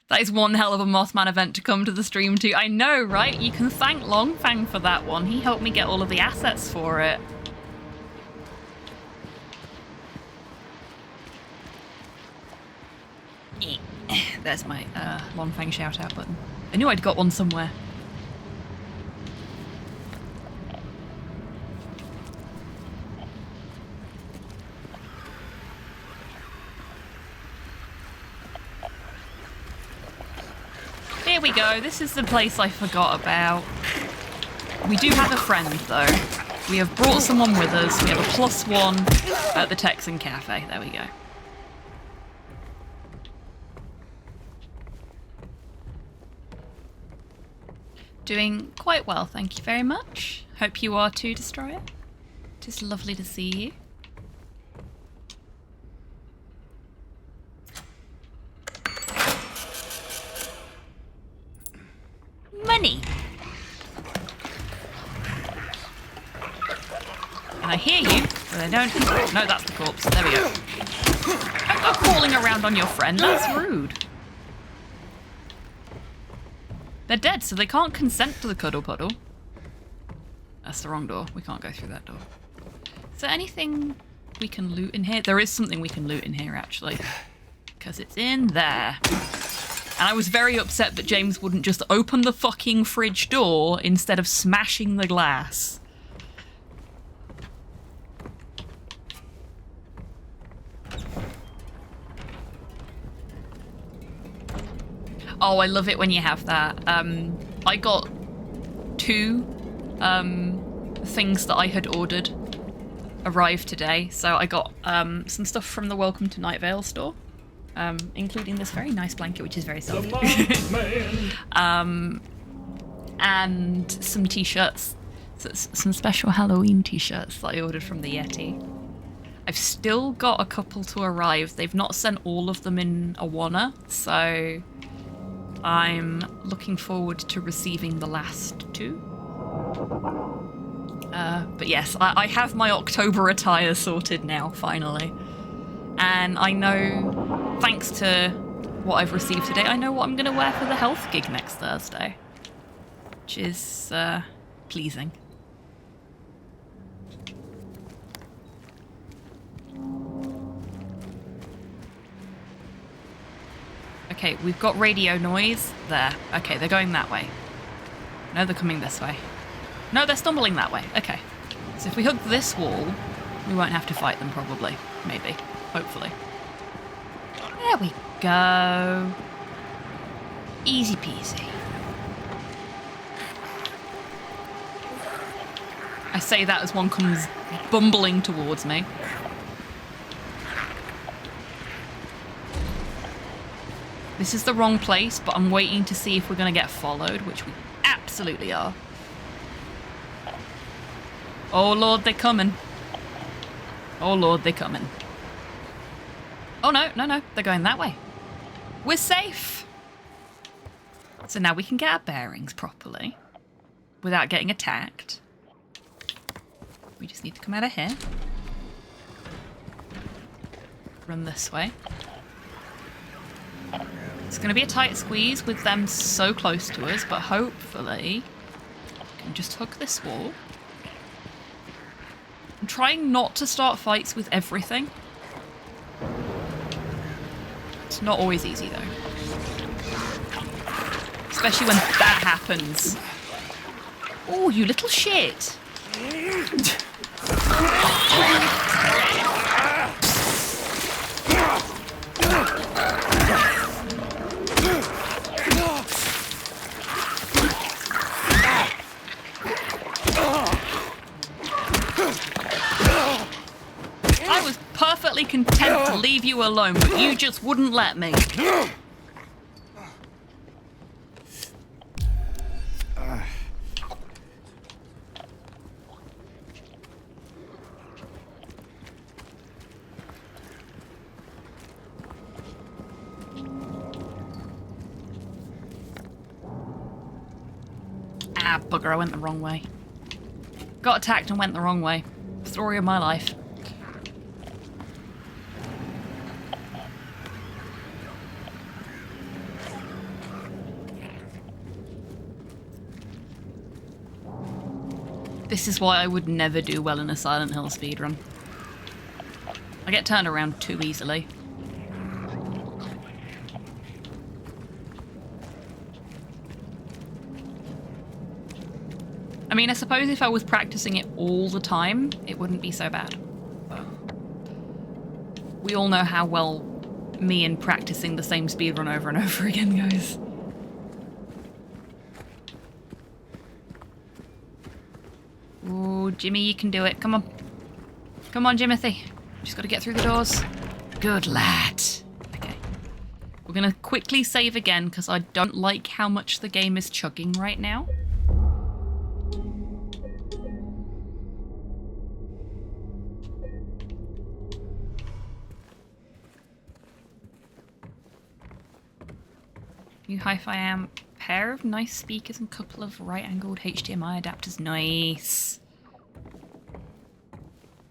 That is one hell of a Mothman event to come to the stream to. I know, right? You can thank Longfang for that one. He helped me get all of the assets for it. There's my Longfang shout out button. I knew I'd got one somewhere. Here we go. This is the place I forgot about. We do have a friend, though. We have brought someone with us. We have a +1 at the Texan Cafe. There we go. Doing quite well, thank you very much. Hope you are too, Destroyer. It is lovely to see you. Money! And I hear you, but I don't... No, that's the corpse. There we go. Don't go crawling around on your friend, that's rude. They're dead, so they can't consent to the cuddle puddle. That's the wrong door. We can't go through that door. Is there anything we can loot in here? There is something we can loot in here, actually. Because it's in there. And I was very upset that James wouldn't just open the fucking fridge door instead of smashing the glass. Oh, I love it when you have that. I got 2 things that I had ordered arrived today. So I got some stuff from the Welcome to Night Vale store, including this very nice blanket, which is very soft. And some t-shirts, some special Halloween t-shirts that I ordered from the Yeti. I've still got a couple to arrive. They've not sent all of them in Awana, so I'm looking forward to receiving the last 2. But yes, I have my October attire sorted now, finally. And I know, thanks to what I've received today, I know what I'm going to wear for the health gig next Thursday. Which is pleasing. Okay, we've got radio noise there. Okay, they're going that way. No, they're coming this way. No, they're stumbling that way. Okay. So if we hug this wall, we won't have to fight them, probably. Maybe. Hopefully. There we go. Easy peasy. I say that as one comes bumbling towards me. This is the wrong place, but I'm waiting to see if we're going to get followed, which we absolutely are. Oh lord, they're coming. Oh lord, they're coming. Oh no, no, no, they're going that way. We're safe. So now we can get our bearings properly without getting attacked. We just need to come out of here. Run this way. It's going to be a tight squeeze with them so close to us, but hopefully we can just hook this wall. I'm trying not to start fights with everything. It's not always easy though. Especially when that happens. Oh, you little shit. I was perfectly content to leave you alone, but you just wouldn't let me. Ah, bugger, I went the wrong way. Got attacked and went the wrong way. Story of my life. This is why I would never do well in a Silent Hill speedrun. I get turned around too easily. I mean, I suppose if I was practicing it all the time, it wouldn't be so bad. We all know how well me and practicing the same speedrun over and over again goes. Ooh, Jimmy, you can do it. Come on. Come on, Jimothy. Just got to get through the doors. Good lad. Okay. We're going to quickly save again because I don't like how much the game is chugging right now. New hi-fi amp, pair of nice speakers and couple of right-angled HDMI adapters. Nice.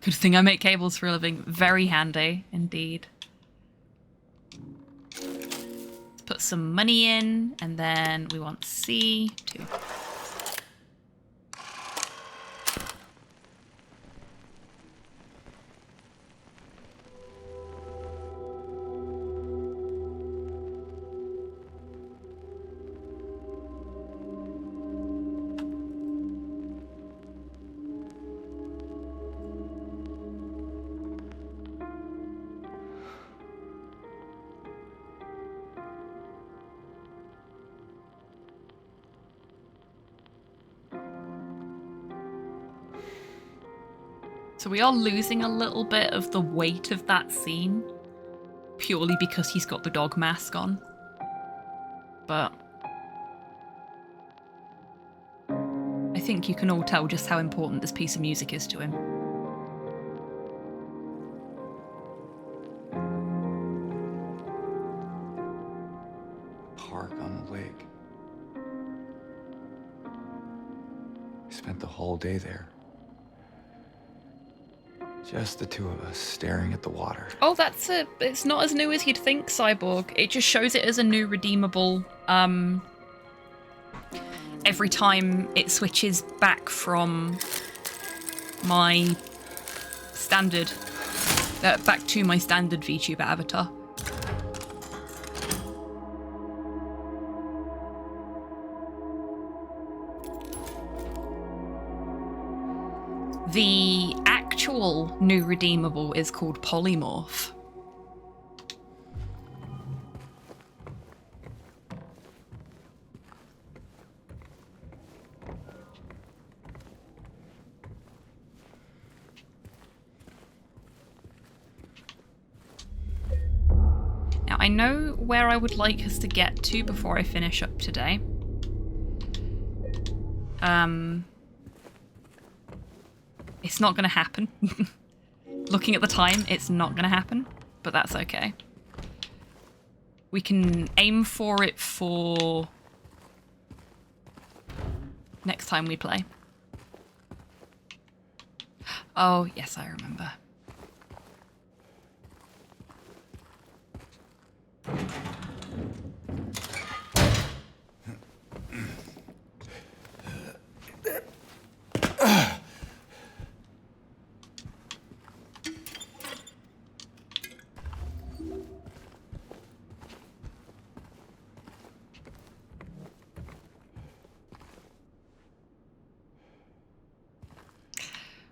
Good thing I make cables for a living. Very handy indeed. Let's put some money in, and then we want C2. So we are losing a little bit of the weight of that scene purely because he's got the dog mask on. But I think you can all tell just how important this piece of music is to him. Park on the lake. We spent the whole day there. Just the two of us staring at the water. Oh, it's not as new as you'd think, Cyborg. It just shows it as a new redeemable every time it switches back from my standard, back to my standard VTuber avatar. The actual new redeemable is called Polymorph. Now, I know where I would like us to get to before I finish up today. It's not going to happen. Looking at the time, it's not going to happen, but that's okay. We can aim for it for next time we play. Oh, yes, I remember.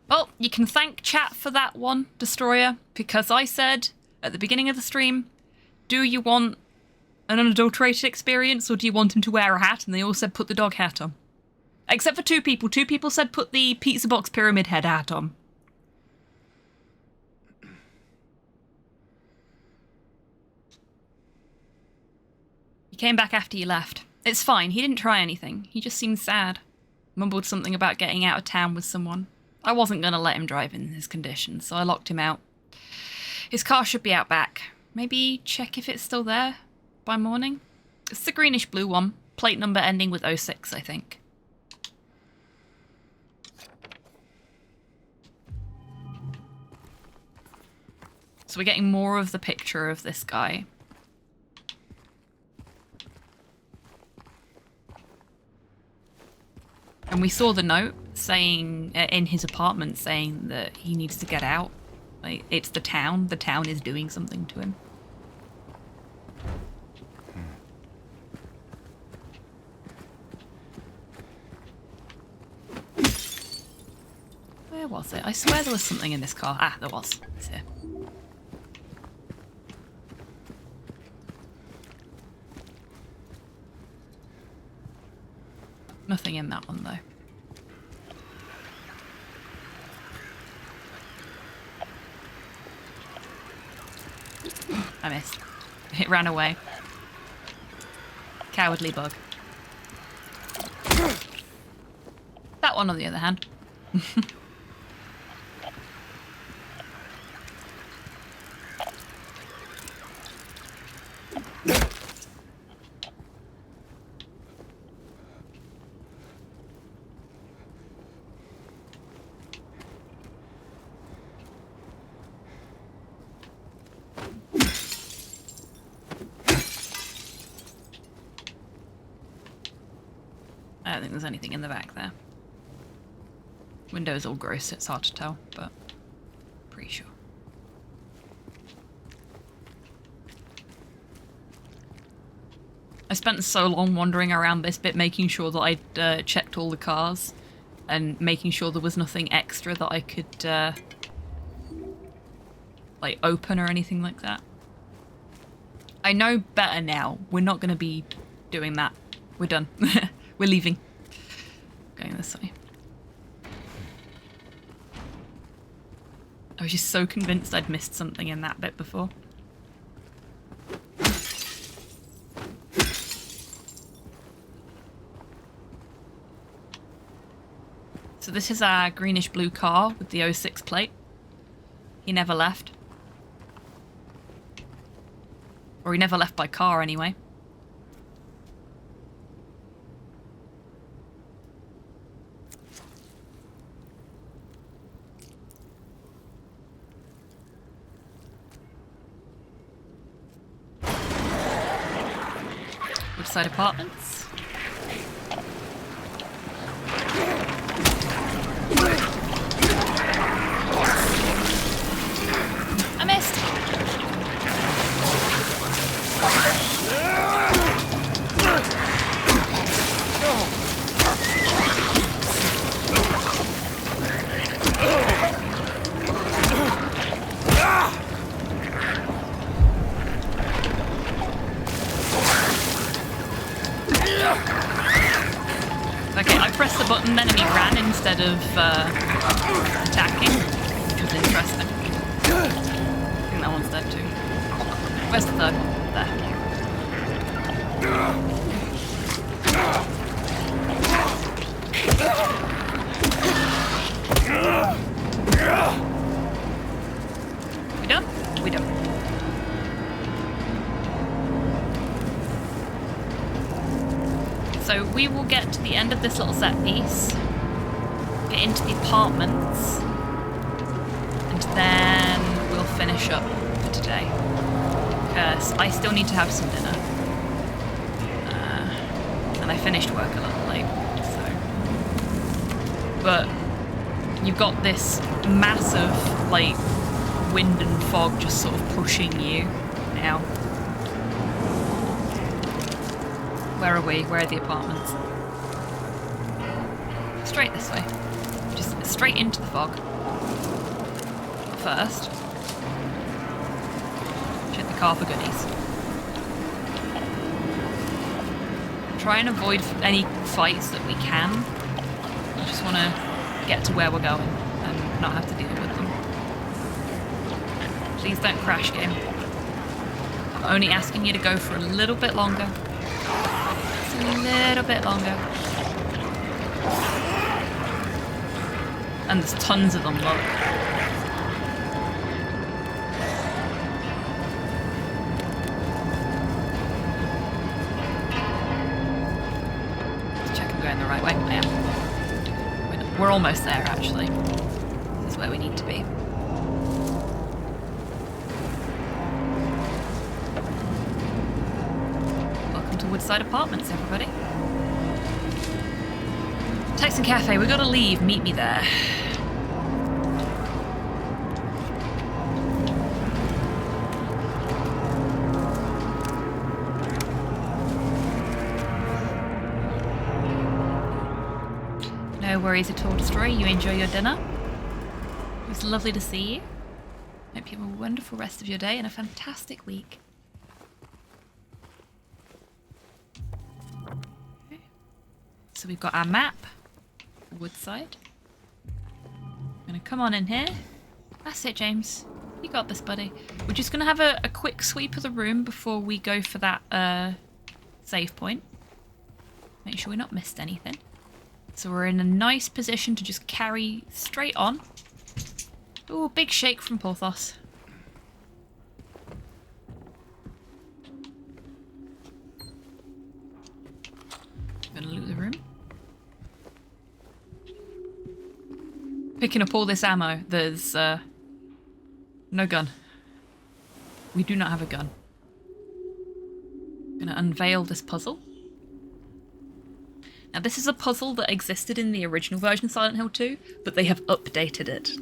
Well, you can thank chat for that one, Destroyer, because I said at the beginning of the stream, do you want an unadulterated experience or do you want him to wear a hat? And they all said put the dog hat on. Except for two people. Two people said put the pizza box pyramid head hat on. He came back after you left. It's fine, he didn't try anything. He just seemed sad. Mumbled something about getting out of town with someone. I wasn't going to let him drive in his condition, so I locked him out. His car should be out back. Maybe check if it's still there by morning? It's the greenish-blue one. Plate number ending with 06, I think. So we're getting more of the picture of this guy. And we saw the note saying, in his apartment, saying that he needs to get out. Like, it's the town. The town is doing something to him. Where was it? I swear there was something in this car. Ah, there was. It's here. Nothing in that one, though. I missed. It ran away. Cowardly bug. That one, on the other hand. I don't think there's anything in the back there. Window's all gross, it's hard to tell, but pretty sure. I spent so long wandering around this bit making sure that I'd checked all the cars and making sure there was nothing extra that I could like open or anything like that. I know better now. We're not going to be doing that. We're done. We're leaving. Going this way. I was just so convinced I'd missed something in that bit before. So this is our greenish blue car with the 06 plate. He never left. Or he never left by car anyway. Woodside Apartments. I missed. Okay, I pressed the button then and he ran instead of attacking, which was interesting. I think that one's dead too. Where's the third one? There. We done? We done. So we will get to the end of this little set piece, get into the apartments, and then we'll finish up for today. Because I still need to have some dinner. And I finished work a little late, so... But you've got this massive, like, wind and fog just sort of pushing you now. Where are we? Where are the apartments? Straight this way. Just straight into the fog. First. Check the car for goodies. Try and avoid any fights that we can. I just want to get to where we're going and not have to deal with them. Please don't crash, game. I'm only asking you to go for a little bit longer. A little bit longer. And there's tons of them, look. Let's check I'm going the right way. I am. We're almost there, actually. This is where we need to be. Woodside Apartments, everybody. Texan Cafe, we gotta leave. Meet me there. No worries at all, Destroy. You enjoy your dinner. It was lovely to see you. Hope you have a wonderful rest of your day and a fantastic week. So we've got our map, Woodside. I'm gonna come on in here. That's it, James. You got this, buddy. We're just gonna have a quick sweep of the room before we go for that save point. Make sure we're not missed anything. So we're in a nice position to just carry straight on. Ooh, big shake from Porthos. Gonna loot the room. Picking up all this ammo. There's no gun. We do not have a gun. Gonna unveil this puzzle. Now, this is a puzzle that existed in the original version of Silent Hill 2, but they have updated it,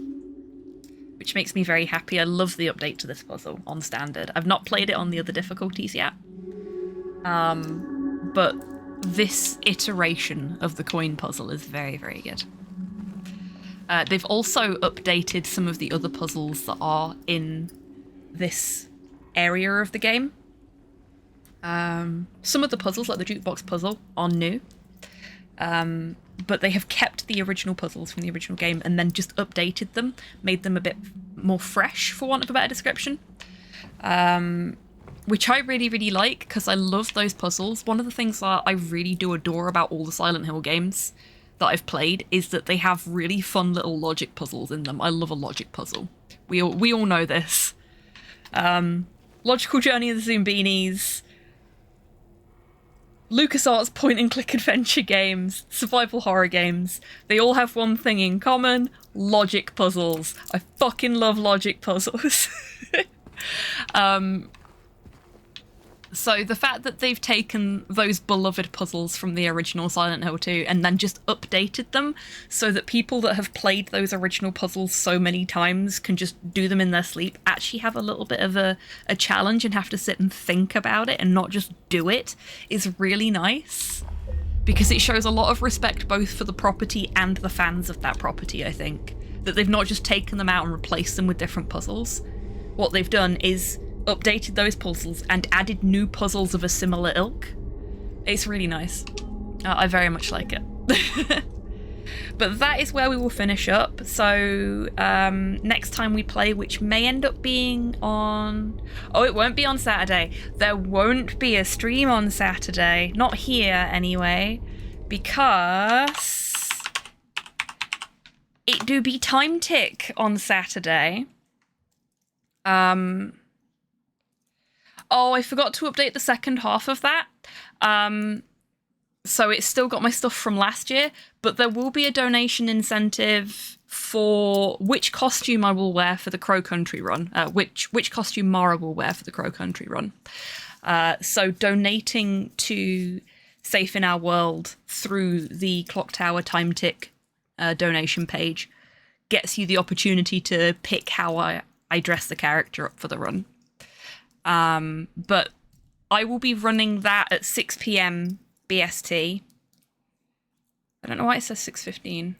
which makes me very happy. I love the update to this puzzle on standard. I've not played it on the other difficulties yet, but this iteration of the coin puzzle is very, very good. They've also updated some of the other puzzles that are in this area of the game. Some of the puzzles, like the jukebox puzzle, are new. But they have kept the original puzzles from the original game and then just updated them, made them a bit more fresh, for want of a better description. Which I really, really like, because I love those puzzles. One of the things that I really do adore about all the Silent Hill games that I've played is that they have really fun little logic puzzles in them. I love a logic puzzle. We all know this. Logical Journey of the Zoombinis, LucasArts point-and-click adventure games, survival horror games, they all have one thing in common: logic puzzles. I fucking love logic puzzles. So the fact that they've taken those beloved puzzles from the original Silent Hill 2 and then just updated them so that people that have played those original puzzles so many times can just do them in their sleep, actually have a little bit of a challenge and have to sit and think about it and not just do it, is really nice. Because it shows a lot of respect both for the property and the fans of that property, I think. That they've not just taken them out and replaced them with different puzzles. What they've done is updated those puzzles and added new puzzles of a similar ilk. It's really nice. I very much like it. But that is where we will finish up. So next time we play, which may end up being on... Oh, it won't be on Saturday. There won't be a stream on Saturday. Not here, anyway. Because it do be time tick on Saturday. Oh, I forgot to update the second half of that. So it's still got my stuff from last year, but there will be a donation incentive for which costume I will wear for the Crow Country run, which costume Mara will wear for the Crow Country run. So donating to Safe in Our World through the Clock Tower Time Tick donation page gets you the opportunity to pick how I dress the character up for the run. But I will be running that at 6 PM BST. I don't know why it says 6:15.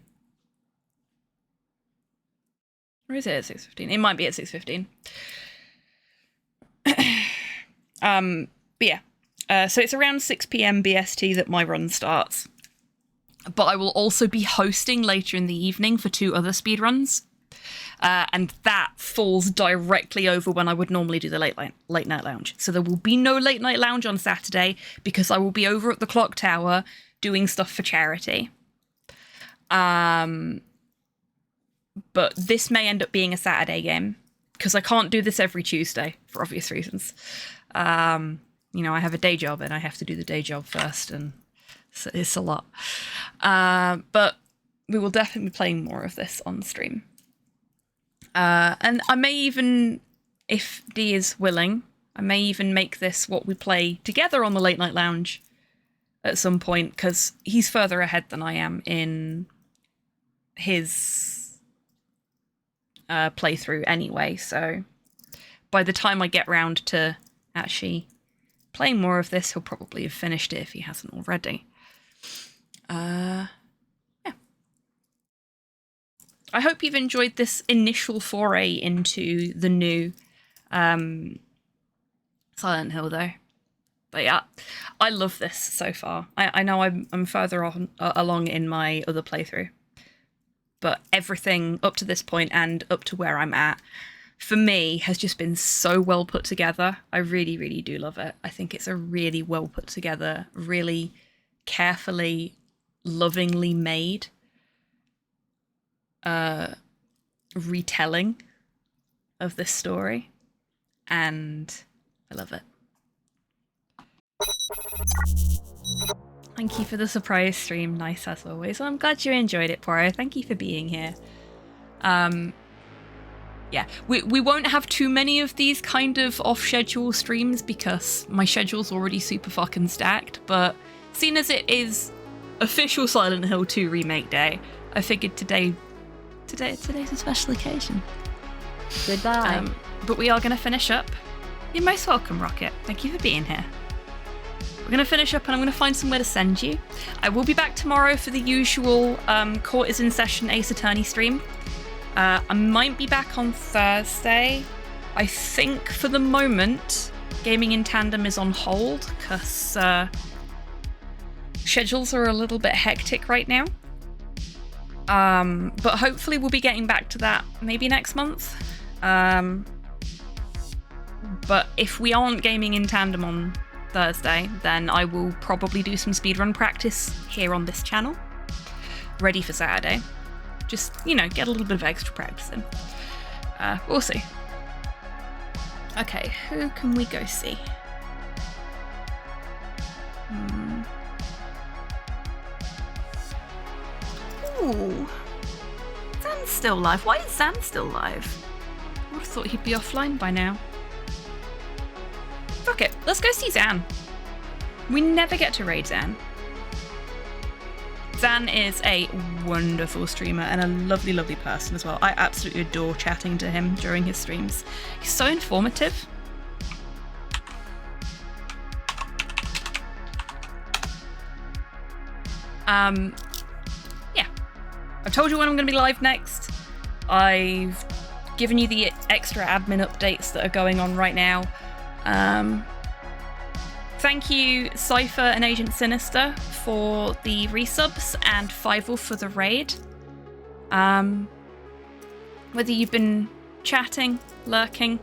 Or is it at 6:15? It might be at 6:15. But yeah. So it's around 6 PM BST that my run starts. But I will also be hosting later in the evening for 2 other speedruns. And that falls directly over when I would normally do the late night lounge. So there will be no late night lounge on Saturday because I will be over at the Clock Tower doing stuff for charity. But this may end up being a Saturday game because I can't do this every Tuesday for obvious reasons. You know, I have a day job and I have to do the day job first, and so it's a lot. But we will definitely be playing more of this on stream. And I may even, if Dee is willing, I may even make this what we play together on the Late Night Lounge at some point, because he's further ahead than I am in his playthrough anyway, so by the time I get round to actually playing more of this, he'll probably have finished it if he hasn't already. I hope you've enjoyed this initial foray into the new Silent Hill, though. But yeah, I love this so far. I know I'm further along in my other playthrough, but everything up to this point and up to where I'm at, for me, has just been so well put together. I really, really do love it. I think it's a really well put together, really carefully, lovingly made retelling of this story, and I love it. Thank you for the surprise stream, nice as always. Well, I'm glad you enjoyed it, Poro. Thank you for being here. Yeah, we won't have too many of these kind of off-schedule streams because my schedule's already super fucking stacked, but seeing as it is official Silent Hill 2 remake day, I figured today's a special occasion. Goodbye. But we are going to finish up. You're most welcome, Rocket. Thank you for being here. We're going to finish up and I'm going to find somewhere to send you. I will be back tomorrow for the usual Court is in Session Ace Attorney stream. I might be back on Thursday. I think for the moment, Gaming in Tandem is on hold because schedules are a little bit hectic right now. But hopefully we'll be getting back to that maybe next month. But if we aren't Gaming in Tandem on Thursday, then I will probably do some speedrun practice here on this channel, ready for Saturday. Just, you know, get a little bit of extra practice in. We'll see. Okay, who can we go see? Ooh. Zan's still live. Why is Zan still live? I would have thought he'd be offline by now. Fuck it, let's go see Zan. We never get to raid Zan. Zan is a wonderful streamer and a lovely, lovely person as well. I absolutely adore chatting to him during his streams. He's so informative. Yeah. I've told you when I'm going to be live next. I've given you the extra admin updates that are going on right now. Thank you, Cypher and Agent Sinister, for the resubs and Fievel for the raid. Whether you've been chatting, lurking,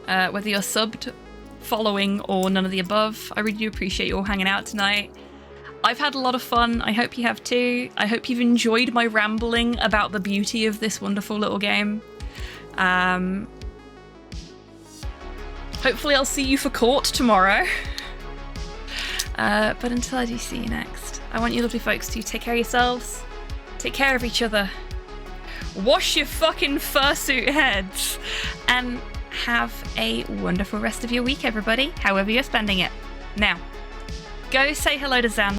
whether you're subbed, following, or none of the above, I really do appreciate you all hanging out tonight. I've had a lot of fun. I hope you have too. I hope you've enjoyed my rambling about the beauty of this wonderful little game. Hopefully I'll see you for court tomorrow. But until I do see you next, I want you lovely folks to take care of yourselves, take care of each other, wash your fucking fursuit heads, and have a wonderful rest of your week, everybody, however you're spending it. Now, go say hello to Zan